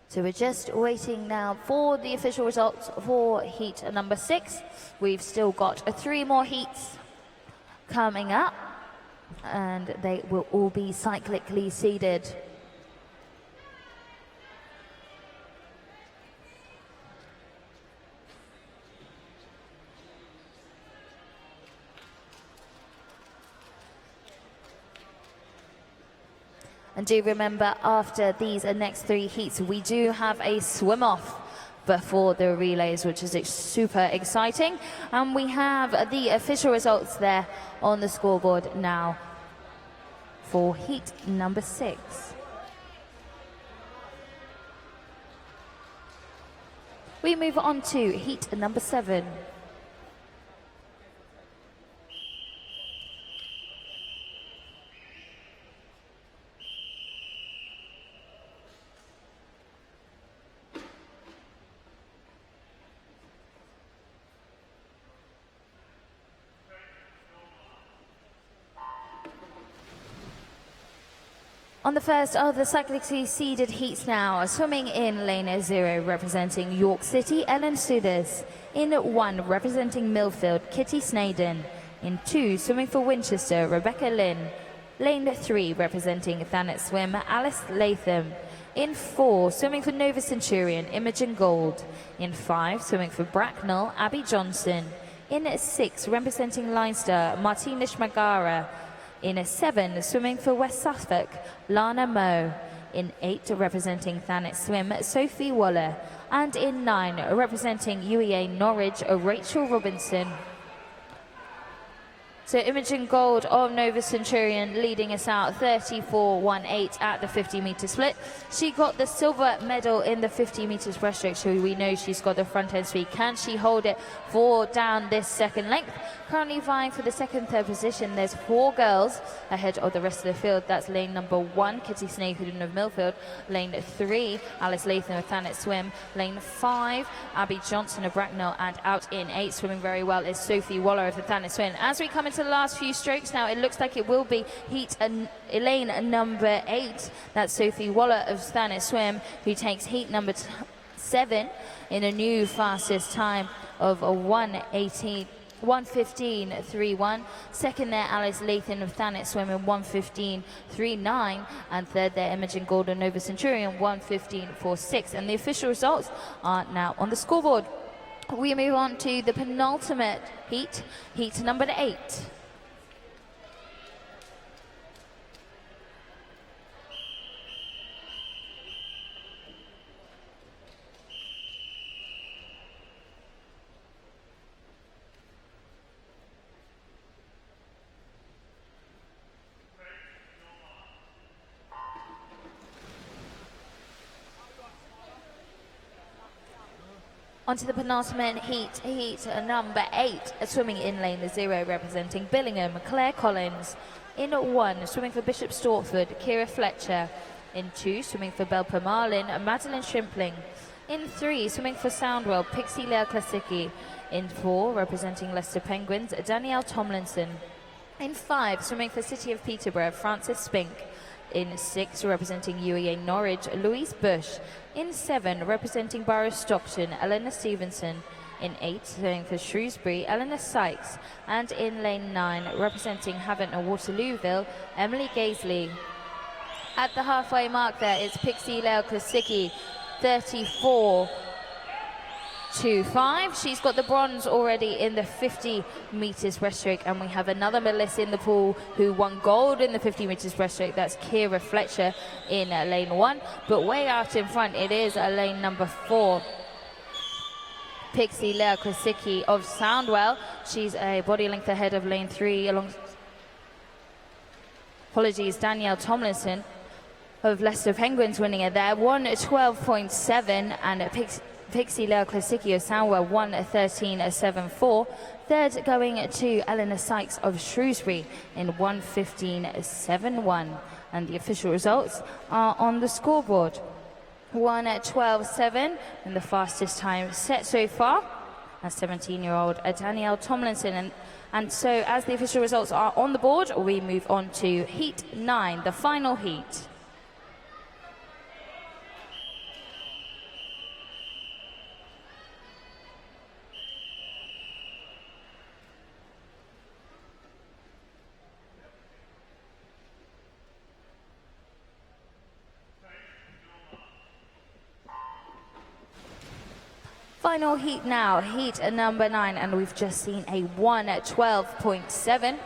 So we're just waiting now for the official results for heat number 6. We've still got 3 more heats coming up, and they will all be cyclically seeded. And do remember, after these next 3 heats, we do have a swim-off before the relays, which is super exciting. And we have the official results there on the scoreboard now for heat number 6. We move on to heat number 7. On the first of the cyclically seeded heats now, swimming in lane 0, representing York City, Ellen Suthers. In 1, representing Millfield, Kitty Snaden. In 2, swimming for Winchester, Rebecca Lynn. Lane 3, representing Thanet Swim, Alice Latham. In 4, swimming for Nova Centurion, Imogen Gold. In 5, swimming for Bracknell, Abby Johnson. In 6, representing Leinster, Martina Schmagara. In 7, swimming for West Suffolk, Lana Moe. In 8, representing Thanet Swim, Sophie Waller. And in 9, representing UEA Norwich, Rachel Robinson. So Imogen Gold of Nova Centurion leading us out 34.18 at the 50-metre split. She got the silver medal in the 50 metres breaststroke, so we know she's got the front end speed. Can she hold it for down this second length? Currently vying for the second, third position. There's 4 girls ahead of the rest of the field. That's lane number 1, Kitty Snakewood of Millfield. Lane 3, Alice Latham of Thanet Swim. Lane 5, Abby Johnson of Bracknell. And out in 8, swimming very well, is Sophie Waller of the Thanet Swim. As we come into the last few strokes now, it looks like it will be lane number 8. That's Sophie Waller of Thanet Swim, who takes heat number 7 in a new fastest time of a 1:15.31. Second there, Alice Latham of Thanet Swim in 1:15.39. And third there, Imogen Gold of Nova Centurion, 1:15.46. And the official results are now on the scoreboard. We move on to the penultimate heat, heat number 8. Onto the penultimate heat, heat number 8, swimming in lane 0, representing Billingham, Claire Collins. In 1, swimming for Bishop Stortford, Kira Fletcher. In 2, swimming for Belper Marlin, Madeline Shrimpling. In 3, swimming for Soundwell, Pixie Lea Klasicki. In 4, representing Leicester Penguins, Danielle Tomlinson. In 5, swimming for City of Peterborough, Frances Spink. In 6, representing UEA Norwich, Louise Bush. In 7, representing Borough Stockton, Eleanor Stevenson. In 8, swimming for Shrewsbury, Eleanor Sykes. And in lane 9, representing Havant and Waterlooville, Emily Gaisley. At the halfway mark there is Pixie Lea Klasicki, 34.25. She's got the bronze already in the 50 metres breaststroke, and we have another medalist in the pool who won gold in the 50 metres breaststroke. That's Kira Fletcher in lane 1, but way out in front it is lane number 4, Pixie Lea Klasicki of Soundwell. She's a body length ahead of lane 3 Danielle Tomlinson of Leicester Penguins winning it there, 1:12.7, and Pixie Lea Klasicki of Soundwell, 1:13.74. Third going to Eleanor Sykes of Shrewsbury in 1:15.71. And the official results are on the scoreboard. 1:12.7 and the fastest time set so far, a 17-year-old Danielle Tomlinson. And so as the official results are on the board, we move on to heat 9, the final heat. Final heat now, heat number 9, and we've just seen a 1:12.7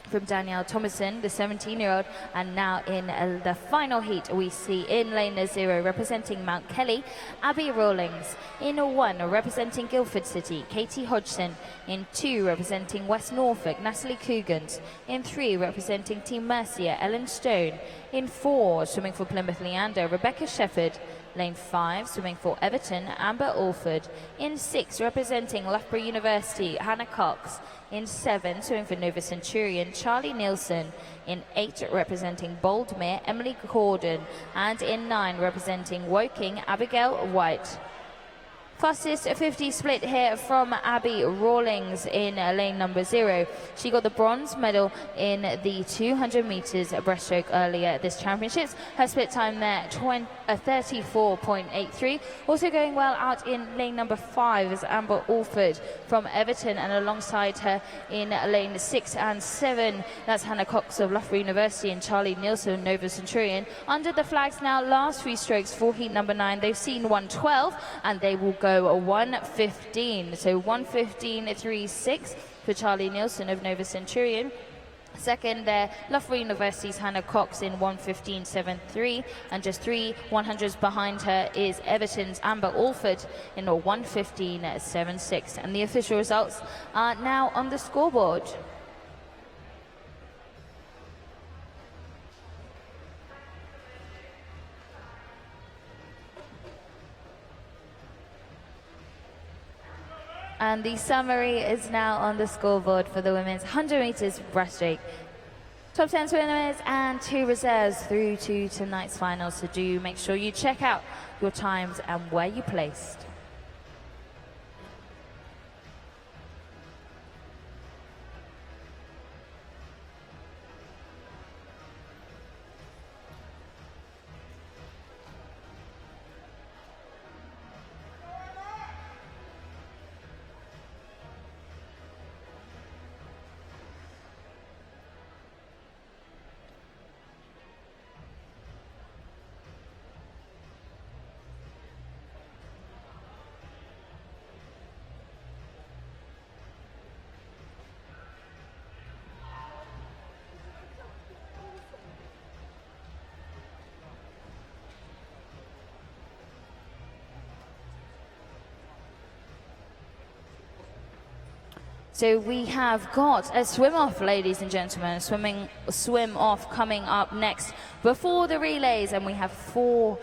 from Danielle Thomason, the 17-year-old, and now in the final heat we see in lane 0, representing Mount Kelly, Abby Rawlings. In 1, representing Guildford City, Katie Hodgson. In 2, representing West Norfolk, Natalie Cougans. In 3, representing Team Mercia, Ellen Stone. In 4, swimming for Plymouth Leander, Rebecca Shepherd. Lane 5, swimming for Everton, Amber Alford. In 6, representing Loughborough University, Hannah Cox. In 7, swimming for Nova Centurion, Charlie Nielsen. In 8, representing Boldmere, Emily Gordon. And in 9, representing Woking, Abigail White. Fastest 50 split here from Abby Rawlings in lane number 0. She got the bronze medal in the 200 metres breaststroke earlier at this championships. Her split time there, 34.83. Also going well out in lane number 5 is Amber Alford from Everton, and alongside her in lane 6 and 7, that's Hannah Cox of Loughborough University and Charlie Nielsen, Nova Centurion. Under the flags now, last 3 strokes for heat number 9. They've seen 1:12 and they will go go 1:15. So 1:15.36 for Charlie Nielsen of Nova Centurion. Second there, Loughborough University's Hannah Cox in 1:15.73, and just 3 100s behind her is Everton's Amber Alford in a 1:15.76. And the official results are now on the scoreboard. And the summary is now on the scoreboard for the women's 100 meters breaststroke. Top 10 swimmers and 2 reserves through to tonight's final. So do make sure you check out your times and where you placed. So we have got a swim off, ladies and gentlemen, swim off coming up next before the relays, and we have 4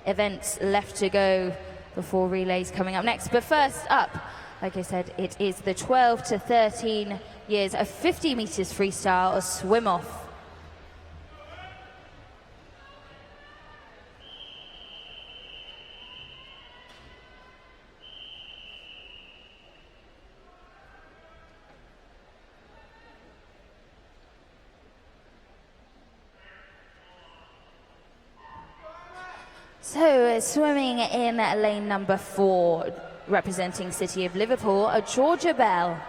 events left to go before relays coming up next. But first up, like I said, it is the 12 to 13 years of 50 meters freestyle swim off. So swimming in lane number 4, representing City of Liverpool, Georgia Bell.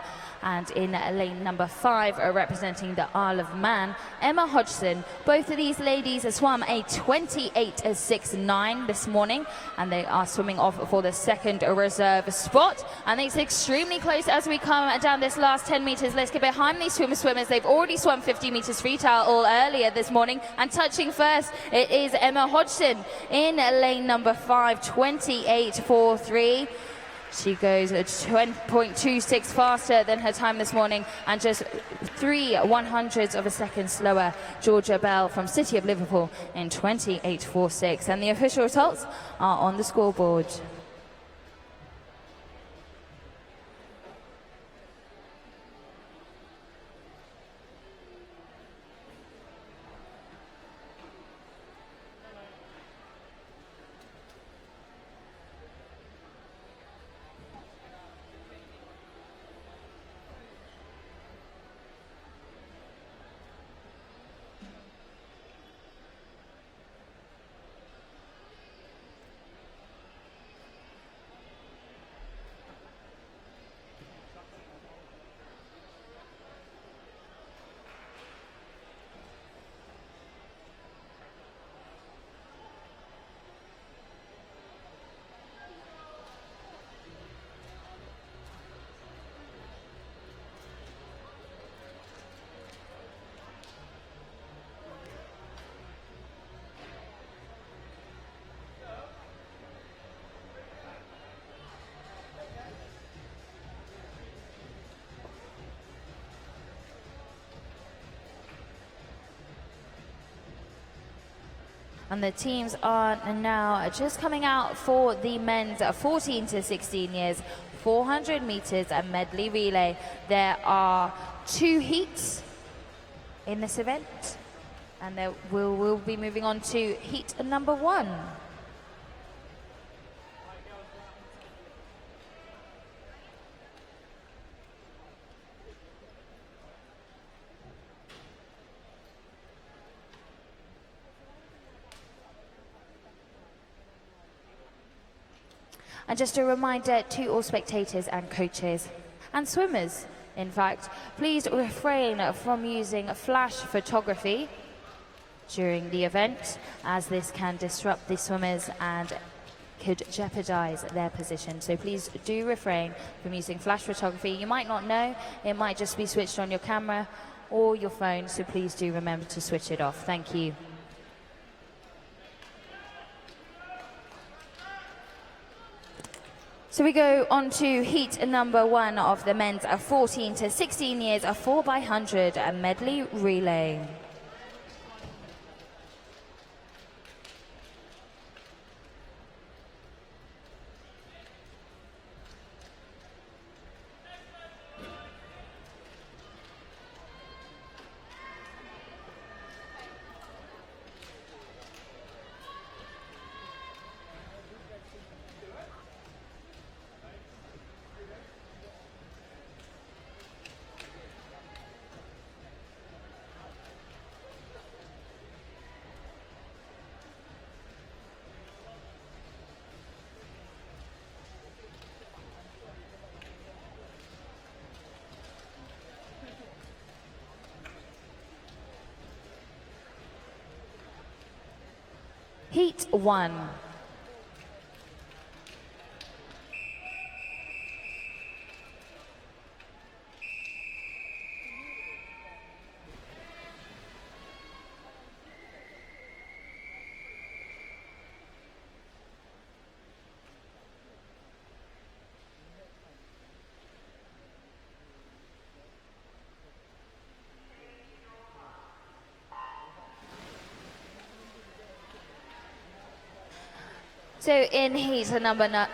And in lane number 5, representing the Isle of Man, Emma Hodgson. Both of these ladies swam a 28.69 this morning, and they are swimming off for the second reserve spot. And it's extremely close as we come down this last 10 meters. Let's get behind these swimmers. They've already swum 50 meters freestyle all earlier this morning. And touching first, it is Emma Hodgson in lane number 5, 28.43. She goes 20.26 faster than her time this morning, and just 3 100ths of a second slower. Georgia Bell from City of Liverpool in 28.46. And the official results are on the scoreboard. And the teams are now just coming out for the men's 14 to 16 years, 400 meters and medley relay. There are 2 heats in this event, and we'll be moving on to heat number 1. And just a reminder to all spectators and coaches and swimmers, in fact, please refrain from using flash photography during the event, as this can disrupt the swimmers and could jeopardize their position. So please do refrain from using flash photography. You might not know, it might just be switched on your camera or your phone, so please do remember to switch it off. Thank you. So we go on to heat number 1 of the men's 14 to 16 years, a 4x100 medley relay. Heat 1. So in heat number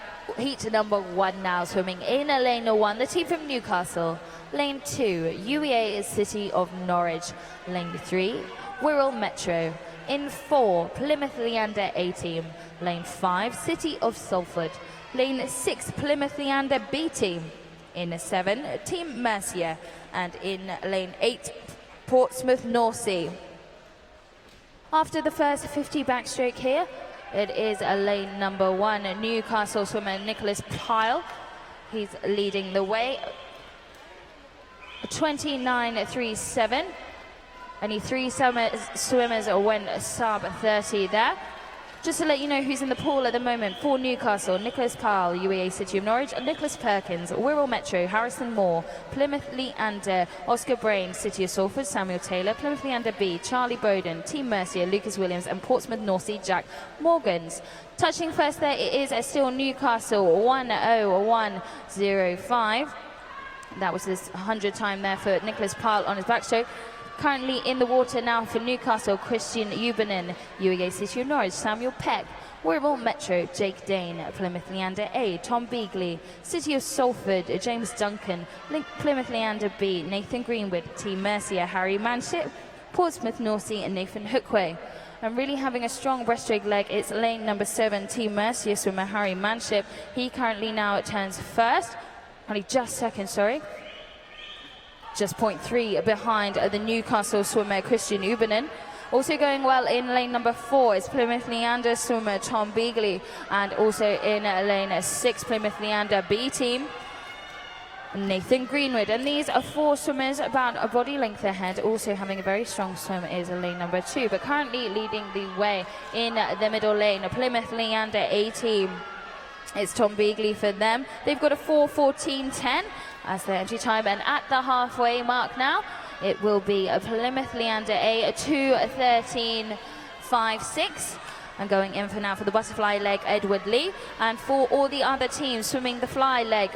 1 now, swimming in lane 1, the team from Newcastle. Lane 2, UEA City of Norwich. Lane 3, Wirral Metro. In 4, Plymouth Leander A team. Lane 5, City of Salford. Lane 6, Plymouth Leander B team. In 7, Team Mercia. And in lane 8, Portsmouth North Sea. After the first 50 backstroke here, it is lane number 1, Newcastle swimmer Nicholas Pyle. He's leading the way. 29.37. Only 3 swimmers went sub 30 there. Just to let you know who's in the pool at the moment for Newcastle: Nicholas Pyle, UEA City of Norwich; Nicholas Perkins, Wirral Metro; Harrison Moore, Plymouth Leander; Oscar Brain, City of Salford; Samuel Taylor, Plymouth Leander B; Charlie Bowden, Team Mercia; Lucas Williams; and Portsmouth North Sea, Jack Morgans. Touching first there, it is still Newcastle 1:01.05. That was his 100 time there for Nicholas Pyle on his backstroke. Currently in the water now for Newcastle: Christian Ubernen, UEA City of Norwich; Samuel Peck, Wirral Metro; Jake Dane, Plymouth Leander A; Tom Beagley, City of Salford; James Duncan, Plymouth Leander B; Nathan Greenwood, Team Mercia; Harry Manship, Portsmouth North Sea; and Nathan Hookway. And really having a strong breaststroke leg, it's lane number 7, Team Mercia swimmer Harry Manship. He currently now turns first, only just second, sorry. Just 0.3 behind the Newcastle swimmer Christian Ubernen. Also going well in lane number 4 is Plymouth Leander swimmer Tom Beagley, and also in lane 6, Plymouth Leander B team, Nathan Greenwood. And these are 4 swimmers about a body length ahead. Also having a very strong swim is lane number 2, but currently leading the way in the middle lane, Plymouth Leander A team. It's Tom Beagley for them. They've got a 4:14.10 as their entry time, and at the halfway mark now, it will be a Plymouth Leander A 2:13.56. And going in for now for the butterfly leg, Edward Lee. And for all the other teams swimming the fly leg,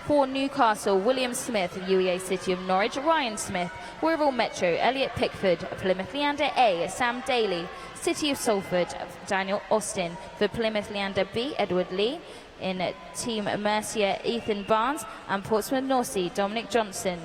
for Newcastle, William Smith, UEA City of Norwich; Ryan Smith, Wirral Metro; Elliot Pickford, Plymouth Leander A; Sam Daly, City of Salford; Daniel Austin. For Plymouth Leander B, Edward Lee. In Team Mercia, Ethan Barnes; and Portsmouth North Sea, Dominic Johnson.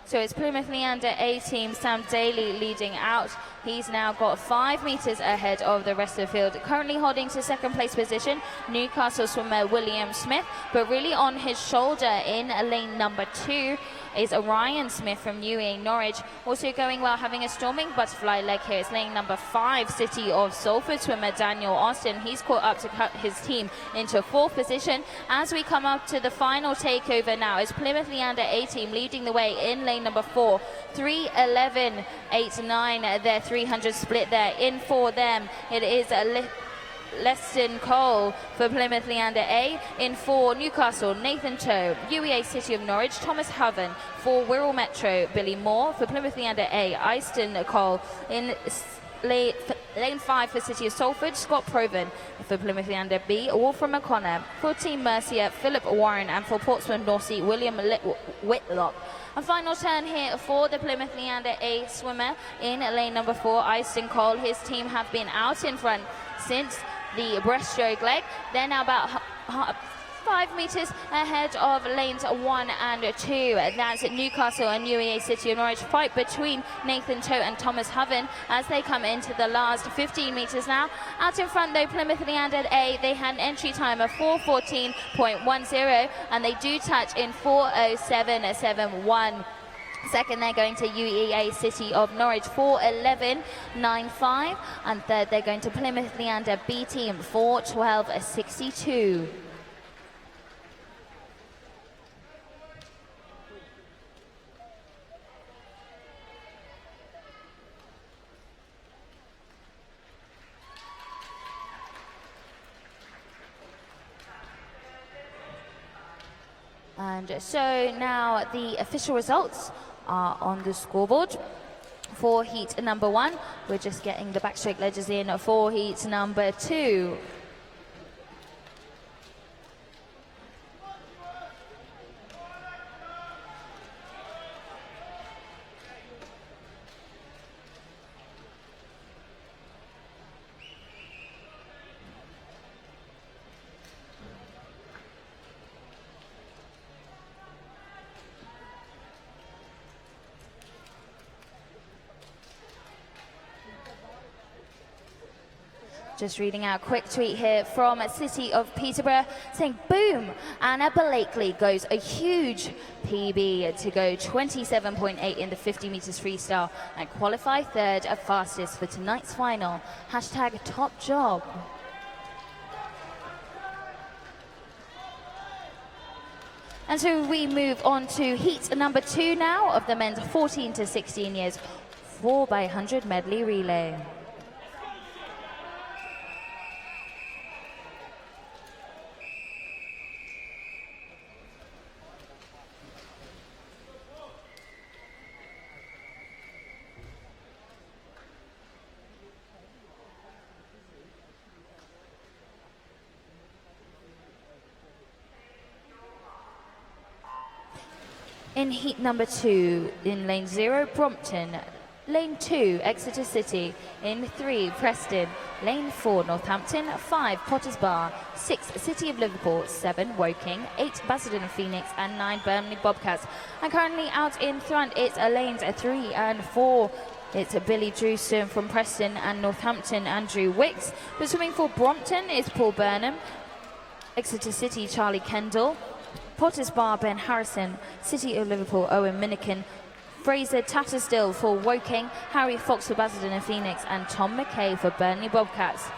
So it's Plymouth Leander A team, Sam Daly leading out. He's now got 5 meters ahead of the rest of the field. Currently holding to second place position, Newcastle swimmer William Smith, but really on his shoulder in lane number 2 is Ryan Smith from UEA Norwich. Also going well, having a storming butterfly leg here, is lane number 5, City of Salford swimmer Daniel Austin. He's caught up to cut his team into 4th position. As we come up to the final takeover now, is Plymouth Leander A team leading the way in lane number 4, 3:11.89. Their 300 split there. In for them, it is Leston Cole for Plymouth Leander A. In 4, Newcastle, Nathan Cho. UEA City of Norwich, Thomas Hoven. For Wirral Metro, Billy Moore. For Plymouth Leander A, Easton Cole. In Lane 5 for City of Salford, Scott Proven. For Plymouth Leander B, Wolfram McConnor. For Team Mercia, Philip Warren. And for Portsmouth North Sea, William Whitlock. A final turn here for the Plymouth Leander A swimmer in lane number 4, Easton Cole. His team have been out in front since the breaststroke leg. They're now about 5 meters ahead of lanes 1 and 2. That's Newcastle and UEA City of Norwich. Fight between Nathan Cho and Thomas Hoven as they come into the last 15 meters now. Out in front though, Plymouth Leander A, they had an entry time of 4:14.10 and they do touch in 4:07.71. Second, they're going to UEA City of Norwich 4:11.95, and third, they're going to Plymouth Leander B team 4:12.62. And so now the official results are on the scoreboard. For heat number 1, we're just getting the backstroke ledgers in for heat number 2. Just reading out a quick tweet here from City of Peterborough saying, boom, Anna Blakely goes a huge PB to go 27.8 in the 50 meters freestyle and qualify third at fastest for tonight's final. Hashtag top job. And so we move on to heat number 2 now of the men's 14 to 16 years 4x100 medley relay. In heat number 2, in lane 0, Brompton. Lane 2, Exeter City. In 3, Preston. Lane 4, Northampton. 5, Potters Bar. 6, City of Liverpool. 7, Woking. 8, Basildon and Phoenix. And 9, Burnley Bobcats. And currently out in front, it's lanes 3 and 4. It's Billy Drewston from Preston and Northampton, Andrew Wicks. But swimming for Brompton is Paul Burnham. Exeter City, Charlie Kendall. Potters Bar, Ben Harrison. City of Liverpool, Owen Minikin. Fraser Tatterstill for Woking. Harry Fox for Basildon and Phoenix. And Tom McKay for Burnley Bobcats.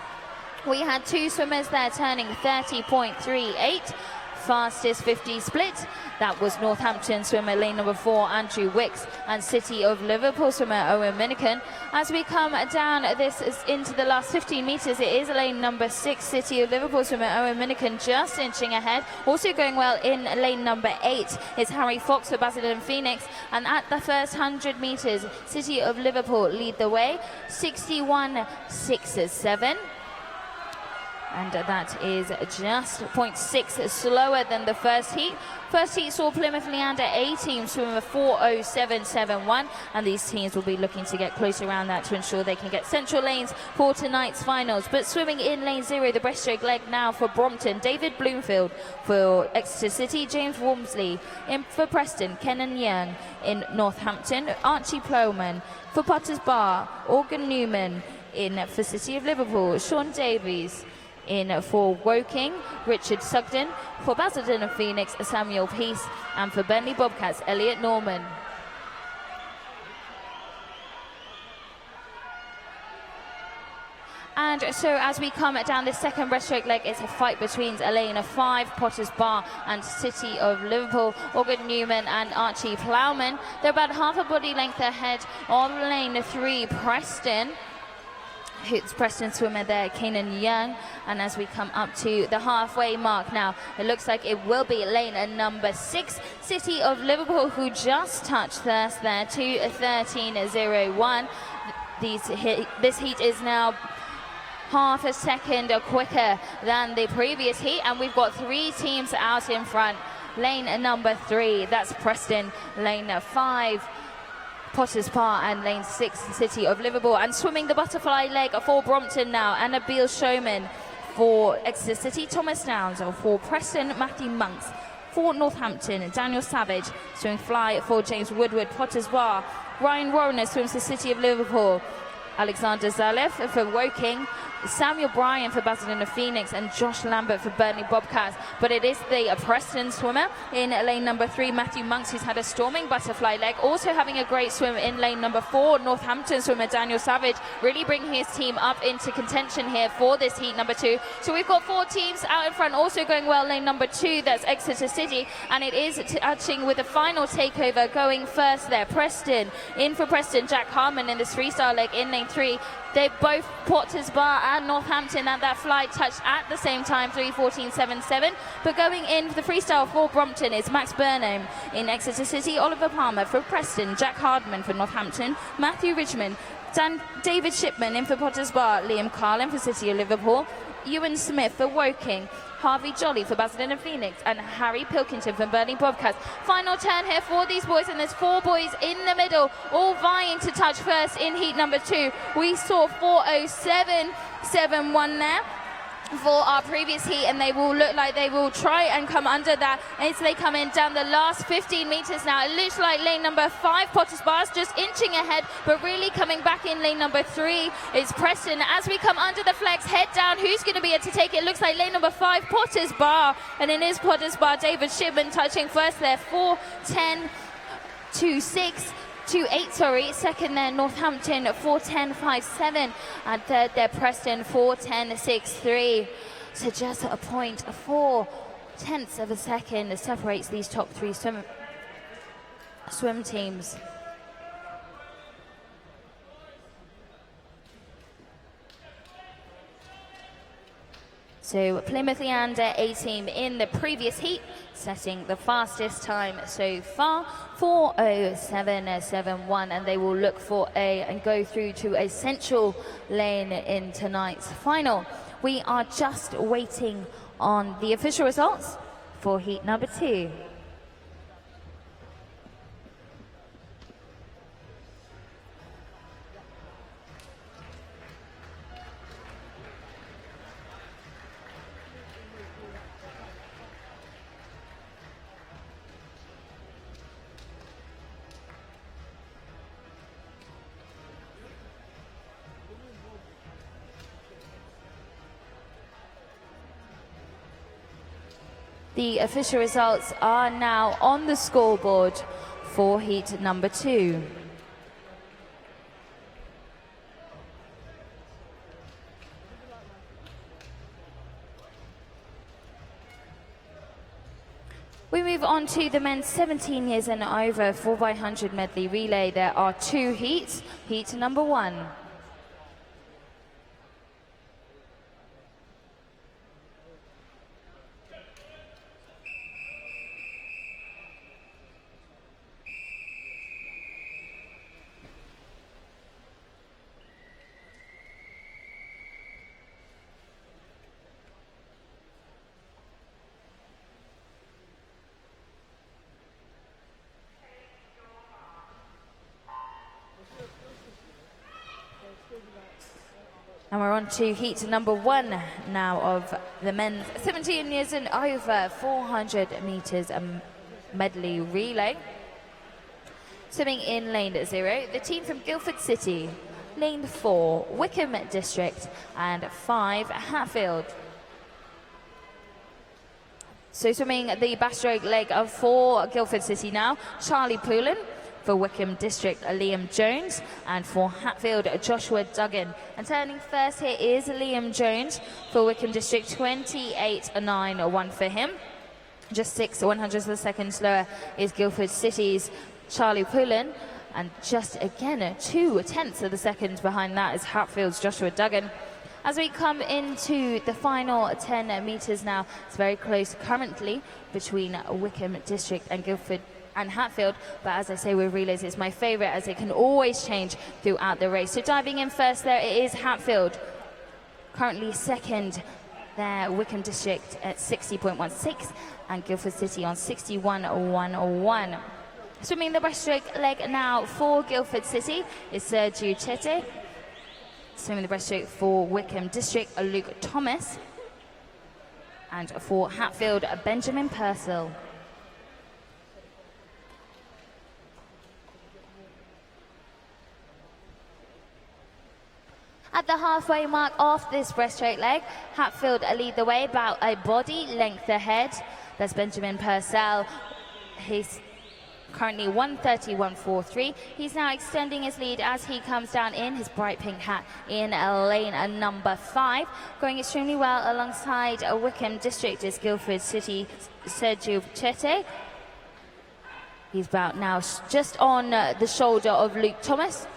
We had 2 swimmers there turning 30.38. Fastest 50 split. That was Northampton swimmer lane number 4, Andrew Wicks, and City of Liverpool swimmer Owen Minikin. As we come down this is into the last 15 meters, it is lane number 6, City of Liverpool swimmer Owen Minikin just inching ahead. Also going well in lane number 8 is Harry Fox for Basildon and Phoenix. And at the first 100 meters, City of Liverpool lead the way, 61.67. And that is just 0.6 slower than the first heat. First heat saw Plymouth Leander A team swim a 4:07.71, and these teams will be looking to get close around that to ensure they can get central lanes for tonight's finals. But swimming in lane 0, the breaststroke leg now for Brompton, David Bloomfield. For Exeter City, James Wormsley. In for Preston, Kenan Young. In Northampton, Archie Plowman. For Potters Bar, Organ Newman. In for City of Liverpool, Sean Davies. In for Woking, Richard Sugden. For Basildon and Phoenix, Samuel Peace. And for Burnley Bobcats, Elliot Norman. And so as we come down this second breaststroke leg, it's a fight between lane 5, Potters Bar, and City of Liverpool, Organ Newman and Archie Plowman. They're about half a body length ahead of lane 3, Preston. It's Preston swimmer there, Keenan Young. And as we come up to the halfway mark now, it looks like it will be lane number 6, City of Liverpool, who just touched first there to 13.01. This heat is now half a second quicker than the previous heat, and we've got 3 teams out in front. Lane number 3, that's Preston. Lane 5, Potters Bar, and lane 6, City of Liverpool. And swimming the butterfly leg for Brompton now, Annabelle Showman. For Exeter City, Thomas Downs. For Preston, Matthew Monks. For Northampton, Daniel Savage. Swimming fly for James Woodward, Potters Bar. Ryan Warner swims the City of Liverpool. Alexander Zalev for Woking, Samuel Bryan for Basildon Phoenix, and Josh Lambert for Burnley Bobcats. But it is the Preston swimmer in lane number 3, Matthew Monks, who's had a storming butterfly leg. Also having a great swim in lane number 4, Northampton swimmer Daniel Savage, really bringing his team up into contention here for this heat number 2. So we've got 4 teams out in front, also going well. Lane number 2, that's Exeter City, and it is touching with the final takeover going first there. Preston, in for Preston, Jack Harmon in this freestyle leg in lane 3. They both, Potters Bar and Northampton, and that fly touched at the same time, 3:14.77. But going in for the freestyle for Brompton is Max Burnham. In Exeter City, Oliver Palmer for Preston, Jack Hardman for Northampton, Matthew Richmond, David Shipman in for Potters Bar, Liam Carlin for City of Liverpool, Ewan Smith for Woking, Harvey Jolly for Basildon and Phoenix, and Harry Pilkington for Burnley Bobcats. Final turn here for these boys, and there's 4 boys in the middle, all vying to touch first in heat number 2. We saw 4:07.71 there for our previous heat, and they will look like they will try and come under that as they come in down the last 15 meters now. It looks like lane number 5, Potters Bar's just inching ahead, but really coming back in lane number 3 is Preston. As we come under the flex, head down, who's going to be able to take it? It looks like lane number 5, Potters Bar, and it is Potters Bar. David Shipman touching first there, 4:10.26. 2.8, sorry. Second there, Northampton, 4:10.57. And third there, Preston, 4:10.63. So just a 0.4 of a second separates these top 3 swim teams. So Plymouth Leander A team in the previous heat, setting the fastest time so far, 4:07.71, and they will look for and go through to a central lane in tonight's final. We are just waiting on the official results for heat number 2. The official results are now on the scoreboard for heat number 2. We move on to the men's 17 years and over 4x100 medley relay. There are 2 heats. Heat number 1. And we're on to heat number 1 now of the men's 17 years and over 400 meters medley relay. Swimming in lane 0, the team from Guildford City, lane 4, Wickham District, and 5, Hatfield. So swimming the backstroke leg of 4 Guildford City now, Charlie Poulin. For Wickham District, Liam Jones, and for Hatfield, Joshua Duggan. And turning first here is Liam Jones for Wickham District, 28.91 for him. Just 6 100ths of a second slower is Guildford City's Charlie Poulin. And just again, 0.2 of a second behind that is Hatfield's Joshua Duggan. As we come into the final 10 metres now, it's very close currently between Wickham District and Guildford and Hatfield, but as I say with relays, it's my favourite as it can always change throughout the race. So diving in first there, it is Hatfield. Currently second there, Wickham District at 60.16 and Guildford City on 61.101. Swimming the breaststroke leg now for Guildford City is Sergio Chete. Swimming the breaststroke for Wickham District, Luke Thomas. And for Hatfield, Benjamin Purcell. At the halfway mark of this breaststroke leg, Hatfield lead the way about a body length ahead. That's Benjamin Purcell. He's currently 1:30.143. He's now extending his lead as he comes down in his bright pink hat in lane number 5. Going extremely well alongside Wickham District is Guildford City Sergio Chete. He's about now just on the shoulder of Luke Thomas.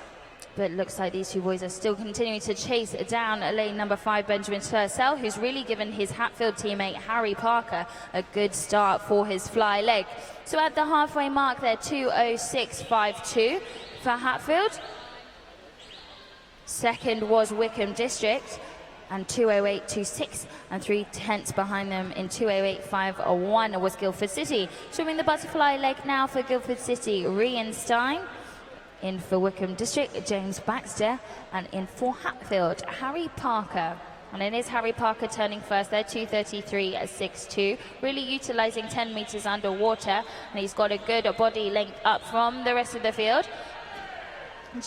But it looks like these two boys are still continuing to chase down lane number 5, Benjamin Purcell, who's really given his Hatfield teammate Harry Parker a good start for his fly leg. So at the halfway mark there, 2:06.52 for Hatfield. Second was Wickham District, and 2:08.26, and 0.3 behind them in 2:08.51 was Guildford City. Swimming the butterfly leg now for Guildford City, Rian Stein. In for Wickham District, James Baxter, and in for Hatfield, Harry Parker. And it is Harry Parker turning first there, 2:33.62, really utilising 10 metres underwater, and he's got a good body length up from the rest of the field.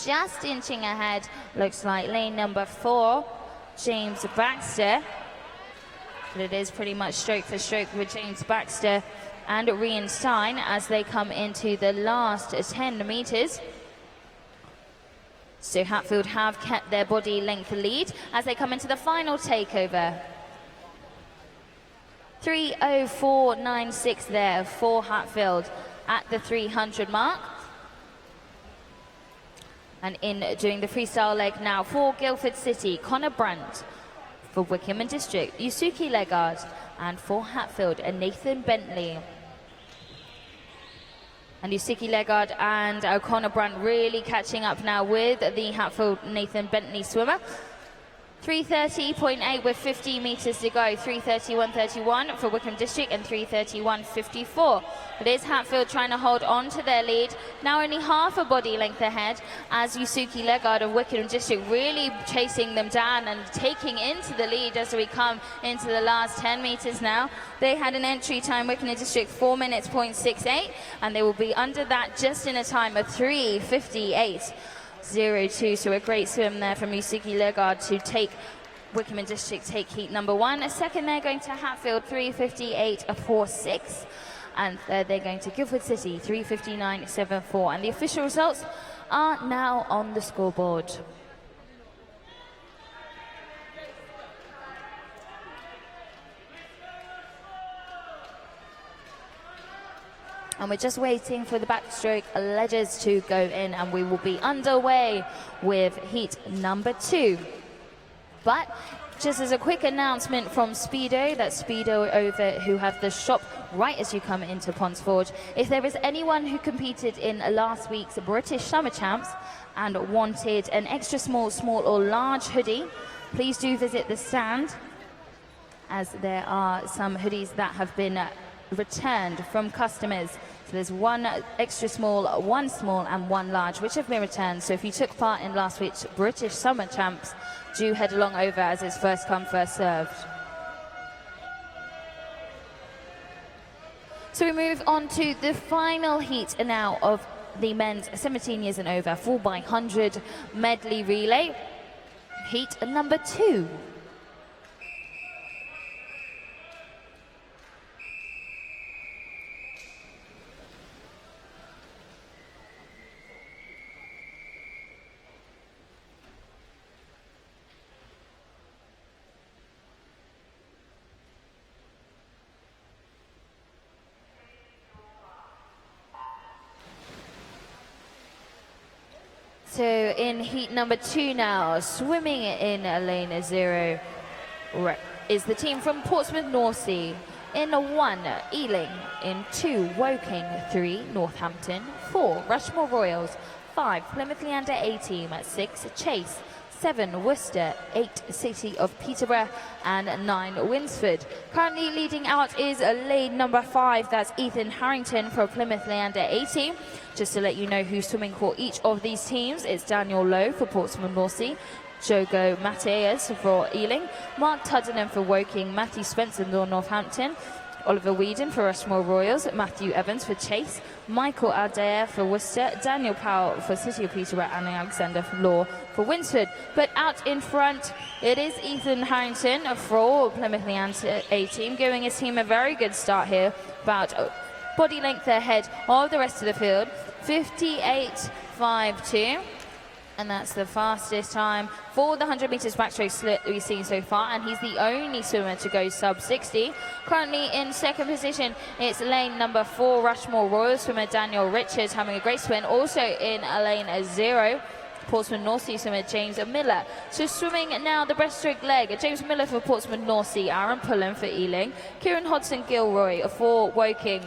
Just inching ahead, looks like lane number 4, James Baxter. But it is pretty much stroke for stroke with James Baxter and Rian Stein as they come into the last 10 metres. So Hatfield have kept their body length lead as they come into the final takeover. 3:04.96 there for Hatfield at the 300 mark. And in doing the freestyle leg now for Guildford City, Connor Brandt. For Wickham and District, Yusuke Legard. And for Hatfield, Nathan Bentley. And Yusuke Legard and Connor Brandt really catching up now with the Hatfield Nathan Bentley swimmer. 3:30.8 with 50 metres to go. 3:31.31 for Wickham District and 3:31.54. It is Hatfield trying to hold on to their lead. Now only half a body length ahead as Yusuke Legard of Wickham District really chasing them down and taking into the lead as we come into the last 10 metres now. They had an entry time, Wickham District, 4 minutes, 0.68, and they will be under that just in a time of 3:58.02. So a great swim there from Yusuke Legard to take Wickham and District take heat number 1. A second they're going to Hatfield, 3:58.46. And third they're going to Guildford City, 3:59.74. And the official results are now on the scoreboard. And we're just waiting for the backstroke ledgers to go in, and we will be underway with heat number 2. But just as a quick announcement from Speedo, that's Speedo over who have the shop right as you come into Ponds Forge. If there is anyone who competed in last week's British Summer Champs and wanted an extra small, small or large hoodie, please do visit the stand, as there are some hoodies that have been returned from customers. So there's one extra small, one small and one large, which have been returned. So if you took part in last week's British Summer Champs, do head along over as it's first come, first served. So we move on to the final heat now of the men's 17 years and over 4x100 medley relay. Heat number 2. So in heat number 2 now, swimming in lane 0 is the team from Portsmouth Northsea. In 1, Ealing. In 2, Woking. 3, Northampton. 4, Rushmore Royals. 5, Plymouth Leander A team. 6, Chase. 7, Worcester. 8, City of Peterborough. And 9, Winsford. Currently leading out is lane number 5. That's Ethan Harrington for Plymouth Leander A team. Just to let you know who's swimming for each of these teams, it's Daniel Lowe for Portsmouth Northsea, Jogo Mateus for Ealing, Mark Tuddenham for Woking, Matthew Spencer for Northampton, Oliver Whedon for Rushmore Royals, Matthew Evans for Chase, Michael Adair for Worcester, Daniel Powell for City of Peterborough, and Alexander Law for Winsford. But out in front, it is Ethan Harrington for Plymouth Leander A team, giving his team a very good start here, about body length ahead of the rest of the field, 58.52. And that's the fastest time for the 100 metres backstroke split that we've seen so far, and he's the only swimmer to go sub 60. Currently in second position, it's lane number 4, Rushmore Royal swimmer Daniel Richards, having a great swim. Also in lane 0, Portsmouth Northsea swimmer James Miller. So swimming now the breaststroke leg, James Miller for Portsmouth Northsea, Aaron Pullen for Ealing, Kieran Hodson-Gilroy for Woking,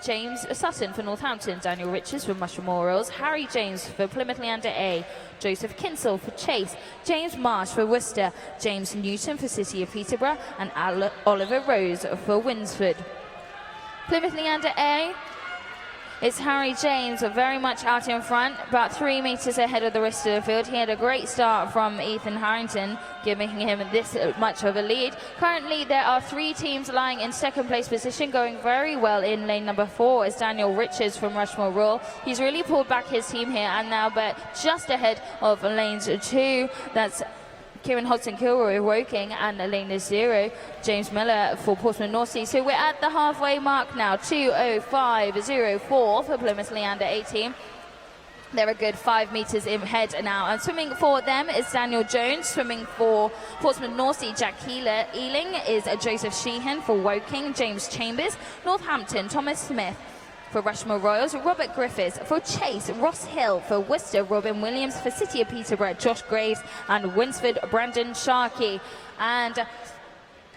James Sutton for Northampton, Daniel Richards for Rushmore Royals, Harry James for Plymouth Leander A, Joseph Kinsell for Chase, James Marsh for Worcester, James Newton for City of Peterborough, and Oliver Rose for Winsford. Plymouth Leander A, it's Harry James very much out in front, about 3 metres ahead of the rest of the field. He had a great start from Ethan Harrington, giving him this much of a lead. Currently, there are 3 teams lying in second place position, going very well in lane number 4 is Daniel Richards from Rushmore Royal. He's really pulled back his team here and now, but just ahead of lanes 2. That's Kieran Hodson-Gilroy Woking, and lane 0, James Miller for Portsmouth Northsea. So we're at the halfway mark now, 2:05.04 for Plymouth Leander A team. They're a good 5 metres ahead now. And swimming for them is Daniel Jones. Swimming for Portsmouth Northsea, Jack Keeler. Ealing is Joseph Sheehan for Woking, James Chambers. Northampton, Thomas Smith for Rushmore Royals, Robert Griffiths for Chase, Ross Hill for Worcester, Robin Williams for City of Peterborough, Josh Graves, and Winsford, Brandon Sharkey. And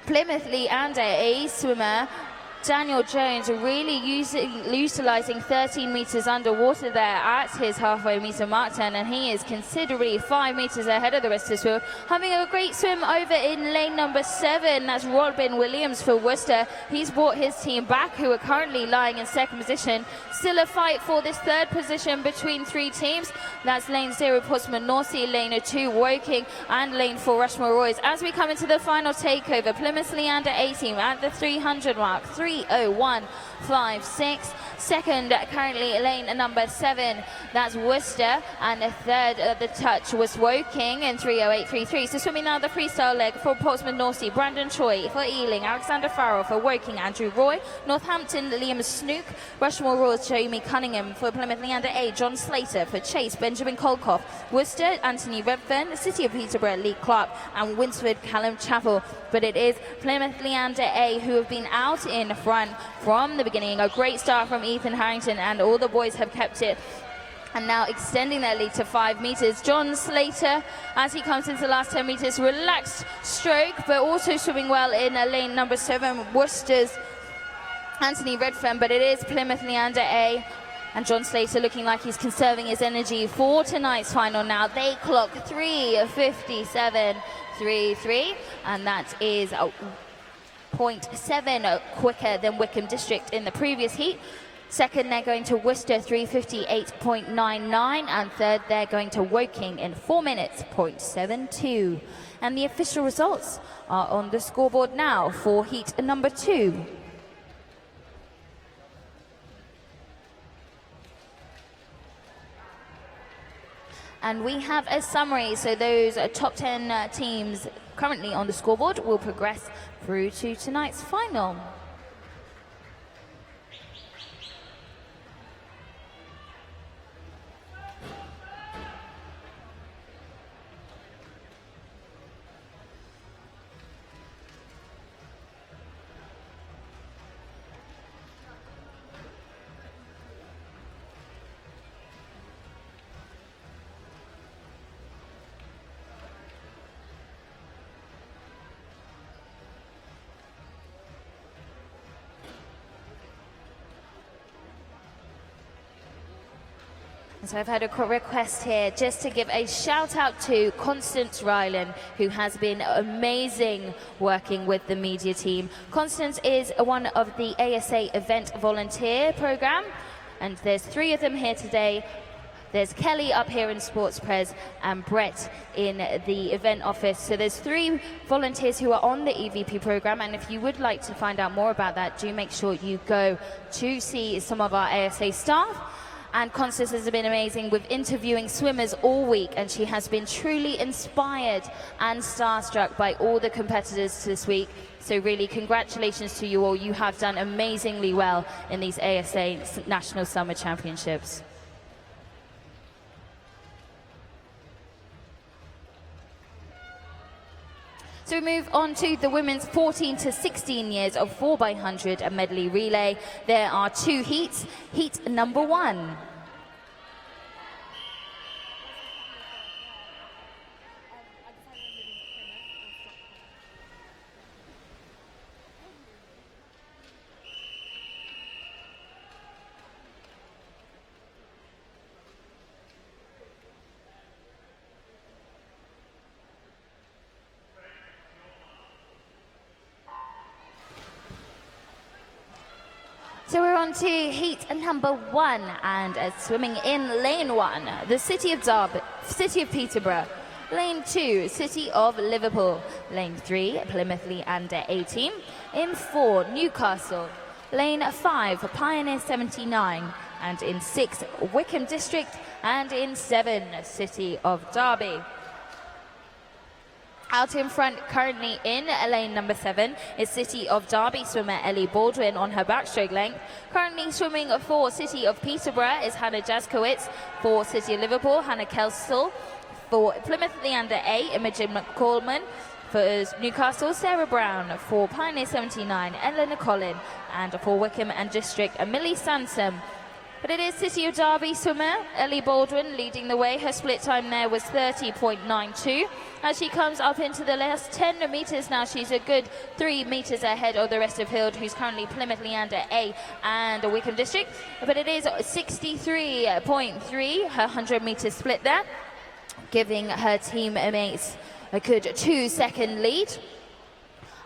Plymouth Leander A swimmer Daniel Jones really utilising 13 metres underwater there at his halfway metre mark turn, and he is considerably 5 metres ahead of the rest of the field. Having a great swim over in lane number 7, that's Robin Williams for Worcester. He's brought his team back, who are currently lying in second position. Still a fight for this third position between 3 teams. That's lane 0, Portsmouth Northsea, lane 2, Woking, and lane 4, Rushmore Royals. As we come into the final takeover, Plymouth Leander A team at the 300 mark, 3:01.56. Second, currently lane number 7, that's Worcester, and the third the touch was Woking in 3:08.33. So swimming now the freestyle leg for Portsmouth Northsea, Brandon Choi for Ealing, Alexander Farrell for Woking, Andrew Roy, Northampton, Liam Snook, Rushmore Royals, Jamie Cunningham for Plymouth Leander A, John Slater for Chase, Benjamin Kolkoff, Worcester, Anthony Redfern, City of Peterborough, Lee Clark, and Winsford, Callum Chappell. But it is Plymouth Leander A who have been out in front from the beginning. A great start from Ethan Harrington, and all the boys have kept it, and now extending their lead to 5 metres. John Slater, as he comes into the last 10 metres, relaxed stroke, but also swimming well in lane number 7, Worcester's Anthony Redfern. But it is Plymouth Leander A, and John Slater looking like he's conserving his energy for tonight's final now. They clock 3:57.33, and that is 0.7 quicker than Wickham District in the previous heat. Second, they're going to Worcester, 3:58.99, and third, they're going to Woking in 4 minutes, 0.72. And the official results are on the scoreboard now for heat number 2. And we have a summary, so those top 10 teams currently on the scoreboard will progress through to tonight's final. So I've had a request here just to give a shout out to Constance Ryland, who has been amazing working with the media team. Constance is one of the ASA event volunteer program, and there's 3 of them here today. There's Kelly up here in Sports Pres and Brett in the event office. So there's 3 volunteers who are on the EVP program, and if you would like to find out more about that, do make sure you go to see some of our ASA staff. And Constance has been amazing with interviewing swimmers all week, and she has been truly inspired and starstruck by all the competitors this week. So really, congratulations to you all. You have done amazingly well in these ASA National Summer Championships. So we move on to the women's 14 to 16 years of 4x100 and medley relay. There are 2 heats. Heat number 1. So we're on to heat number 1, and swimming in lane 1, the City of Derby, City of Peterborough. Lane 2, City of Liverpool. Lane 3, Plymouth Leander 18. In 4, Newcastle. Lane 5, Pioneer 79. And in 6, Wickham District. And in 7, City of Derby. Out in front, currently in lane number 7, is City of Derby swimmer Ellie Baldwin on her backstroke length. Currently swimming for City of Peterborough is Hannah Jaskowitz. For City of Liverpool, Hannah Kelsall. For Plymouth Leander A, Imogen McCallman. For Newcastle, Sarah Brown. For Pioneer 79, Eleanor Collin. And for Wickham and District, Millie Sansom. But it is City of Derby swimmer Ellie Baldwin leading the way. Her split time there was 30.92. As she comes up into the last 10 metres now, she's a good 3 metres ahead of the rest of Hild, who's currently Plymouth Leander A and Wickham District. But it is 63.3, her 100 metres split there, giving her teammates a good 2-second lead.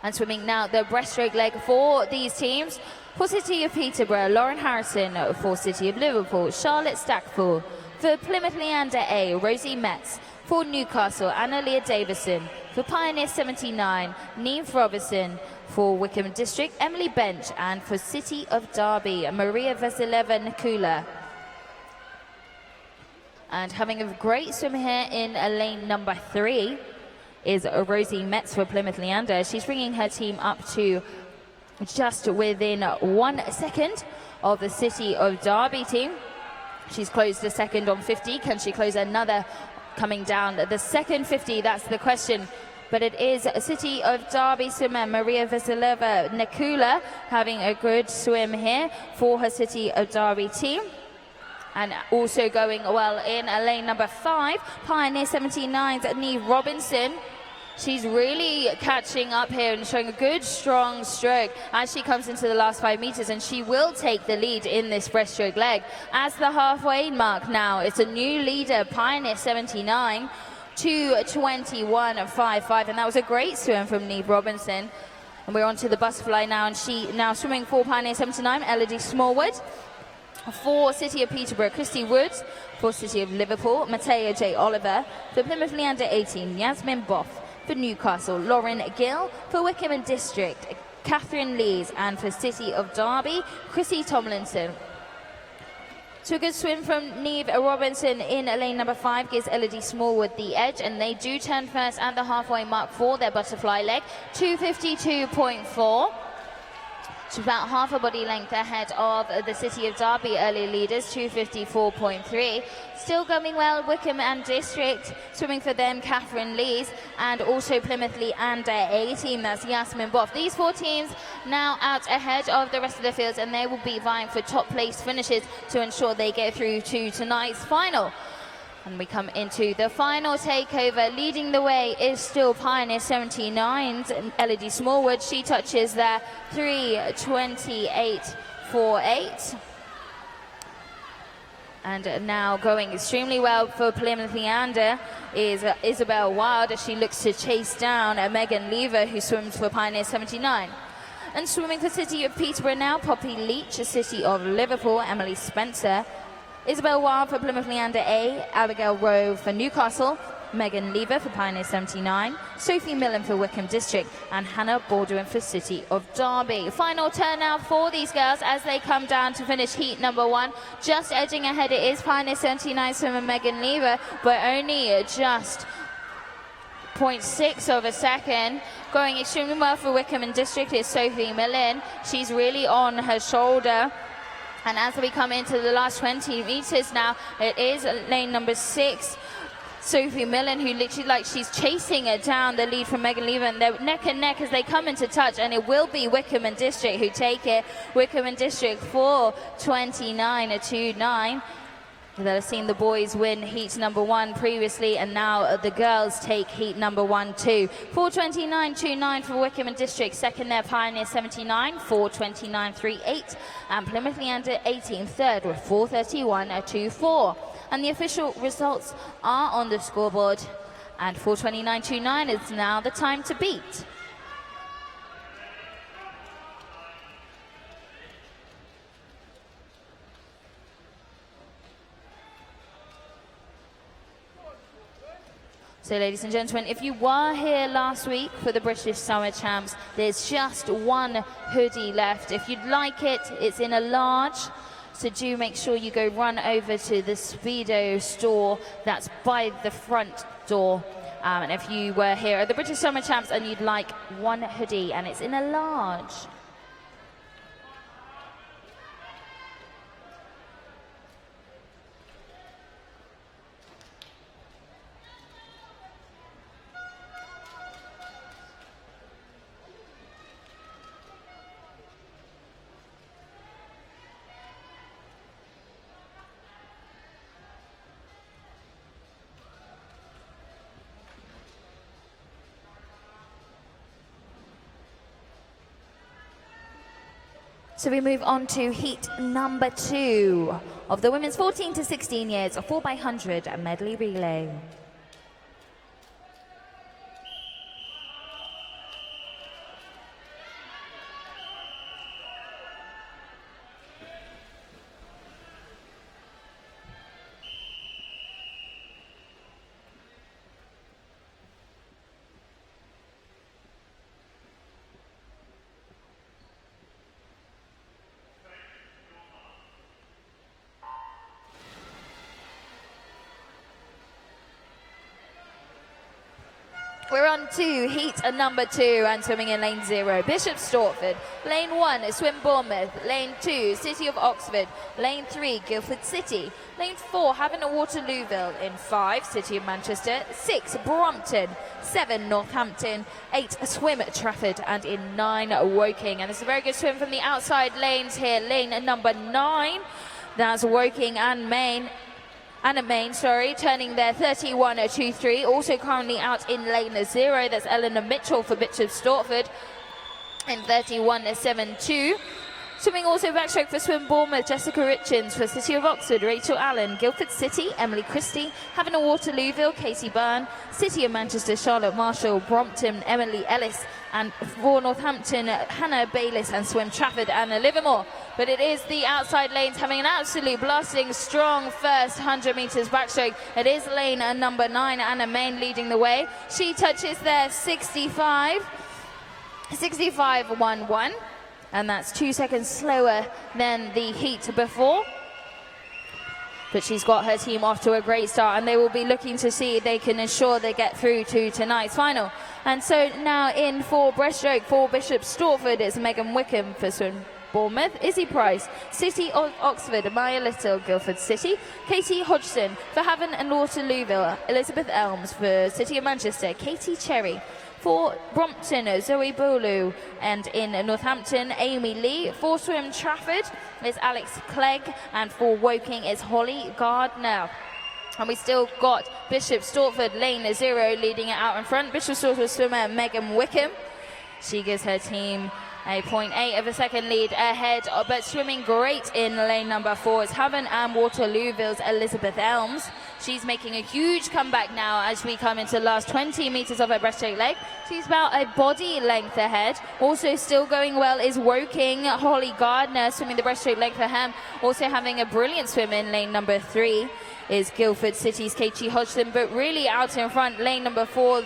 And swimming now the breaststroke leg for these teams. For City of Peterborough, Lauren Harrison. For City of Liverpool, Charlotte Stackful. For Plymouth Leander A, Rosie Metz. For Newcastle, Annalia Davison. For Pioneer 79, Neve Robinson. For Wickham District, Emily Bench. And for City of Derby, Maria Vasileva Nikula. And having a great swim here in lane number 3 is Rosie Metz for Plymouth Leander. She's bringing her team up to just within 1 second of the City of Derby team. She's closed the second on 50. Can she close another coming down the second 50? That's the question. But it is City of Derby swimmer Maria Vasileva Nikula having a good swim here for her City of Derby team. And also going well in lane number 5, Pioneer 79's Neve Robinson. She's really catching up here and showing a good, strong stroke as she comes into the last 5 metres, and she will take the lead in this breaststroke leg. As the halfway mark now, it's a new leader, Pioneer 79, 2:21.55, and that was a great swim from Neve Robinson. And we're on to the butterfly now, and she now swimming for Pioneer 79, Elodie Smallwood. For City of Peterborough, Christy Woods. For City of Liverpool, Mateo J. Oliver. For Plymouth Leander 18, Yasmin Boff. For Newcastle, Lauren Gill. For Wickham and District, Catherine Lees. And for City of Derby, Chrissy Tomlinson. So a good swim from Neve Robinson in lane number 5 gives Elodie Smallwood the edge, and they do turn first at the halfway mark for their butterfly leg, 2:52.4. She's about half a body length ahead of the City of Derby early leaders, 2:54.3. Still going well, Wickham and District, swimming for them, Catherine Lees, and also Plymouth Leander A team, that's Yasmin Boff. These 4 teams now out ahead of the rest of the fields, and they will be vying for top place finishes to ensure they get through to tonight's final. And we come into the final takeover. Leading the way is still Pioneer 79's Elodie Smallwood. She touches there 3:28.48. And now going extremely well for Plymouth Leander is Isabel Wild, as she looks to chase down Megan Lever, who swims for Pioneer 79. And swimming for City of Peterborough now, Poppy Leach, City of Liverpool, Emily Spencer, Isabel Wild for Plymouth Leander A, Abigail Rowe for Newcastle, Megan Lever for Pioneer 79, Sophie Millen for Wickham District, and Hannah Baldwin for City of Derby. Final turn now for these girls as they come down to finish heat number 1. Just edging ahead it is Pioneer 79 swimmer Megan Lever, but only just 0.6 of a second. Going extremely well for Wickham and District is Sophie Millen. She's really on her shoulder. And as we come into the last 20 meters now, it is lane number 6. Sophie Millen, who literally, like, she's chasing her down the lead from Megan Lever, and they're neck and neck as they come into touch, and it will be Wickham and District who take it. Wickham and District 4:29.29. They've seen the boys win heat number 1 previously, and now the girls take heat number 1 too. 4:29.29 for Wickham and District. Second there, Pioneer 79, 4:29.38, and Plymouth Leander 18th, third with 4:31.24. And the official results are on the scoreboard, and 4:29.29 is now the time to beat. So, ladies and gentlemen, if you were here last week for the British Summer Champs, there's just one hoodie left. If you'd like it, it's in a large. So do make sure you go run over to the Speedo store that's by the front door. And if you were here at the British Summer Champs and you'd like one hoodie, and it's in a large. So we move on to heat number 2 of the women's 14 to 16 years, a 4x100 medley relay. We're on to heat number 2, and swimming in lane 0, Bishop Stortford. Lane 1, Swim Bournemouth. Lane 2, City of Oxford. Lane 3, Guildford City. Lane 4, Havant Waterlooville. In 5, City of Manchester. 6, Brompton. 7, Northampton. 8, Swim Trafford. And in 9, Woking. And it's a very good swim from the outside lanes here. Lane number 9, that's Woking and Main. Anna Main, turning there 31.23. Also currently out in lane 0, that's Eleanor Mitchell for Bishop Stortford in 31.72. Swimming also backstroke for Swim Bournemouth, Jessica Richards for City of Oxford, Rachel Allen, Guildford City, Emily Christie, Havant Waterlooville, Katie Byrne, City of Manchester, Charlotte Marshall, Brompton, Emily Ellis, and for Northampton, Hannah Bayliss, and Swim Trafford, Anna Livermore. But it is the outside lanes having an absolute blasting strong first 100 metres backstroke. It is lane number 9, Anna Main, leading the way. She touches there 65.11, and that's 2 seconds slower than the heat before. But she's got her team off to a great start, and they will be looking to see if they can ensure they get through to tonight's final. And so now in for breaststroke for Bishop Stortford, it's Megan Wickham for Swim Bournemouth, Izzy Price, City of Oxford, Maya Little, Guildford City, Katie Hodgson for Havant and Waterlooville, Elizabeth Elms for City of Manchester, Katie Cherry for Brompton, Zoe Bolu, and in Northampton, Amy Lee. For Swim Trafford is Alex Clegg, and for Woking is Holly Gardner. And we still got Bishop Stortford, lane 0, leading it out in front. Bishop Stortford swimmer Megan Wickham. She gives her team A 0.8 of a second lead ahead, but swimming great in lane number 4 is Haven and Waterlooville's Elizabeth Elms. She's making a huge comeback now as we come into the last 20 meters of her breaststroke leg. She's about a body length ahead. Also still going well is Woking Holly Gardner swimming the breaststroke leg for him. Also having a brilliant swim in lane number 3 is Guildford City's Katie Hodgson, but really out in front, lane number 4,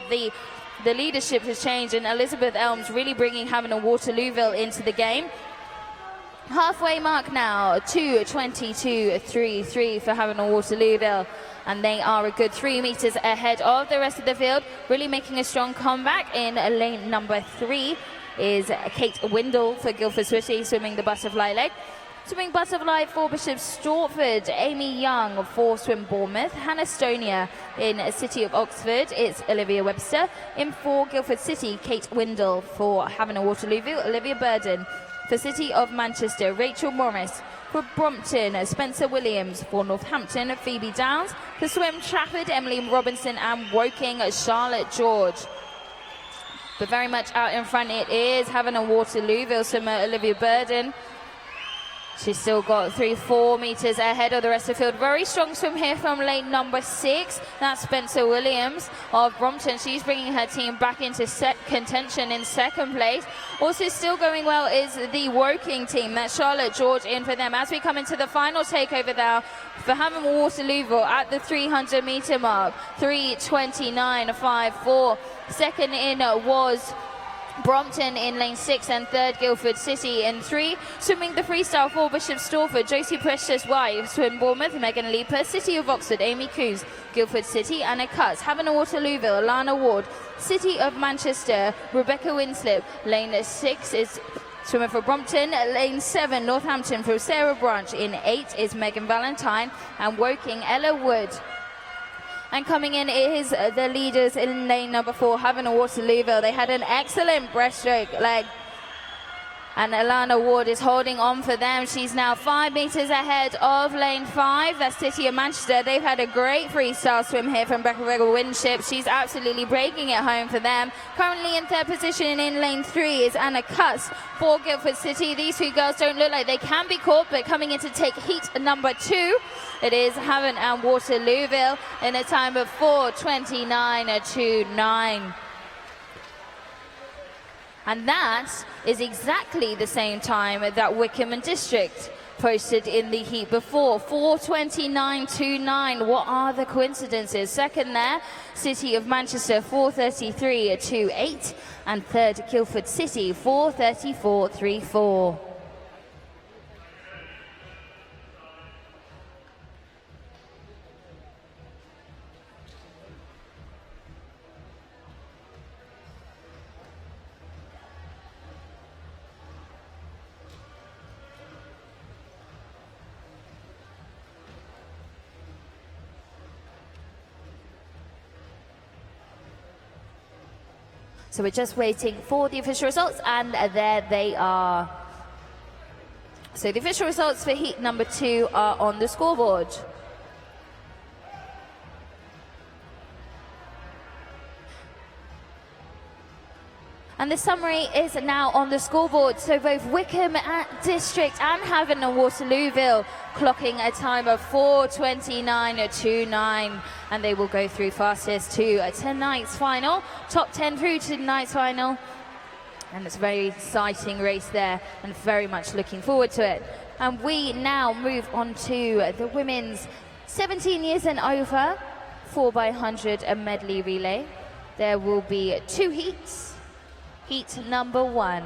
the leadership has changed, and Elizabeth Elms really bringing Haven and Waterlooville into the game. Halfway mark now, 2:22.33 for Haven and Waterlooville, and they are a good 3 meters ahead of the rest of the field. Really making a strong comeback in lane number 3 is Kate Windle for Guildford City, swimming the butterfly leg. Swimming butterfly for Bishop Stortford, Amy Young for Swim Bournemouth, Hannah Stonia in City of Oxford, it's Olivia Webster. In for Guildford City, Kate Windle. For Haven and Waterlooville, Olivia Burden. For City of Manchester, Rachel Morris. For Brompton, Spencer Williams. For Northampton, Phoebe Downs. For Swim Trafford, Emily Robinson, and Woking, Charlotte George. But very much out in front it is Haven and Waterlooville swimmer Olivia Burden. She's still got 3-4 meters ahead of the rest of the field. Very strong swim here from lane number 6. That's Spencer Williams of Brompton. She's bringing her team back into contention in second place. Also still going well is the Woking team. That's Charlotte George in for them. As we come into the final takeover now for Haven Waterlooville at the 300 meter mark. 3:29.54. Second in was Brompton in lane 6, and third Guildford City in 3. Swimming the freestyle for Bishop Stortford, Josie Precious White, Swim Bournemouth, Megan Leaper, City of Oxford, Amy Coos, Guildford City, Anna Cutts, Haven and Waterlooville, Alana Ward, City of Manchester, Rebecca Winslip. Lane 6 is swimmer for Brompton, lane 7 Northampton for Sarah Branch. In 8 is Megan Valentine, and Woking Ella Wood. And coming in is the leaders in lane number 4, Haven and Waterlooville. They had an excellent breaststroke leg, and Alana Ward is holding on for them. She's now 5 meters ahead of lane 5. That's City of Manchester. They've had a great freestyle swim here from Becca Winship. She's absolutely breaking it home for them. Currently in third position in lane 3 is Anna Cutts for Guildford City. These two girls don't look like they can be caught, but coming in to take heat number 2, it is Haven and Waterlooville in a time of 4:29.29. And that is exactly the same time that Wickham and District posted in the heat before, 4:29.29. What are the coincidences? Second there, City of Manchester, 4:33.28, and third, Guildford City, 4:34.34. So we're just waiting for the official results, and there they are. So the official results for heat number 2 are on the scoreboard. And the summary is now on the scoreboard. So both Wickham District and Haven and Waterlooville clocking a time of 4:29.29. And they will go through fastest to tonight's final. Top 10 through to tonight's final. And it's a very exciting race there, and very much looking forward to it. And we now move on to the women's 17 years and over 4x100 medley relay. There will be 2 heats. Heat number 1.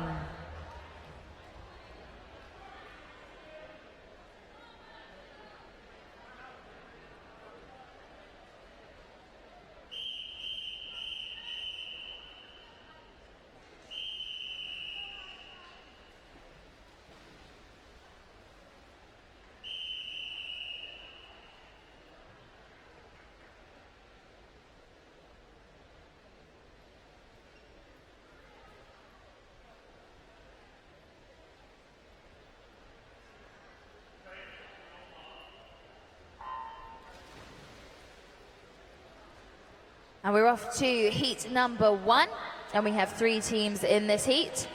And we're off to heat number 1, and we have 3 teams in this heat.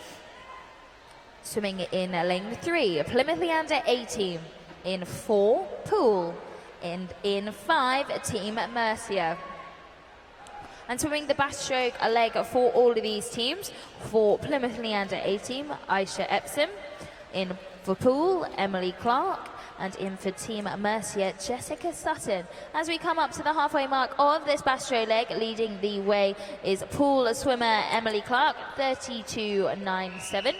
Swimming in lane 3, Plymouth Leander A team. In 4, Pool. And in 5, Team Mercia. And swimming the backstroke leg for all of these teams. For Plymouth Leander A team, Aisha Epsom. In for Pool, Emily Clark. And in for Team Mercia, Jessica Sutton. As we come up to the halfway mark of this backstroke leg, leading the way is Pool swimmer Emily Clark, 32.97.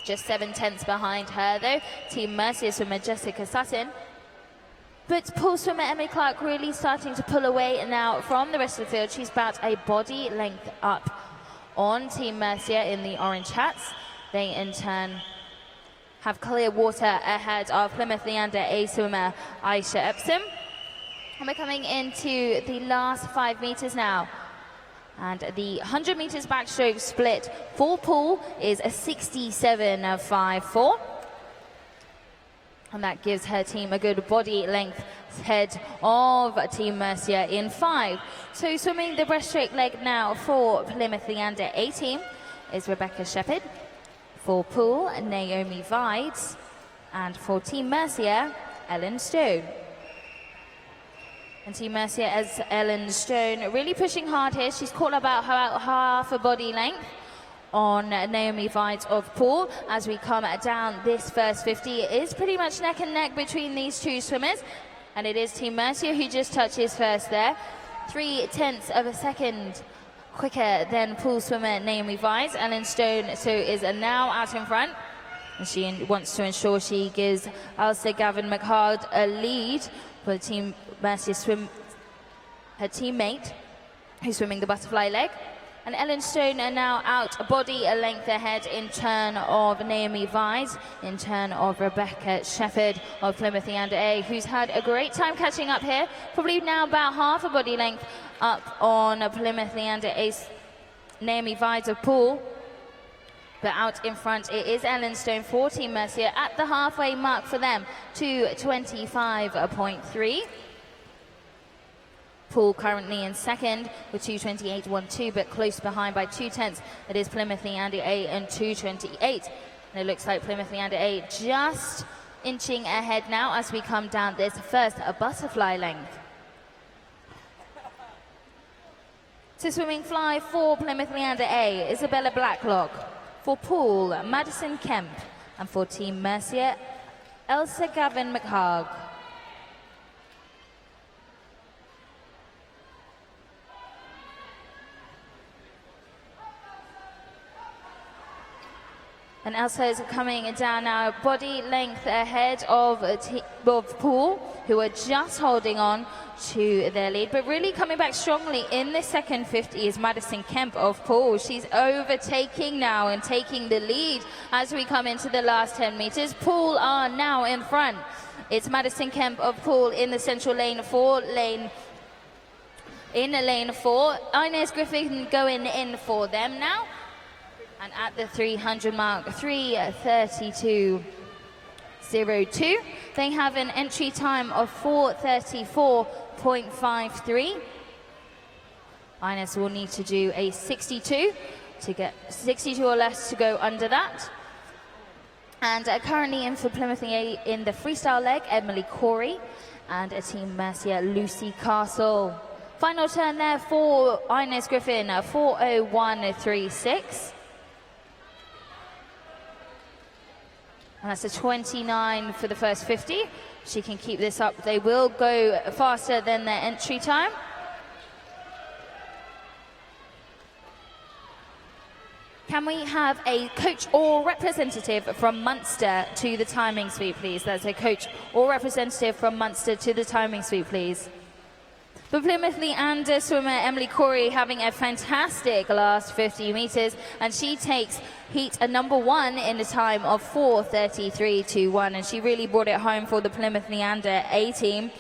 Just 7/10 behind her though, Team Mercia swimmer Jessica Sutton. But Pool swimmer Emily Clark really starting to pull away now from the rest of the field. She's about a body length up on Team Mercia in the orange hats. They in turn have clear water ahead of Plymouth Leander A swimmer Aisha Epsom. And we're coming into the last 5 meters now. And the 100 meters backstroke split for Pool is a 67.54. And that gives her team a good body length ahead of Team Mercia in 5. So swimming the breaststroke leg now for Plymouth Leander A team is Rebecca Sheffield. For Pool, Naomi Vides, and for Team Mercia, Ellen Stone. And Team Mercia as Ellen Stone really pushing hard here. She's caught about half a body length on Naomi Vides of Pool. As we come down this first 50, it is pretty much neck and neck between these two swimmers. And it is Team Mercia who just touches first there. 0.3 of a second quicker than Pool swimmer Naomi Vides. Ellen Stone is now out in front. And she wants to ensure she gives ASA Gavin McHard a lead for the Team Mercia swim, her teammate who's swimming the butterfly leg. And Ellen Stone are now out body a length ahead in turn of Naomi Vides, in turn of Rebecca Sheffield of Plymouth Leander A, who's had a great time catching up here. Probably now about half a body length up on Plymouth Leander A's Naomi Vides of Pool. But out in front it is Ellen Stone for Team Mercia at the halfway mark for them, 2:25.3. Pool currently in second with 2:28.12, but close behind by 0.2. It is Plymouth Leander A and 2:28. And it looks like Plymouth Leander A just inching ahead now as we come down this first butterfly length. So swimming fly for Plymouth Leander A, Isabella Blacklock. For Pool, Madison Kemp. And for Team Mercia, Elsa Gavin McHarg. And Elsa is coming down now, body length ahead of Pool, who are just holding on to their lead. But really coming back strongly in the second 50 is Madison Kemp of Pool. She's overtaking now and taking the lead as we come into the last 10 meters. Pool are now in front. It's Madison Kemp of Pool in the central lane, in lane 4. Inez Griffin going in for them now. And at the 300 mark, 3:32.02, they have an entry time of 4:34.53. Inez will need to do a 62 to get 62 or less to go under that. And currently in for Plymouth in the freestyle leg, Emily Corey, and a Team Mercia, Lucy Castle. Final turn there for Inez Griffin, 4:01.36. And that's a 29 for the first 50. She can keep this up. They will go faster than their entry time. Can we have a coach or representative from Munster to the timing suite, please? That's a coach or representative from Munster to the timing suite, please. For Plymouth Leander swimmer Emily Corey having a fantastic last 50 meters, and she takes heat number 1 in a time of 4:33.21, and she really brought it home for the Plymouth Leander A team.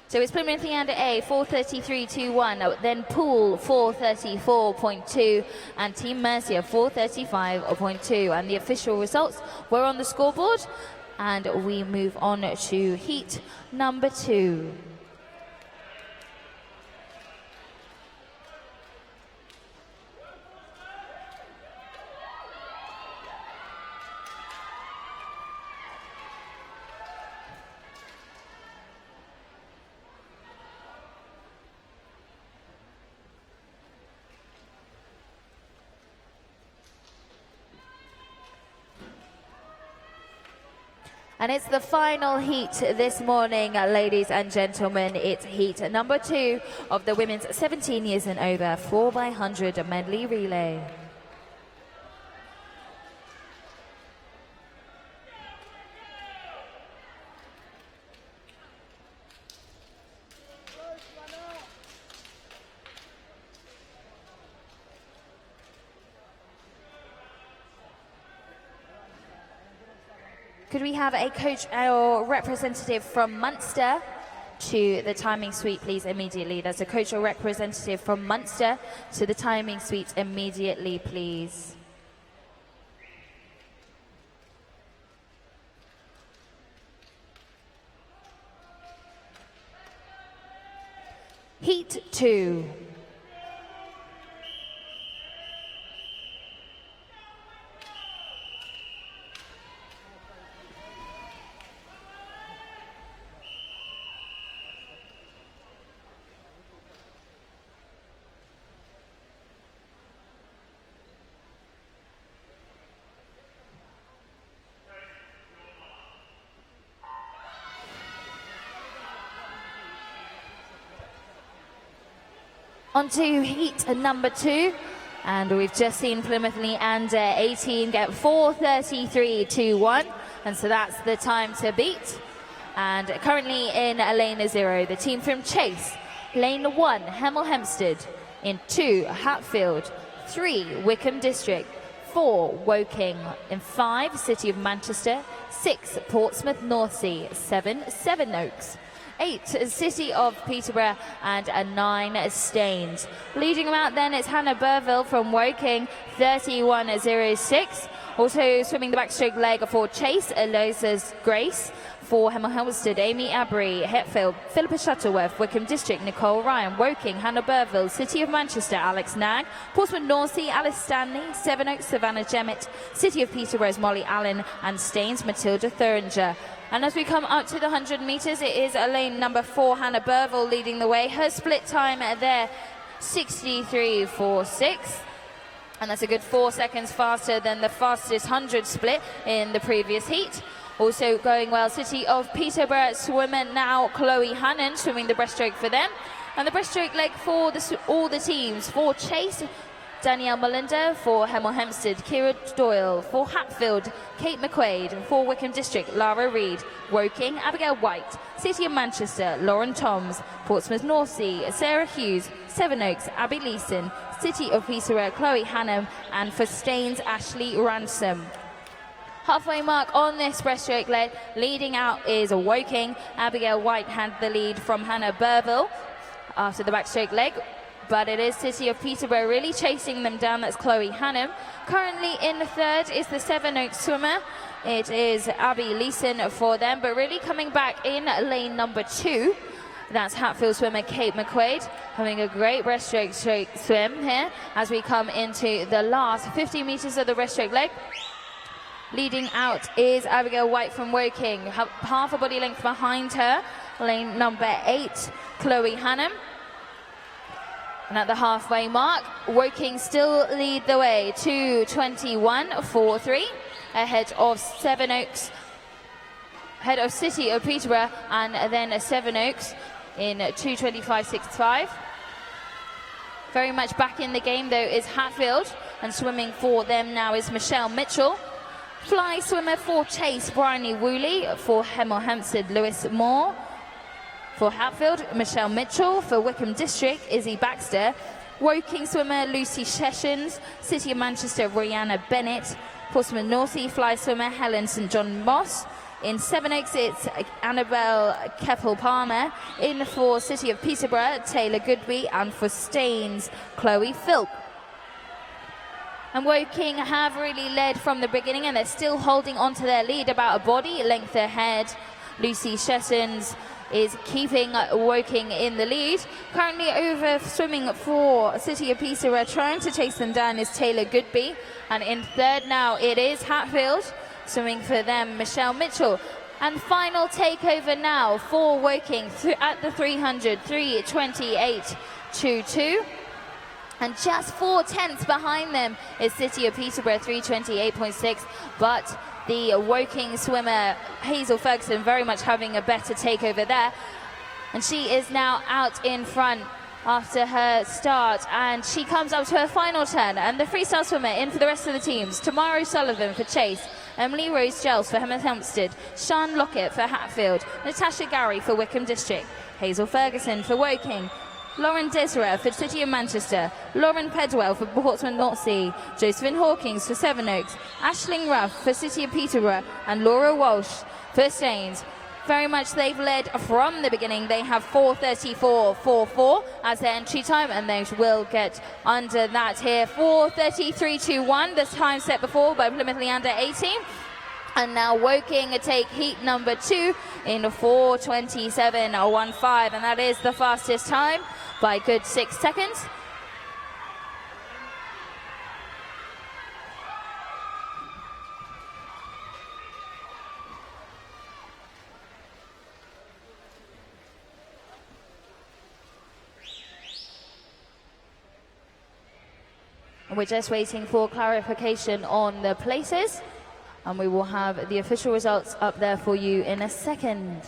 So it's Plymouth Leander A 4:33.21, then Pool 4:34.2, and Team Mercia 4:35.2, and the official results were on the scoreboard, and we move on to heat number 2. And it's the final heat this morning, ladies and gentlemen. It's heat number 2 of the women's 17 years and over 4x100 medley relay. Could we have a coach or representative from Munster to the timing suite, please, immediately? There's a coach or representative from Munster to the timing suite immediately, please. Heat 2. On to heat number 2, and we've just seen Plymouth Leander 18 get 4:33.21, and so that's the time to beat. And currently in lane 0, the team from Chase, lane 1, Hemel Hempstead, in 2, Hatfield, 3, Wickham District, 4, Woking, in 5, City of Manchester, 6, Portsmouth Northsea, 7, Sevenoaks, 8, City of Peterborough, and 9, Staines. Leading them out then is Hannah Burville from Woking, 31.06. Also swimming the backstroke leg for Chase, Eliza's Grace. For Hemel Hempstead, Amy Abbery, Hetfield, Philippa Shuttleworth, Wickham District, Nicole Ryan, Woking, Hannah Burville, City of Manchester, Alex Nag, Portsmouth Northsea, Alice Stanley, Sevenoaks, Savannah Jemmett, City of Peterborough's Molly Allen, and Staines, Matilda Thuringer. And as we come up to the 100 metres, it is lane number 4, Hannah Burville, leading the way. Her split time there, 63.46. And that's a good 4 seconds faster than the fastest 100 split in the previous heat. Also going well, City of Peterborough swimmer now, Chloe Hannon, swimming the breaststroke for them. And the breaststroke leg for all the teams. For Chase, Danielle Mullender. For Hemel Hempstead, Kira Doyle. For Hatfield, Kate McQuaid. For Wickham District, Lara Reid. Woking, Abigail White. City of Manchester, Lauren Toms. Portsmouth Northsea, Sarah Hughes. Sevenoaks, Abby Leeson. City of Peterborough, Chloe Hannum. And for Staines, Ashley Ransom. Halfway mark on this breaststroke leg, leading out is Woking. Abigail White had the lead from Hannah Burville after the backstroke leg, but it is City of Peterborough really chasing them down. That's Chloe Hannum. Currently in the 3rd is the Sevenoaks swimmer. It is Abby Leeson for them, but really coming back in lane number 2. That's Hatfield swimmer Kate McQuaid, having a great breaststroke swim here as we come into the last 50 metres of the breaststroke leg. Leading out is Abigail White from Woking, half a body length behind her, lane number 8, Chloe Hannum. And at the halfway mark, Woking still lead the way, 2:21.43, ahead of Sevenoaks, ahead of City of Peterborough, and then Sevenoaks in 2:25.65. Very much back in the game though is Hatfield, and swimming for them now is Michelle Mitchell. Fly swimmer for Chase, Bryony Woolley. For Hemel Hempstead, Lewis Moore. For Hatfield, Michelle Mitchell. For Wickham District, Izzy Baxter. Woking swimmer, Lucy Sessions. City of Manchester, Rihanna Bennett. Portsmouth Northsea fly swimmer, Helen St John Moss. In Sevenoaks, it's Annabelle Keppel-Palmer. In for City of Peterborough, Taylor Goodby. And for Staines, Chloe Philp. And Woking have really led from the beginning, and they're still holding on to their lead about a body length ahead. Lucy Sessions is keeping Woking in the lead. Currently over swimming for City of Peterborough, trying to chase them down is Taylor Goodby. And in 3rd now it is Hatfield, swimming for them Michelle Mitchell. And final takeover now for Woking at the 300, 3:28.22. And just 4 tenths behind them is City of Peterborough, 3:28.6. But the Woking swimmer Hazel Ferguson very much having a better takeover there. And she is now out in front after her start, and she comes up to her final turn. And the freestyle swimmer in for the rest of the teams: Tamara Sullivan for Chase, Emily Rose Gels for Hempstead, Sian Lockett for Hatfield, Natasha Gary for Wickham District, Hazel Ferguson for Woking, Lauren Deseret for City of Manchester, Lauren Pedwell for Portsmouth North Sea, Josephine Hawkins for Sevenoaks, Aisling Ruff for City of Peterborough, and Laura Walsh for Staines. Very much they've led from the beginning. They have 4:34.44 as their entry time, and they will get under that here. 4:33.21, the time set before by Plymouth Leander 18. And now Woking take heat number 2 in 4:27.15, and that is the fastest time by a good 6 seconds. We're just waiting for clarification on the places, and we will have the official results up there for you in a second.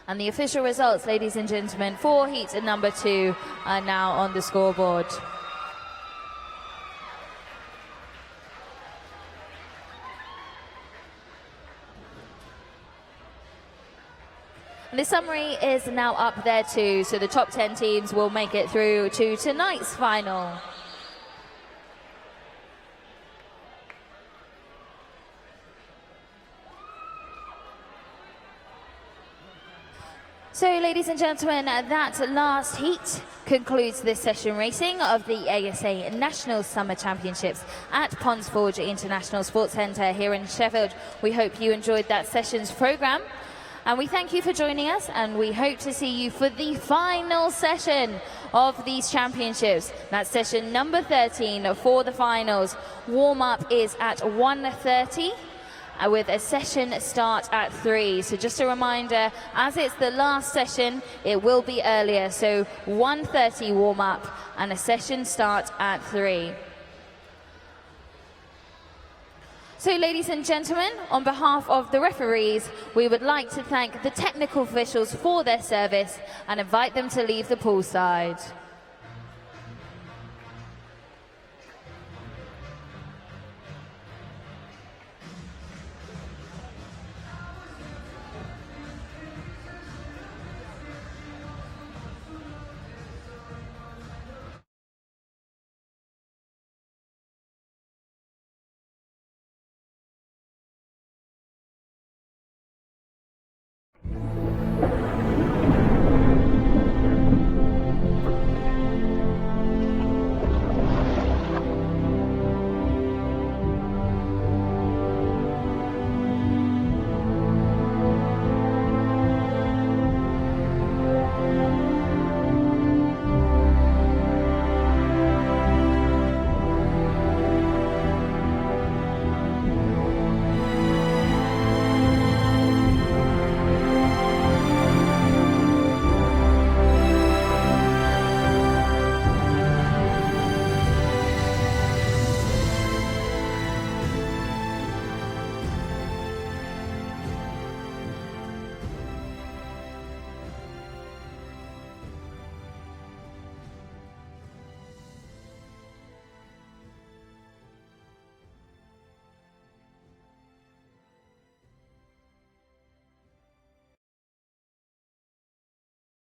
And the official results, ladies and gentlemen, for heat number 2 are now on the scoreboard. And the summary is now up there too, so the top 10 teams will make it through to tonight's final. So, ladies and gentlemen, that last heat concludes this session racing of the ASA National Summer Championships at Ponsforge International Sports Centre here in Sheffield. We hope you enjoyed that session's programme, and we thank you for joining us, and we hope to see you for the final session of these championships. That's session number 13 for the finals. Warm-up is at 1:30. With a session start at 3. So just a reminder, as it's the last session, it will be earlier. So 1:30 warm up and a session start at 3. So, ladies and gentlemen, on behalf of the referees, we would like to thank the technical officials for their service and invite them to leave the poolside.